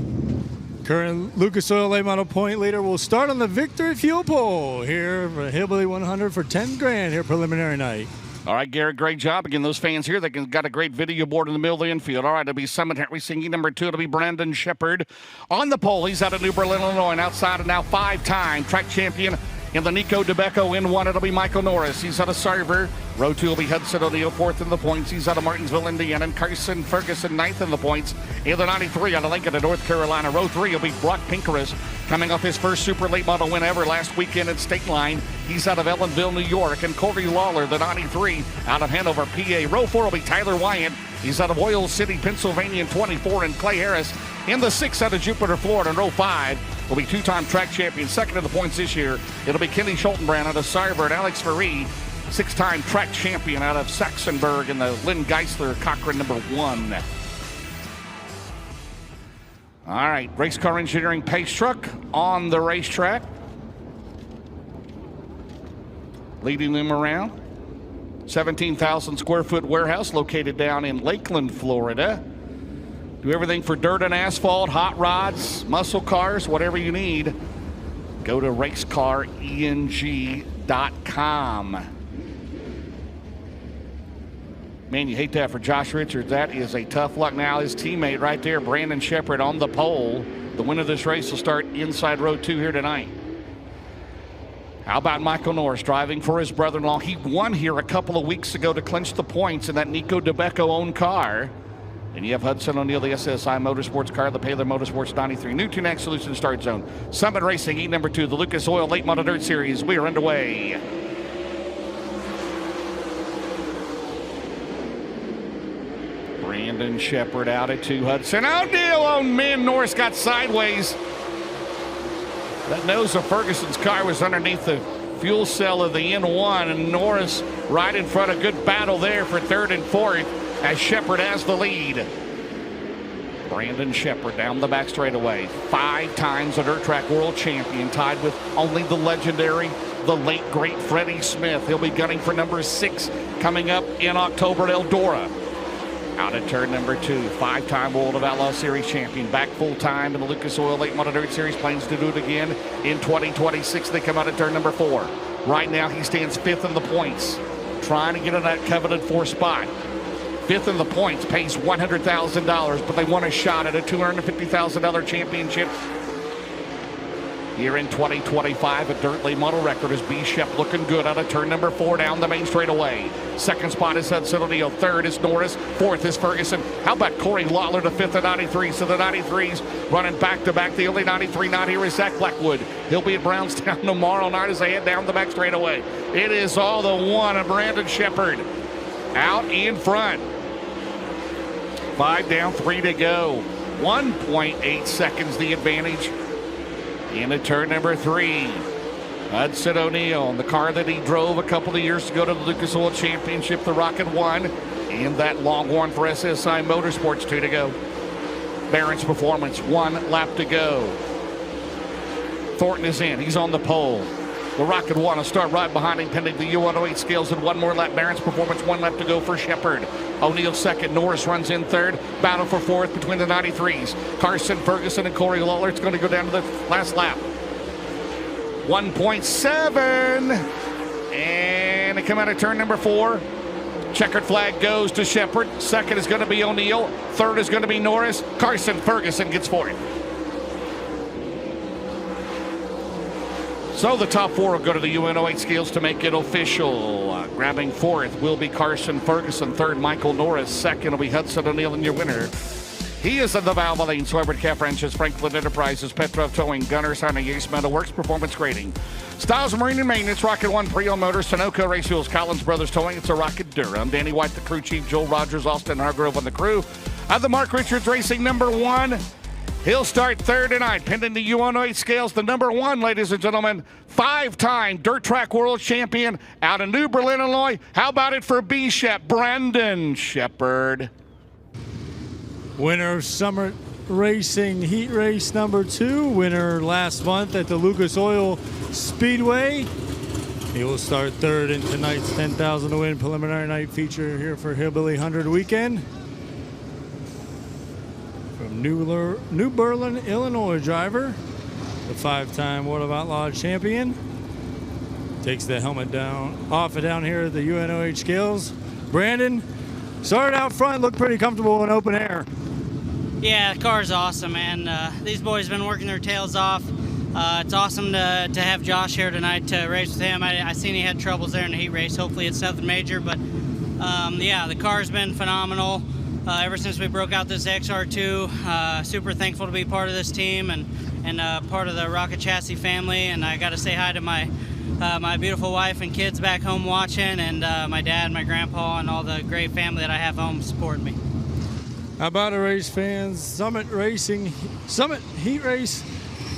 D: Current Lucas Oil Late Model point leader will start on the Victory Fuel Pole here for Hillbilly 100 for 10 grand here preliminary night.
A: All right, Garrett, great job. Again, those fans here, they got a great video board in the middle of the infield. All right, it'll be Summit Racing #2. It'll be Brandon Shepard on the pole. He's out of New Berlin, Illinois, and outside and now 5-time track champion in the Nico DeBecco in 1. It'll be Michael Norris. He's out of Sarver. Row 2 will be Hudson O'Neill, 4th in the points. He's out of Martinsville, Indiana. And Carson Ferguson, 9th in the points. In the 93 out of Lincoln to North Carolina. Row 3 will be Brock Pinkerus, coming off his first super late model win ever last weekend at State Line. He's out of Ellenville, New York. And Corey Lawler, the 93, out of Hanover, PA. Row 4 will be Tyler Wyatt. He's out of Oil City, Pennsylvania in 24. And Clay Harris in the 6 out of Jupiter, Florida. And row 5 will be 2-time track champion, 2nd in the points this year. It'll be Kenny Schultenbrand out of Sarver, and Alex Faree, 6-time track champion out of Saxonburg in the Lynn Geisler Cochran #1. All right, race car engineering pace truck on the racetrack. Leading them around. 17,000 square foot warehouse located down in Lakeland, Florida. Do everything for dirt and asphalt, hot rods, muscle cars, whatever you need. Go to racecareng.com. Man, you hate that for Josh Richards. That is a tough luck. Now his teammate right there, Brandon Shepard, on the pole. The winner of this race will start inside row 2 here tonight. How about Michael Norris driving for his brother-in-law? He won here a couple of weeks ago to clinch the points in that Nico DeBecco owned car. And you have Hudson O'Neill, the SSI Motorsports car, the Paler Motorsports 93. New Tunac Solutions start zone. Summit Racing, heat number 2, the Lucas Oil Late Model Dirt Series. We are underway. Brandon Shepard out at 2. Hudson O'Neill. Oh, man, Norris got sideways. That nose of Ferguson's car was underneath the fuel cell of the N1, and Norris right in front. A good battle there for 3rd and 4th as Shepard has the lead. Brandon Shepard down the back straightaway. 5 times a dirt track world champion, tied with only the legendary, the late great Freddie Smith. He'll be gunning for number 6 coming up in October at Eldora. Out at turn number 2, 5-time World of Outlaw Series champion, back full time in the Lucas Oil Late Model Dirt Series, plans to do it again in 2026. They come out at turn number 4. Right now he stands 5th in the points, trying to get in that coveted 4th spot. 5th in the points, pays $100,000, but they want a shot at a $250,000 championship here in 2025. A dirt late model record is B. Shep looking good out of turn number 4 down the main straightaway. 2nd spot is Hudson O'Neill. 3rd is Norris. 4th is Ferguson. How about Corey Lawler to 5th at 93? So the 93s running back to back. The only 93 not here is Zach Blackwood. He'll be at Brownstown tomorrow night as they head down the back straightaway. It is all the one of Brandon Shepard out in front. 5 down, 3 to go. 1.8 seconds the advantage. Into turn number 3. Hudson O'Neill, the car that he drove a couple of years ago to the Lucas Oil Championship, the Rocket 1, and that Longhorn for SSI Motorsports. 2 to go. Barron's Performance, 1 lap to go. Thornton is in. He's on the pole. The Rocket 1 will start right behind him, pending the U108 scales and 1 more lap. Barron's Performance, 1 lap to go for Shepard. O'Neill 2nd. Norris runs in 3rd. Battle for 4th between the 93s. Carson, Ferguson, and Corey Lawler. It's going to go down to the last lap. 1.7. And they come out of turn number 4. Checkered flag goes to Shepard. 2nd is going to be O'Neill. 3rd is going to be Norris. Carson, Ferguson gets 4th. So the top 4 will go to the UN08 scales to make it official. Grabbing 4th will be Carson Ferguson. 3rd, Michael Norris. 2nd will be Hudson O'Neill, and your winner. He is in the Valvoline, Swebert Calf Ranches, Franklin Enterprises, Petrov Towing, Gunners, Hunter, Yates Metal Works, Performance Grading, Styles Marine and Maintenance, Rocket 1 Pre-Owned Motors, Sunoco Race Fuels, Collins Brothers Towing. It's a Rocket Durham. Danny White, the crew chief, Joel Rogers, Austin Hargrove on the crew. Of the Mark Richards Racing number 1. He'll start 3rd tonight, pending the U108 scales. The number 1, ladies and gentlemen, 5-time dirt track world champion out of New Berlin, Illinois. How about it for B. Shep, Brandon Shepard.
D: Winner of Summit Racing Heat Race number 2. Winner last month at the Lucas Oil Speedway. He will start 3rd in tonight's 10,000 to win preliminary night feature here for Hillbilly 100 weekend. From New Berlin, Illinois driver, the 5-time World of Outlaw champion. Takes the helmet off down here at the UNOH scales. Brandon, started out front, looked pretty comfortable in open air.
M: Yeah, the car's awesome, man. These boys have been working their tails off. It's awesome to have Josh here tonight to race with him. I seen he had troubles there in the heat race. Hopefully it's nothing major, but yeah, the car's been phenomenal. Ever since we broke out this XR2, super thankful to be part of this team and part of the Rocket Chassis family. And I got to say hi to my beautiful wife and kids back home watching, and my dad, my grandpa, and all the great family that I have home supporting me.
D: How about it, race fans? Summit Heat Race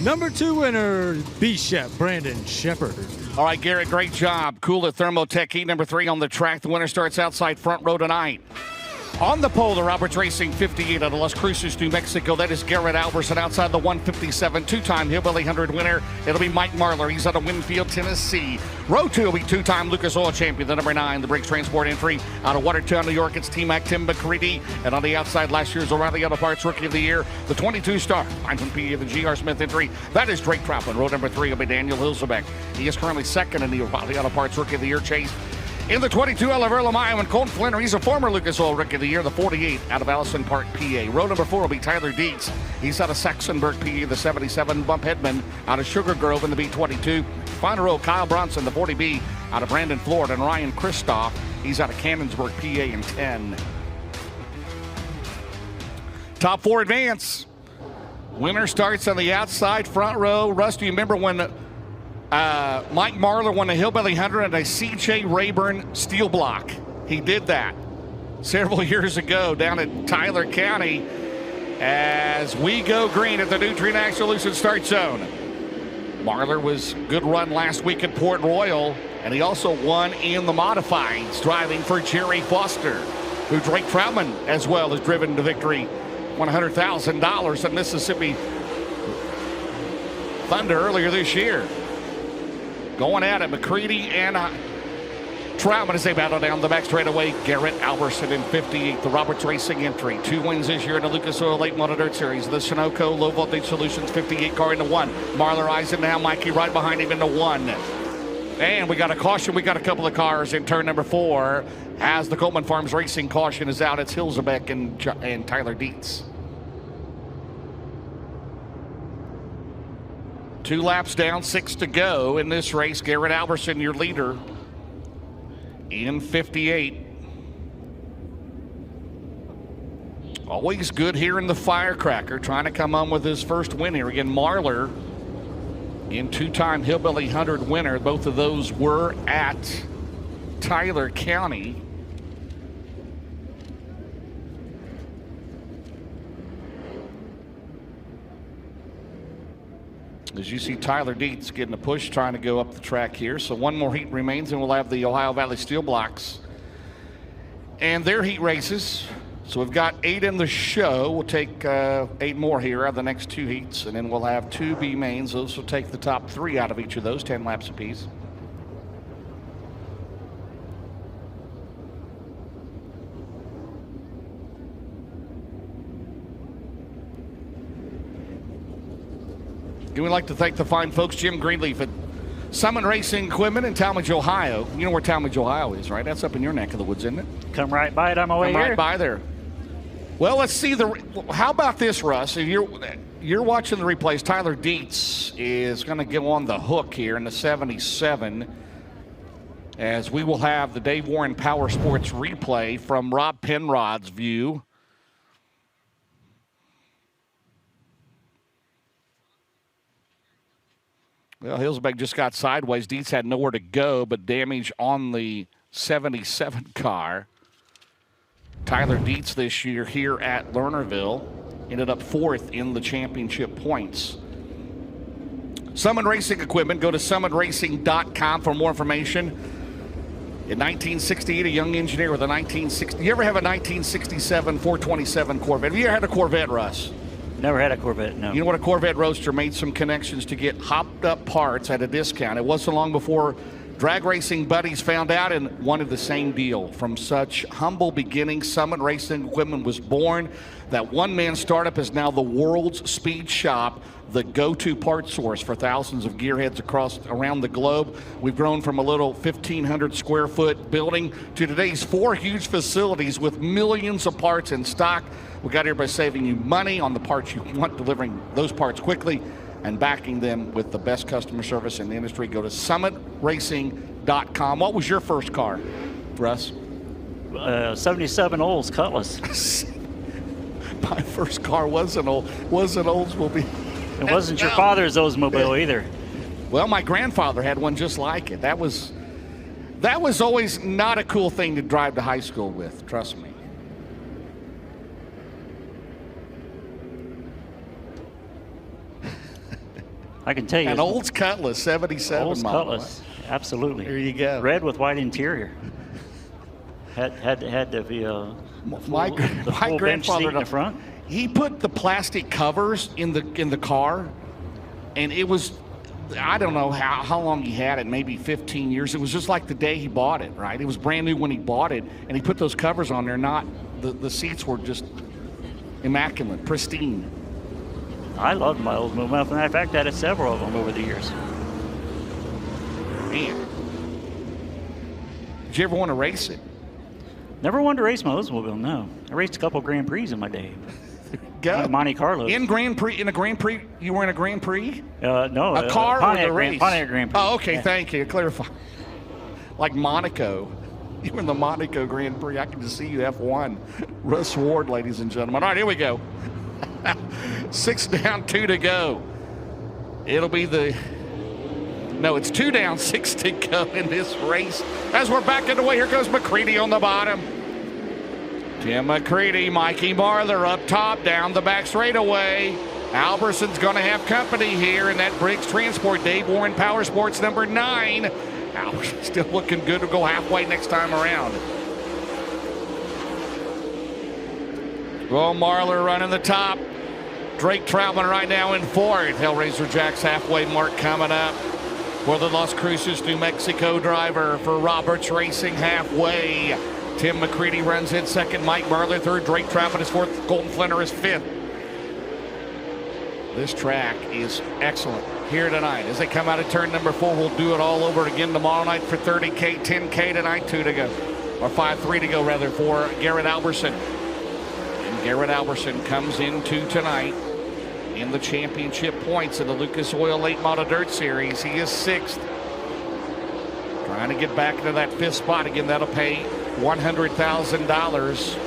D: number 2 winner, B-Shep, Brandon Shepard.
A: All right, Garrett, great job. Cool at Thermotech Heat number 3 on the track. The winner starts outside front row tonight. On the pole, the Roberts Racing 58 out of Las Cruces, New Mexico. That is Garrett Alverson outside the 157. 2-time Hillbilly 100 winner. It'll be Mike Marlar. He's out of Winfield, Tennessee. Row 2 will be 2-time Lucas Oil champion. The number 9, the Briggs Transport entry out of Watertown, New York. It's T-Mac Tim McCready. And on the outside, last year's O'Reilly Auto Parts Rookie of the Year, the 22-star Lineman PA, the G.R. Smith entry. That is Drake Troutman. Row number 3 will be Daniel Hilsebeck. He is currently 2nd in the O'Reilly Auto Parts Rookie of the Year chase. In the 22, Oliver Lamayo and Colton Flinner. He's a former Lucas Oil Rookie of the Year, the 48 out of Allison Park, PA. Row number 4 will be Tyler Dietz. He's out of Saxonburg, PA, the 77. Bump Hedman out of Sugar Grove in the B22. Final row, Kyle Bronson, the 40B out of Brandon, Florida. And Ryan Kristoff, he's out of Cannonsburg, PA in 10. Top 4 advance. Winner starts on the outside front row. Russ, do you remember when Mike Marlar won the Hillbilly 100 and a C.J. Rayburn steel block? He did that several years ago down at Tyler County as we go green at the Nutrient Ag Solutions start zone. Marlar was good run last week at Port Royal, and he also won in the modifieds driving for Jerry Foster, who Drake Troutman as well has driven to victory. $100,000 at Mississippi Thunder earlier this year. Going at it, McCready and Troutman as they battle down the back straightaway. Garrett Alberson in 58th, the Roberts Racing entry. 2 wins this year in the Lucas Oil Late Model Dirt Series. The Sunoco Low Voltage Solutions 58 car into 1. Marlar Eisen now, Mikey right behind him into 1. And we got a caution. We got a couple of cars in turn number 4 as the Coleman Farms Racing caution is out. It's Hilzebeck and Tyler Dietz. 2 laps down, 6 to go in this race. Garrett Alberson, your leader, in 58. Always good here in the Firecracker, trying to come on with his first win here. Again, Marlar, in 2-time Hillbilly 100 winner. Both of those were at Tyler County. As you see, Tyler Dietz getting a push, trying to go up the track here. So 1 more heat remains, and we'll have the Ohio Valley Steel Blocks and their heat races. So we've got 8 in the show. We'll take 8 more here out of the next 2 heats, and then we'll have 2 B mains. Those will take the top 3 out of each of those, 10 laps apiece. And we'd like to thank the fine folks, Jim Greenleaf at Summit Racing Equipment in Talmadge, Ohio. You know where Talmadge, Ohio is, right? That's up in your neck of the woods, isn't it?
K: Come right by it on my way here.
A: Come right by there. Well, let's see how about this, Russ? If you're watching the replays, Tyler Dietz is going to go on the hook here in the 77 as we will have the Dave Warren Power Sports replay from Rob Penrod's view. Well, Hilsbeck just got sideways. Dietz had nowhere to go but damage on the 77 car. Tyler Dietz this year here at Lernerville ended up 4th in the championship points. Summit Racing Equipment. Go to summitracing.com for more information. In 1968, a young engineer with a 1960. You ever have a 1967 427 Corvette? Have you ever had a Corvette, Russ?
K: Never had a Corvette, no.
A: You know what? A Corvette roadster made some connections to get hopped up parts at a discount. It wasn't long before drag racing buddies found out and wanted the same deal. From such humble beginnings, Summit Racing Equipment was born. That one-man startup is now the world's speed shop, the go-to part source for thousands of gearheads around the globe. We've grown from a little 1,500 square foot building to today's 4 huge facilities with millions of parts in stock. We got here by saving you money on the parts you want, delivering those parts quickly, and backing them with the best customer service in the industry. Go to summitracing.com. What was your first car, Russ?
K: 77 Olds Cutlass.
A: My first car was an Oldsmobile.
K: It wasn't your father's Oldsmobile either.
A: Well, my grandfather had one just like it. That was always not a cool thing to drive to high school with, trust me.
K: I can tell you.
A: An Olds Cutlass, 77
K: Olds
A: model.
K: Cutlass, absolutely.
A: There you go.
K: Red with white interior. Had to be
A: my grandfather
K: in the front.
A: He put the plastic covers in the car, and it was, I don't know how long he had it, maybe 15 years. It was just like the day he bought it, right? It was brand new when he bought it, and he put those covers on there. The seats were just immaculate, pristine.
K: I loved my Oldsmobile. As a matter of fact, I had several of them over the years.
A: Man. Did you ever want to race it?
K: Never wanted to race my Oldsmobile, no. I raced a couple Grand Prix in my day.
A: Go.
K: Monte Carlo.
A: In a Grand Prix? You were in a Grand Prix?
K: No.
A: A car or the race?
K: Pontiac Grand Prix.
A: Oh, okay,
K: yeah.
A: Thank you. Clarify. Like Monaco. You were in the Monaco Grand Prix. I can just see you F1. Russ Ward, ladies and gentlemen. All right, here we go. 6 down, 2 to go. It'll be it's 2 down, 6 to go in this race. As we're back underway, here goes McCready on the bottom. Tim McCready, Mikey Marler up top, down the back straightaway. Alberson's going to have company here in that Briggs Transport. Dave Warren Power Sports number 9. Alberson's still looking good to go halfway next time around. Well, Marler running the top. Drake Troutman right now in 4th. Hellraiser Jack's halfway mark coming up for the Las Cruces, New Mexico driver for Roberts Racing halfway. Tim McCready runs in 2nd. Mike Marler 3rd. Drake Troutman is 4th. Colton Flinner is 5th. This track is excellent here tonight. As they come out of turn number 4, we'll do it all over again tomorrow night for 30K, 10K tonight, 2 to go. Or 5-3 to go, rather, for Garrett Alberson. And Garrett Alberson comes into tonight in the championship points in the Lucas Oil Late Model Dirt Series. He is 6th. Trying to get back into that 5th spot again. That'll pay $100,000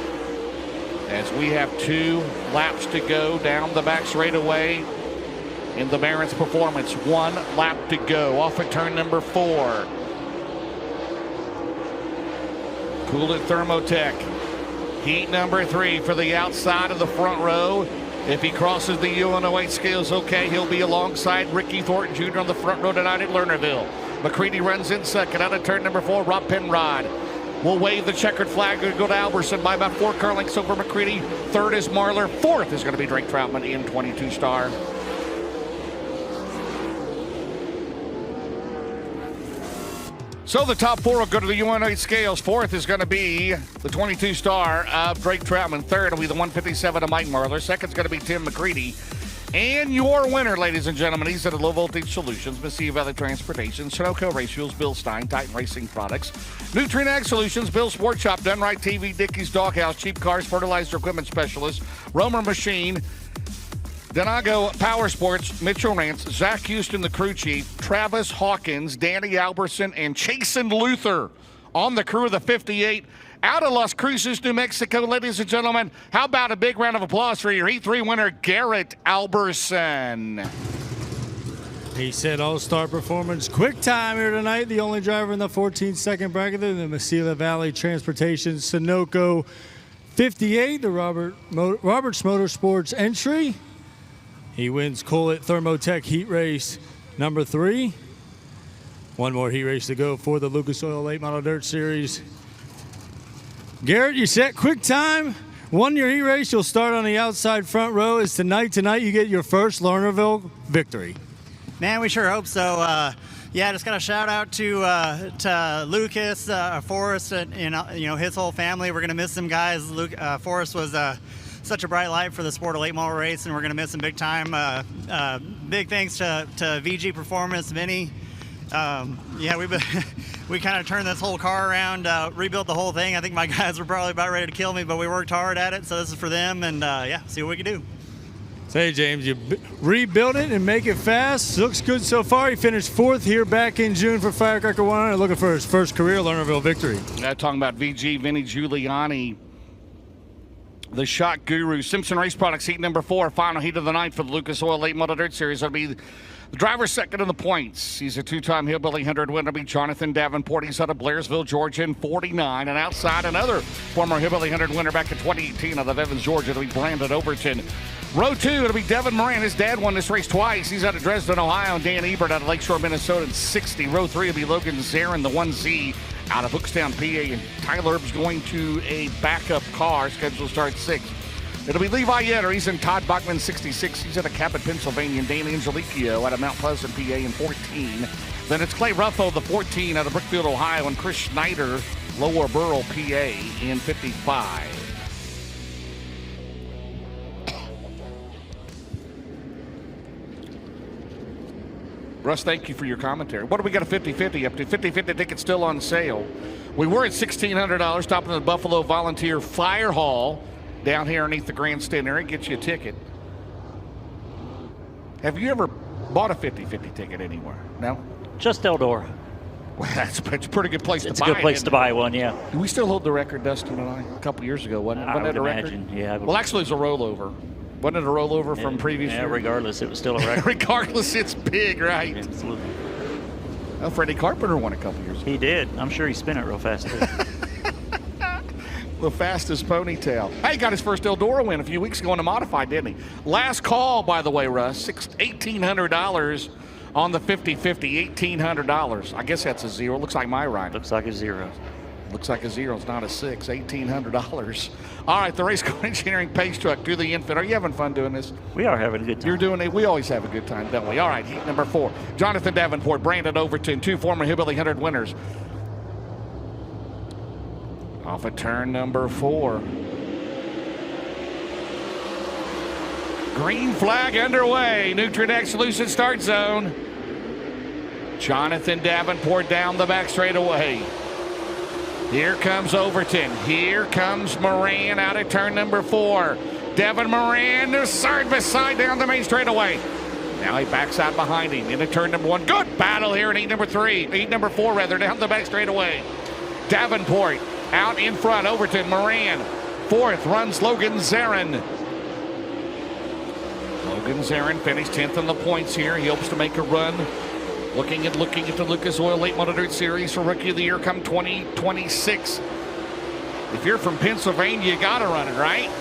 A: as we have 2 laps to go down the back straightaway in the Barron's Performance. 1 lap to go off of turn number 4. Cool at Thermotech. Heat number 3 for the outside of the front row. If he crosses the UNO8 scales, okay, he'll be alongside Ricky Thornton Jr. on the front row tonight at Lernerville. McCready runs in 2nd. Out of turn number 4, Rob Penrod will wave the checkered flag and go to Alberson by about 4 car lengths over McCready. 3rd is Marler. 4th is going to be Drake Troutman in 22 Star. So the top 4 will go to the UNO8 scales. 4th is going to be the 22 Star of Drake Troutman. 3rd will be the 157 of Mike Marler. 2nd is going to be Tim McCready. And your winner, ladies and gentlemen, he's at Low Voltage Solutions, Mississippi Valley Transportation, Sunoco Race Fuels, Bill Stein, Titan Racing Products, Nutrient Ag Solutions, Bill Sport Shop, Done Right TV, Dickey's Doghouse, Cheap Cars, Fertilizer Equipment Specialist, Romer Machine, Donago Power Sports, Mitchell Rance, Zach Houston, the crew chief, Travis Hawkins, Danny Alberson, and Chasen Luther on the crew of the 58. Out of Las Cruces, New Mexico, ladies and gentlemen, how about a big round of applause for your Heat 3 winner, Garrett Alberson.
D: He said all-star performance. Quick time here tonight. The only driver in the 14-second bracket in the Mesilla Valley Transportation Sunoco 58, the Roberts Motorsports entry. He wins Collet Thermotech heat race number 3. 1 more heat race to go for the Lucas Oil Late Model Dirt Series. Garrett, you set quick time. 1 year heat race. You'll start on the outside front row. Is tonight you get your first Lernerville victory.
N: Man, we sure hope so. Yeah, just got a shout out to Lucas, Forrest, and his whole family. We're gonna miss them guys. Forrest was such a bright light for the sport of late model race, and we're gonna miss him big time. Big thanks to VG Performance, Vinny. Yeah, we kind of turned this whole car around, rebuilt the whole thing. I think my guys were probably about ready to kill me, but we worked hard at it, so this is for them, and yeah, see what we can do.
D: Say, James, you rebuild it and make it fast. Looks good so far. He finished 4th here back in June for Firecracker 100, looking for his first career Lernerville victory.
A: Talking about VG, Vinny Giuliani, the shot guru. Simpson Race Products, heat number 4, final heat of the night for the Lucas Oil Late Model Dirt Series. That'll be the driver 2nd in the points. He's a 2-time Hillbilly 100 winner. It'll be Jonathan Davenport. He's out of Blairsville, Georgia, in 49. And outside, another former Hillbilly 100 winner back in 2018 out of Evans, Georgia. It'll be Brandon Overton. Row 2, it'll be Devin Moran. His dad won this race twice. He's out of Dresden, Ohio. And Dan Ebert out of Lakeshore, Minnesota in 60. Row 3 will be Logan Zarin, the 1Z, out of Hookstown, PA. And Tyler Erb's going to a backup car. Scheduled to start 6. It'll be Levi Yetter. He's in Todd Bachman 66. He's out of Cabot, Pennsylvania. And Dan Angelicchio out of Mount Pleasant, PA in 14. Then it's Clay Ruffo, the 14, out of Brookfield, Ohio. And Chris Schneider, Lower Burrell, PA in 55. Russ, thank you for your commentary. What do we got a 50-50 up to? 50-50 tickets still on sale. We were at $1,600, stopping at the Buffalo Volunteer Fire Hall down here underneath the grandstand area. Get you a ticket. Have you ever bought a 50-50 ticket anywhere? No?
K: Just Eldora.
A: Well, it's a pretty good place to buy it.
K: It's a good place to buy one, yeah.
A: Do we still hold the record, Dustin and I? A couple years ago, wasn't it?
K: I would
A: that a
K: imagine,
A: record?
K: yeah.
A: Well, actually, it's a rollover. Wasn't it a rollover from previous year?
K: Regardless, it was still a record.
A: Regardless, it's big, right?
K: Absolutely.
A: Well, Freddie Carpenter won a couple years ago.
K: He did. I'm sure he spun it real fast, too.
A: The fastest ponytail. Hey, got his first Eldora win a few weeks ago in a modified, didn't he? Last call, by the way, Russ. $1,800 on the 50-50. $1,800. I guess that's a zero. Looks like my rhyme.
K: Looks like a zero.
A: Looks like a zero. It's not a six. $1,800. All right, the Race Car Engineering Pace Truck. Do the infant. Are you having fun doing this?
K: We are having a good time.
A: You're doing it. We always have a good time, don't we? All right, heat number 4. Jonathan Davenport, Brandon Overton, 2 former Hillbilly 100 winners. Off of turn number 4. Green flag underway. Nutrient Solution start zone. Jonathan Davenport down the back straightaway. Here comes Overton. Here comes Moran out of turn number 4. Devin Moran side by side down the main straightaway. Now he backs out behind him into turn number 1. Good battle here in heat number 4 rather, down the back straightaway. Davenport out in front. Overton, Moran. 4th runs Logan Zarin. Logan Zarin finished 10th in the points here. He hopes to make a run. Looking at the Lucas Oil Late Model Dirt Series for Rookie of the Year come 2026. If you're from Pennsylvania, you got to run it, right?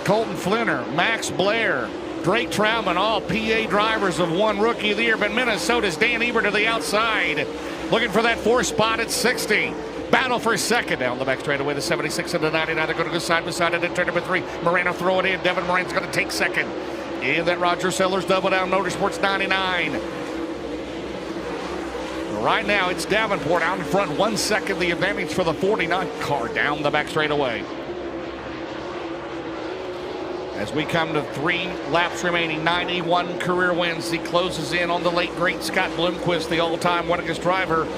A: Colton Flinner, Max Blair, Drake Troutman, all PA drivers have won Rookie of the Year, but Minnesota's Dan Ebert to the outside. Looking for that 4th spot at 60. Battle for 2nd down the back straightaway, the 76 and the 99. They're going to go side by side at turn number 3. Morano throw it in. Devin Moran's going to take 2nd. In that Roger Sellers Double Down Motorsports 99. Right now, it's Davenport out in front. 1 second, the advantage for the 49 car down the back straightaway. As we come to 3 laps remaining, 91 career wins. He closes in on the late great Scott Bloomquist, the all-time winningest driver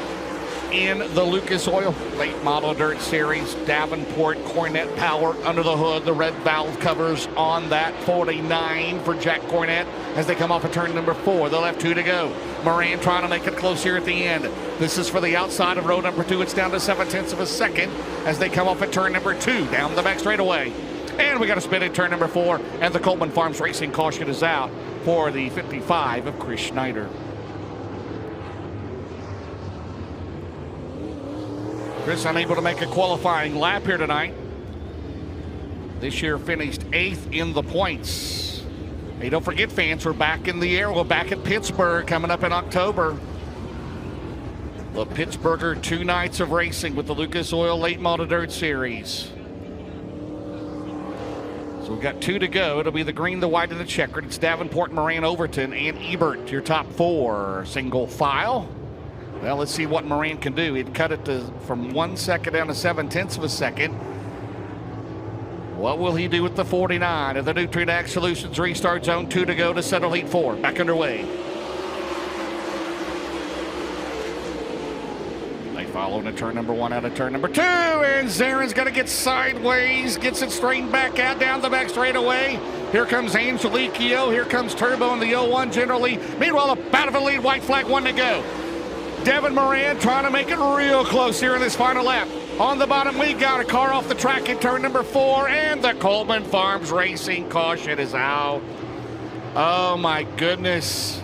A: in the Lucas Oil Late Model Dirt Series. Davenport, Cornette power under the hood. The red valve covers on that 49 for Jack Cornette as they come off of turn number 4. They'll have 2 to go. Moran trying to make it close here at the end. This is for the outside of row number 2. It's down to 7/10 of a second as they come off at turn number 2 down the back straightaway. And we got a spin at turn number 4, and the Coleman Farms Racing caution is out for the 55 of Chris Schneider. Chris unable to make a qualifying lap here tonight. This year finished 8th in the points. Hey, don't forget, fans, we're back in the air. We're back at Pittsburgh coming up in October. The Pittsburgher 2 nights of racing with the Lucas Oil Late Model Dirt Series. So we've got 2 to go. It'll be the green, the white, and the checkered. It's Davenport, Moran, Overton, and Ebert, your top 4. Single file. Well, let's see what Moran can do. He'd cut it from 1 second down to 7/10 of a second. What will he do with the 49 of the Nutrient Solutions restart zone? 2 to go to settle heat 4. Back underway. They follow into turn number 1 out of turn number 2. And Zarin's going to get sideways. Gets it straightened back out down the back straightaway. Here comes Angeliquio. Here comes Turbo in the 01 generally. Meanwhile, the battle for the lead. White flag, 1 to go. Devin Moran trying to make it real close here in this final lap. On the bottom, we got a car off the track in turn number 4, and the Coleman Farms Racing caution is out. Oh my goodness.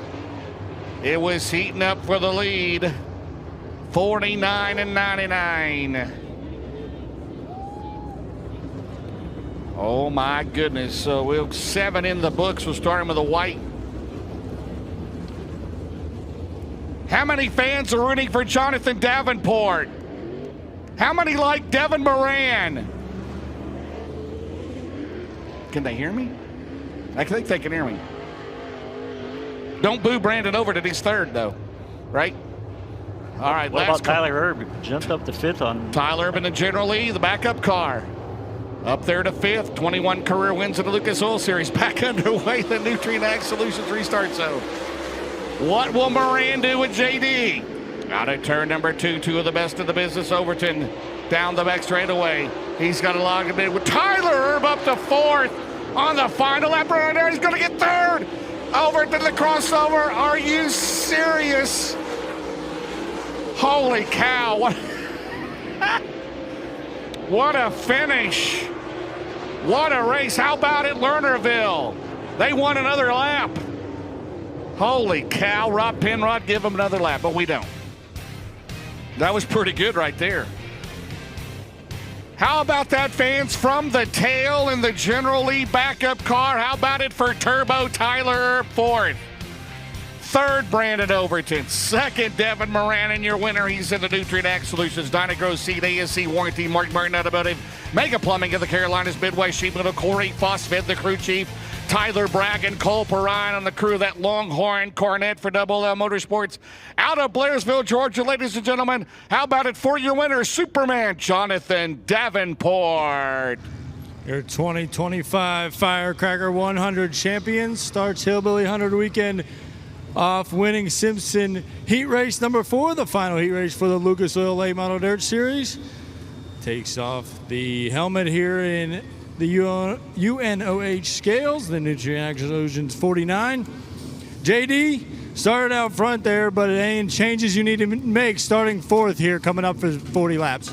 A: It was heating up for the lead. 49 and 99. Oh my goodness. So we'll 7 in the books. We're starting with a white. How many fans are rooting for Jonathan Davenport? How many like Devin Moran? Can they hear me? I think they can hear me. Don't boo Brandon Overton. He's 3rd, though. Right? All right.
K: What about Tyler Erb? Jumped up to 5th on...
A: Tyler Erb in the General Lee, the backup car. Up there to 5th. 21 career wins in the Lucas Oil Series. Back underway, the Nutrient Ag Solutions restart zone. What will Moran do with JD? Out of turn number 2, 2 of the best in the business. Overton down the back straightaway. He's got a log in with Tyler Erb up to 4th on the final lap right there. He's going to get 3rd. Overton the crossover. Are you serious? Holy cow. What a finish. What a race. How about it, Lernerville? They won another lap. Holy cow, Rob Penrod, give them another lap, but we don't. That was pretty good right there. How about that, fans? From the tail in the General Lee backup car, how about it for Turbo Tyler Erb fourth? Third, Brandon Overton. Second, Devin Moran, and your winner. He's in the Nutrient Ag Solutions, Dynagrow Seed, ASC Warranty, Mark Martin Automotive, Mega Plumbing of the Carolinas, Midway Sheep Metal, Corey Phosphid, the crew chief, Tyler Bragg and Cole Perrine on the crew of that Longhorn Cornet for Double L Motorsports. Out of Blairsville, Georgia, ladies and gentlemen, how about it for your winner, Superman Jonathan Davenport.
D: Your 2025 Firecracker 100 champion starts Hillbilly 100 weekend off winning Simpson heat race number 4, the final heat race for the Lucas Oil Late Model Dirt Series. Takes off the helmet here in the UNOH scales, the Nutrient Ag Solutions 49. JD started out front there, but it ain't changes you need to make starting 4th here, coming up for 40 laps.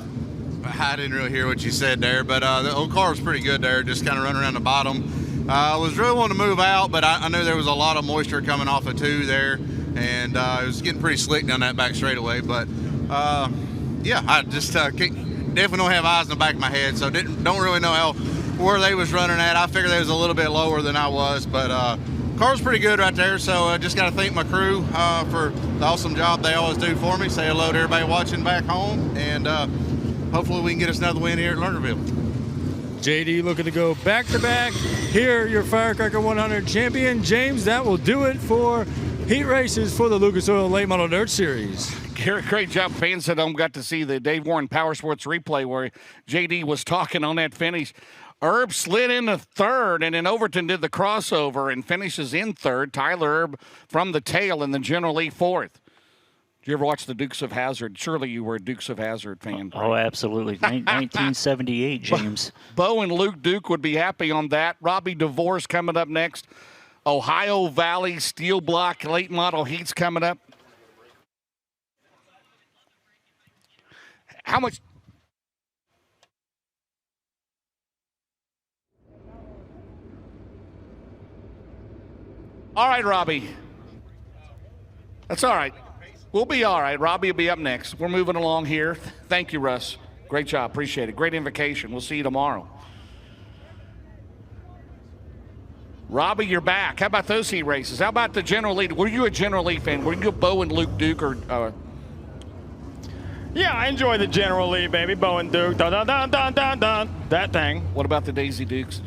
O: I didn't really hear what you said there, but the old car was pretty good there, just kind of running around the bottom. I was really wanting to move out, but I knew there was a lot of moisture coming off of 2 there, and it was getting pretty slick down that back straightaway. But yeah, I just definitely don't have eyes in the back of my head, so don't really know where they was running at. I figured they was a little bit lower than I was, but car's pretty good right there. So I just got to thank my crew for the awesome job they always do for me. Say hello to everybody watching back home, and hopefully we can get us another win here at Lernerville.
D: JD looking to go back-to-back. Here, your Firecracker 100 champion. James, that will do it for heat races for the Lucas Oil Late Model Dirt Series.
A: Great job. Fans at home got to see the Dave Warren Power Sports replay where JD was talking on that finish. Erb slid into 3rd, and then Overton did the crossover and finishes in 3rd. Tyler Erb from the tail in the General Lee 4th. Did you ever watch the Dukes of Hazzard? Surely you were a Dukes of Hazzard fan.
K: Oh, absolutely. 1978, James.
A: Bo and Luke Duke would be happy on that. Robbie DeVore's coming up next. Ohio Valley Steel Block Late Model Heats coming up. How much? All right, Robbie. That's all right. We'll be all right. Robbie will be up next. We're moving along here. Thank you, Russ. Great job. Appreciate it. Great invocation. We'll see you tomorrow. Robbie, you're back. How about those heat races? How about the General Lee? Were you a General Lee fan? Were you a Bo and Luke Duke or
B: Yeah, I enjoy the General Lee, baby. Bo and Duke. Dun, dun, dun, dun, dun, dun. That thing.
A: What about the Daisy Dukes?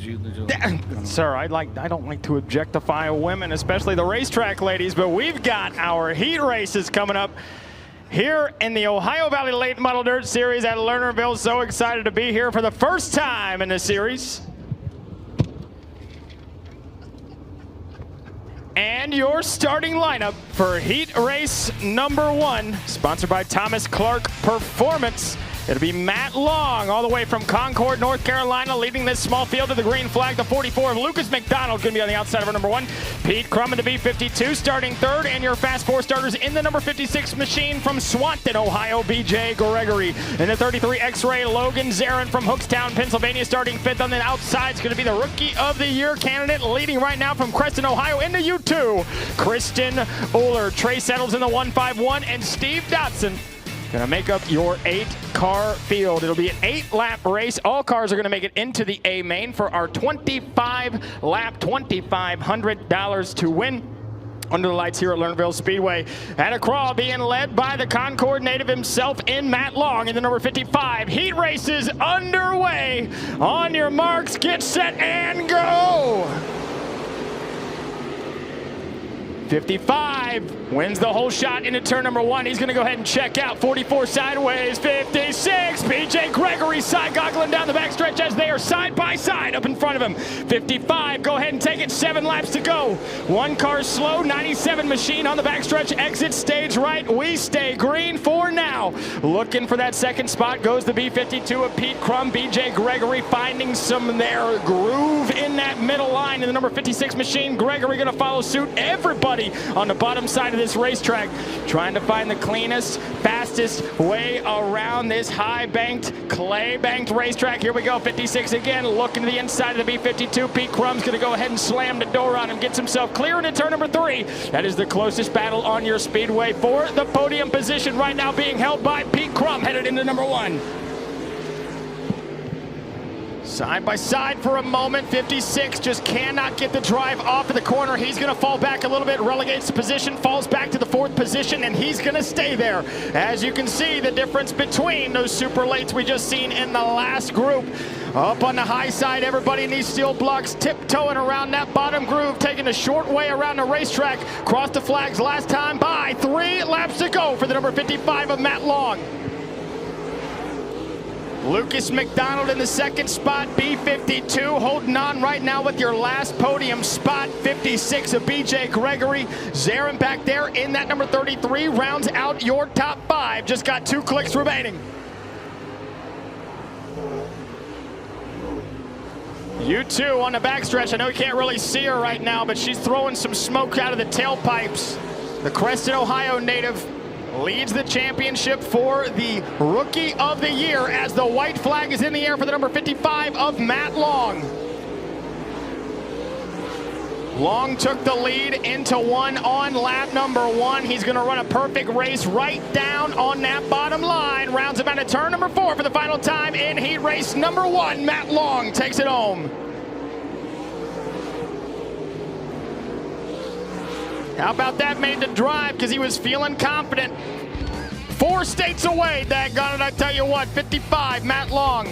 B: Sir, I don't like to objectify women, especially the racetrack ladies, but we've got our heat races coming up here in the Ohio Valley Late Model Dirt Series at Lernerville. So excited to be here for the first time in the series. And your starting lineup for heat race number 1, sponsored by Thomas Clark Performance. It'll be Matt Long, all the way from Concord, North Carolina, leading this small field to the green flag. The 44 of Lucas McDonald going to be on the outside of our number 1. Pete Crum in the B52 starting 3rd, and your fast 4 starters in the number 56 machine from Swanton, Ohio, BJ Gregory. In the 33 X-Ray, Logan Zarin from Hookstown, Pennsylvania, starting 5th. On the outside is going to be the Rookie of the Year candidate, leading right now from Creston, Ohio, in the U2. Kristen Uller, Trey Settles in the 151, and Steve Dotson going to make up your 8-car field. It'll be an 8-lap race. All cars are going to make it into the A main for our 25-lap, $2,500 to win. Under the lights here at Lernerville Speedway. And a crawl being led by the Concord native himself in Matt Long in the number 55. Heat races underway. On your marks, get set, and go. 55 wins the whole shot into turn number 1. He's going to go ahead and check out. 44 sideways. 56. BJ Gregory side goggling down the backstretch as they are side by side up in front of him. 55. Go ahead and take it. 7 laps to go. 1 car slow. 97 machine on the backstretch. Exit stage right. We stay green for now. Looking for that second spot goes the B52 of Pete Crum. BJ Gregory finding some there groove in that middle line in the number 56 machine. Gregory going to follow suit. Everybody on the bottom bottom side of this racetrack, trying to find the cleanest, fastest way around this high-banked, clay-banked racetrack. Here we go, 56 again, looking to the inside of the B52. Pete Crumb's going to go ahead and slam the door on him, gets himself clear into turn number 3. That is the closest battle on your speedway for the podium position right now, being held by Pete Crumb, headed into number 1. Side by side for a moment, 56 just cannot get the drive off of the corner. He's going to fall back a little bit, relegates the position, falls back to the 4th position, and he's going to stay there. As you can see, the difference between those super lates we just seen in the last group. Up on the high side, everybody in these steel blocks tiptoeing around that bottom groove, taking a short way around the racetrack. Crossed the flags last time by. 3 laps to go for the number 55 of Matt Long. Lucas McDonald in the 2nd spot, B52 holding on right now with your last podium spot. 56 of BJ Gregory. Zarin back there in that number 33 rounds out your top 5. Just got 2 clicks remaining. U2 on the backstretch. I know you can't really see her right now, but she's throwing some smoke out of the tailpipes. The Creston, Ohio native leads the championship for the Rookie of the Year as the white flag is in the air for the number 55 of Matt Long. Long took the lead into 1 on lap number 1. He's going to run a perfect race right down on that bottom line. Rounds him out of turn number 4 for the final time in heat race number 1. Matt Long takes it home. How about that made the drive because he was feeling confident. 4 states away, daggone it, I tell you what, 55, Matt Long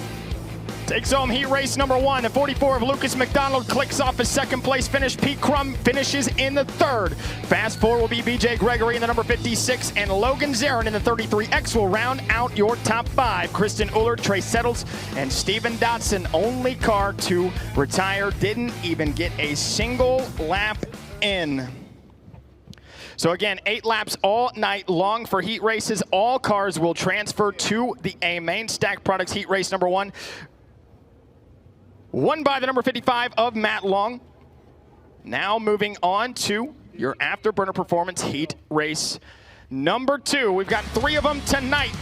B: takes home heat race number 1. The 44 of Lucas McDonald clicks off his 2nd place finish. Pete Crum finishes in the 3rd. Fast 4 will be BJ Gregory in the number 56, and Logan Zarin in the 33X will round out your top 5. Kristen Uller, Trey Settles, and Steven Dotson, only car to retire, didn't even get a single lap in. So again, 8 laps all night long for heat races. All cars will transfer to the A main. Stack Products heat race number 1. Won by the number 55 of Matt Long. Now moving on to your Afterburner Performance heat race number 2. We've got 3 of them tonight.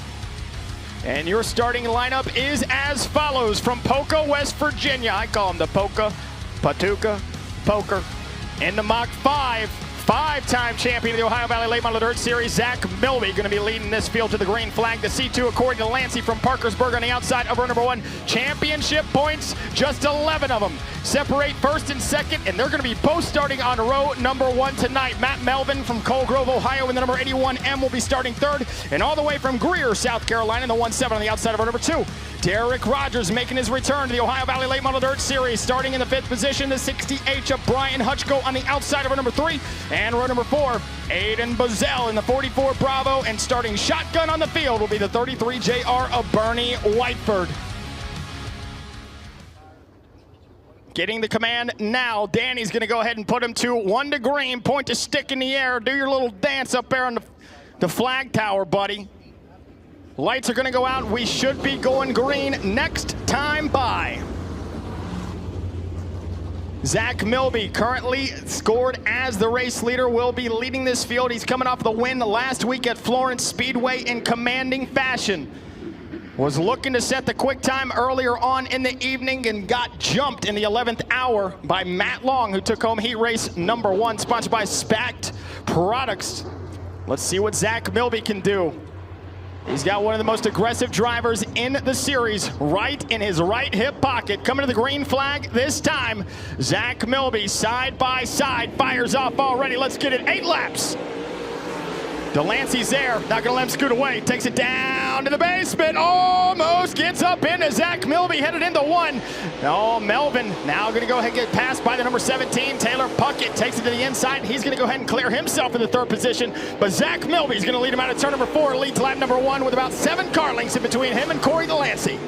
B: And your starting lineup is as follows. From Poco, West Virginia. I call him the Patuca, Poker. In the Mach 5. 5-time champion of the Ohio Valley Late Model Dirt Series, Zach Milby, going to be leading this field to the green flag. The C2, according to Lancey from Parkersburg on the outside of row number 1. Championship points, just 11 of them. Separate 1st and 2nd, and they're going to be both starting on row number 1 tonight. Matt Melvin from Coal Grove, Ohio, in the number 81M will be starting 3rd. And all the way from Greer, South Carolina, in the 1-7 on the outside of row number 2. Derek Rogers making his return to the Ohio Valley Late Model Dirt Series, starting in the 5th position. The 60H of Brian Hutchko on the outside of row number 3. And row number 4, Aiden Bazell in the 44 Bravo, and starting shotgun on the field will be the 33 JR of Bernie Whiteford. Getting the command now, Danny's going to go ahead and put him to 1 to green, point to stick in the air, do your little dance up there on the flag tower, buddy. Lights are going to go out. We should be going green next time by. Zach Milby, currently scored as the race leader, will be leading this field. He's coming off the win last week at Florence Speedway in commanding fashion. Was looking to set the quick time earlier on in the evening and got jumped in the 11th hour by Matt Long, who took home heat race number 1, sponsored by Stack Products. Let's see what Zach Milby can do. He's got one of the most aggressive drivers in the series right in his right hip pocket. Coming to the green flag this time. Zach Milby, side by side, fires off already. Let's get it. 8 laps. Delancey's there, not gonna let him scoot away. Takes it down to the basement, almost gets up into Zach Milby, headed into 1. Oh, Melvin now gonna go ahead and get passed by the number 17, Taylor Puckett. Takes it to the inside. He's gonna go ahead and clear himself in the 3rd position, but Zach Milby's gonna lead him out of turn number 4, leads lap number 1 with about 7 car lengths in between him and Corey Delancey.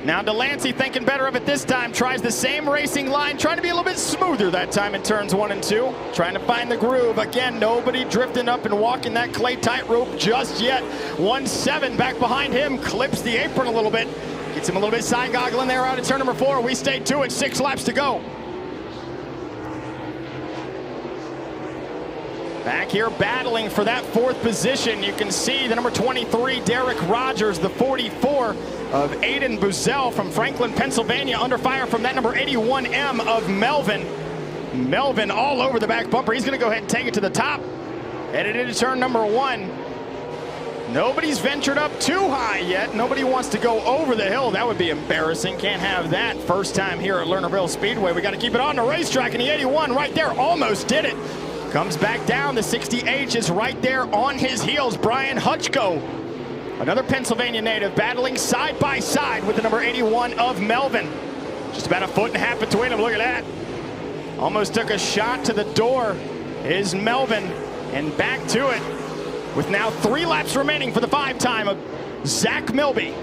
B: Now Delancey thinking better of it this time, tries the same racing line, trying to be a little bit smoother that time in turns 1 and 2. Trying to find the groove. Again, nobody drifting up and walking that clay tightrope just yet. 1-7 back behind him, clips the apron a little bit. Gets him a little bit side goggling there out of turn number 4. We stay 2 at 6 laps to go. Back here battling for that 4th position. You can see the number 23, Derek Rogers, the 44 of Aiden Buzzell from Franklin, Pennsylvania, under fire from that number 81M of Melvin. Melvin all over the back bumper. He's going to go ahead and take it to the top. Headed into turn number 1. Nobody's ventured up too high yet. Nobody wants to go over the hill. That would be embarrassing. Can't have that. First time here at Lernerville Speedway. We got to keep it on the racetrack, and the 81 right there almost did it. Comes back down. The 60H is right there on his heels. Brian Hutchko, another Pennsylvania native, battling side by side with the number 81 of Melvin. Just about a 1.5 foot between them. Look at that. Almost took a shot to the door is Melvin, and back to it with now 3 laps remaining for the 5-time of Zach Milby.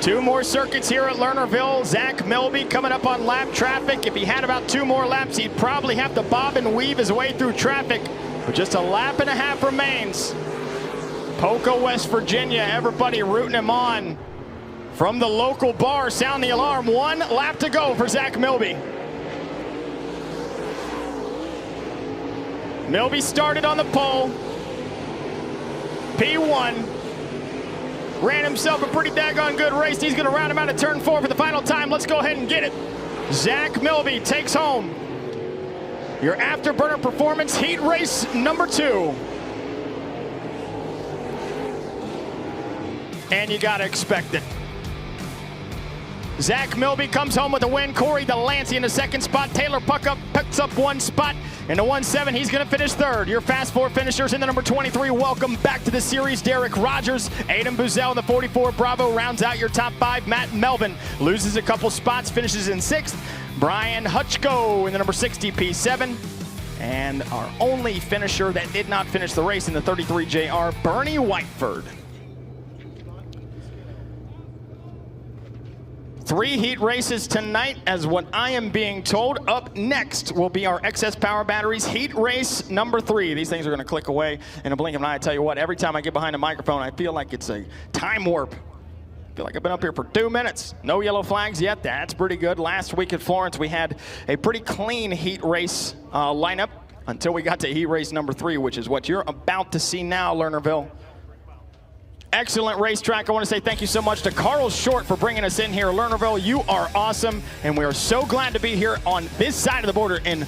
B: 2 more circuits here at Lernerville. Zach Milby coming up on lap traffic. If he had about 2 more laps, he'd probably have to bob and weave his way through traffic. But just a lap and a half remains. Poco, West Virginia, everybody rooting him on. From the local bar, sound the alarm. 1 lap to go for Zach Milby. Milby started on the pole. P1. Ran himself a pretty daggone good race. He's going to round him out at turn 4 for the final time. Let's go ahead and get it. Zach Milby takes home your Afterburner Performance Heat Race number 2. And you got to expect it. Zach Milby comes home with a win. Corey Delancey in the 2nd spot. Taylor Puckup picks up 1 spot. In the 1-7, he's going to finish 3rd. Your Fast 4 finishers in the number 23. Welcome back to the series. Derek Rogers, Aiden Buzzell in the 44 Bravo rounds out your top 5. Matt Melvin loses a couple spots, finishes in 6th. Brian Hutchko in the number 60 P7. And our only finisher that did not finish the race in the 33 JR, Bernie Whiteford. 3 heat races tonight, as what I am being told. Up next will be our excess power batteries heat race number 3. These things are going to click away in a blink of an eye. I tell you what, every time I get behind a microphone, I feel like it's a time warp. I feel like I've been up here for 2 minutes. No yellow flags yet. That's pretty good. Last week at Florence, we had a pretty clean heat race lineup until we got to heat race number 3, which is what you're about to see now, Lernerville. Excellent racetrack. I want to say thank you so much to Carl Short for bringing us in here. Lernerville, you are awesome, and we are so glad to be here on this side of the border in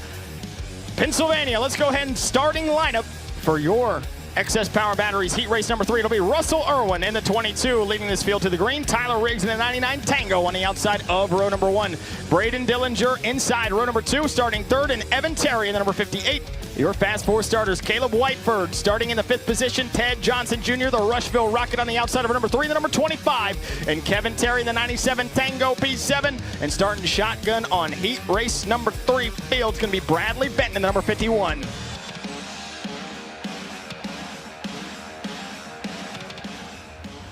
B: Pennsylvania. Let's go ahead and starting lineup for your excess power batteries heat race number 3. It'll be Russell Irwin in the 22 leading this field to the green. Tyler Riggs in the 99 Tango on the outside of row number 1. Braden Dillinger inside row number 2 starting 3rd, and Evan Terry in the number 58. Your Fast 4 starters, Caleb Whiteford starting in the 5th position. Ted Johnson Jr., the Rushville Rocket on the outside of number 3, the number 25. And Kevin Terry, the 97 Tango P7. And starting shotgun on heat race number 3 field is going to be Bradley Benton in the number 51.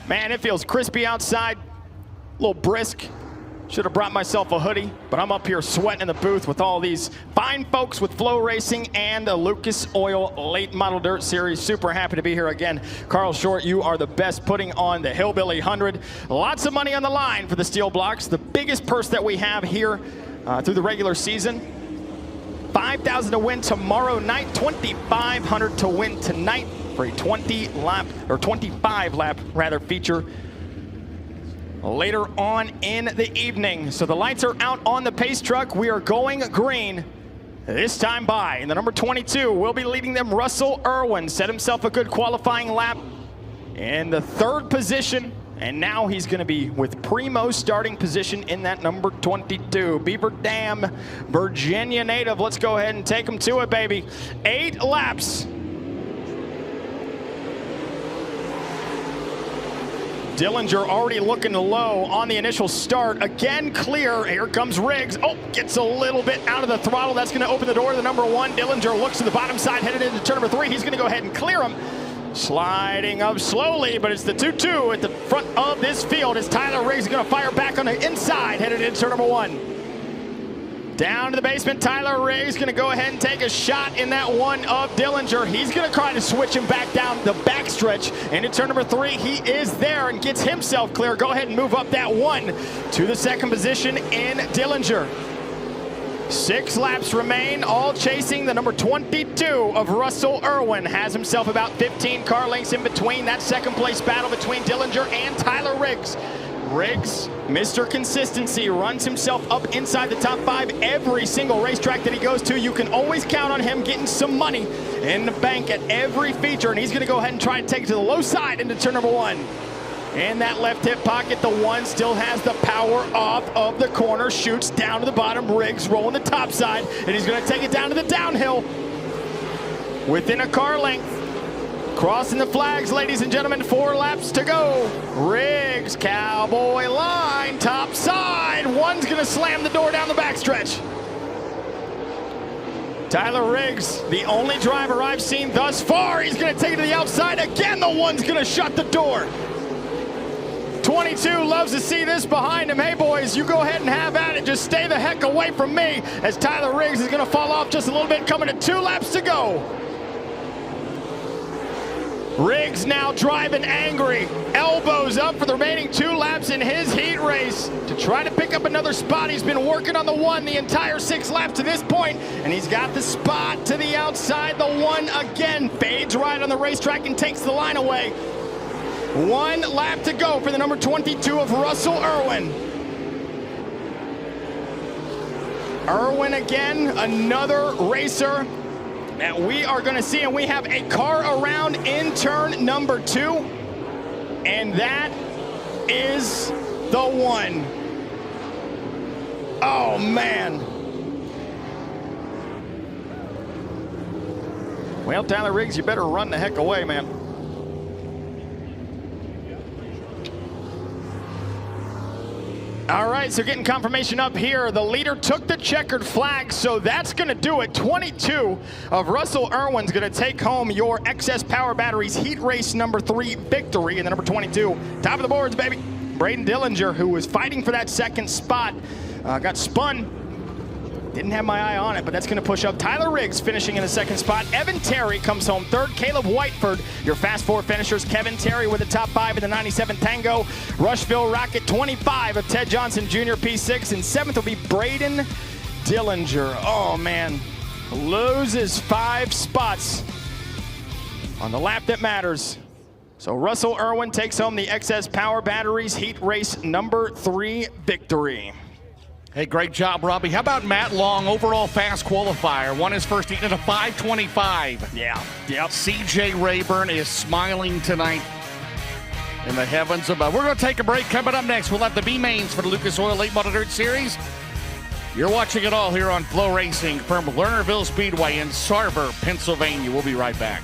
B: Man, it feels crispy outside, a little brisk. Should have brought myself a hoodie, but I'm up here sweating in the booth with all these fine folks with FloRacing and a Lucas Oil Late Model Dirt Series. Super happy to be here again. Carl Short, you are the best putting on the Hillbilly 100. Lots of money on the line for the steel blocks. The biggest purse that we have here through the regular season. $5,000 to win tomorrow night, $2,500 to win tonight for a 25 lap feature later on in the evening. So the lights are out on the pace truck. We are going green this time by. And the number 22 will be leading them. Russell Irwin set himself a good qualifying lap in the 3rd position. And now he's going to be with Primo starting position in that number 22. Beaver Dam, Virginia native. Let's go ahead and take him to it, baby. 8 laps. Dillinger already looking low on the initial start. Again, clear. Here comes Riggs. Oh, gets a little bit out of the throttle. That's going to open the door to the number 1. Dillinger looks to the bottom side, headed into turn number 3. He's going to go ahead and clear him. Sliding up slowly, but it's the 2-2 at the front of this field as Tyler Riggs is going to fire back on the inside, headed into turn number 1. Down to the basement, Tyler Riggs going to go ahead and take a shot in that one of Dillinger. He's going to try to switch him back down the backstretch into turn number 3. He is there and gets himself clear. Go ahead and move up that 1 to the 2nd position in Dillinger. 6 laps remain, all chasing the number 22 of Russell Irwin. Has himself about 15 car lengths in between. That second place battle between Dillinger and Tyler Riggs. Riggs, Mr. Consistency, runs himself up inside the top 5 every single racetrack that he goes to. You can always count on him getting some money in the bank at every feature, and he's going to go ahead and try to take it to the low side into turn number 1. In that left hip pocket, the 1 still has the power off of the corner, shoots down to the bottom. Riggs rolling the top side, and he's going to take it down to the downhill within a car length. Crossing the flags, ladies and gentlemen, 4 laps to go. Riggs, cowboy line, top side. 1's going to slam the door down the backstretch. Tyler Riggs, the only driver I've seen thus far. He's going to take it to the outside. Again, the 1's going to shut the door. 22 loves to see this behind him. Hey, boys, you go ahead and have at it. Just stay the heck away from me, as Tyler Riggs is going to fall off just a little bit, coming to 2 laps to go. Riggs now driving angry, elbows up for the remaining 2 laps in his heat race to try to pick up another spot. He's been working on the 1 the entire 6 laps to this point, and he's got the spot to the outside. The 1 again fades right on the racetrack and takes the line away. 1 lap to go for the number 22 of Russell Irwin. Irwin again, another racer that we are going to see, and we have a car around in turn number 2, and that is the 1. Oh, man. Well, Tyler Riggs, you better run the heck away, man. All right, so getting confirmation up here. The leader took the checkered flag, so that's going to do it. 22 of Russell Irwin's going to take home your XS Power Batteries Heat Race number 3 victory. And the number 22, top of the boards, baby. Braden Dillinger, who was fighting for that second spot, got spun. Didn't have my eye on it, but that's going to push up Tyler Riggs finishing in the 2nd spot. Evan Terry comes home 3rd. Caleb Whiteford, your Fast 4 finishers. Kevin Terry with the top 5 in the 97 Tango. Rushville Rocket 25 of Ted Johnson Jr. P6. And 7th will be Braden Dillinger. Oh, man. Loses 5 spots on the lap that matters. So Russell Irwin takes home the XS Power Batteries Heat Race number 3 victory.
A: Hey, great job, Robbie. How about Matt Long, overall fast qualifier? Won his first heat at a 5:25.
B: Yeah. Yep.
A: CJ Rayburn is smiling tonight in the heavens above. We're going to take a break. Coming up next, we'll have the B-Mains for the Lucas Oil Late Model Dirt Series. You're watching it all here on FloRacing from Lernerville Speedway in Sarver, Pennsylvania. We'll be right back.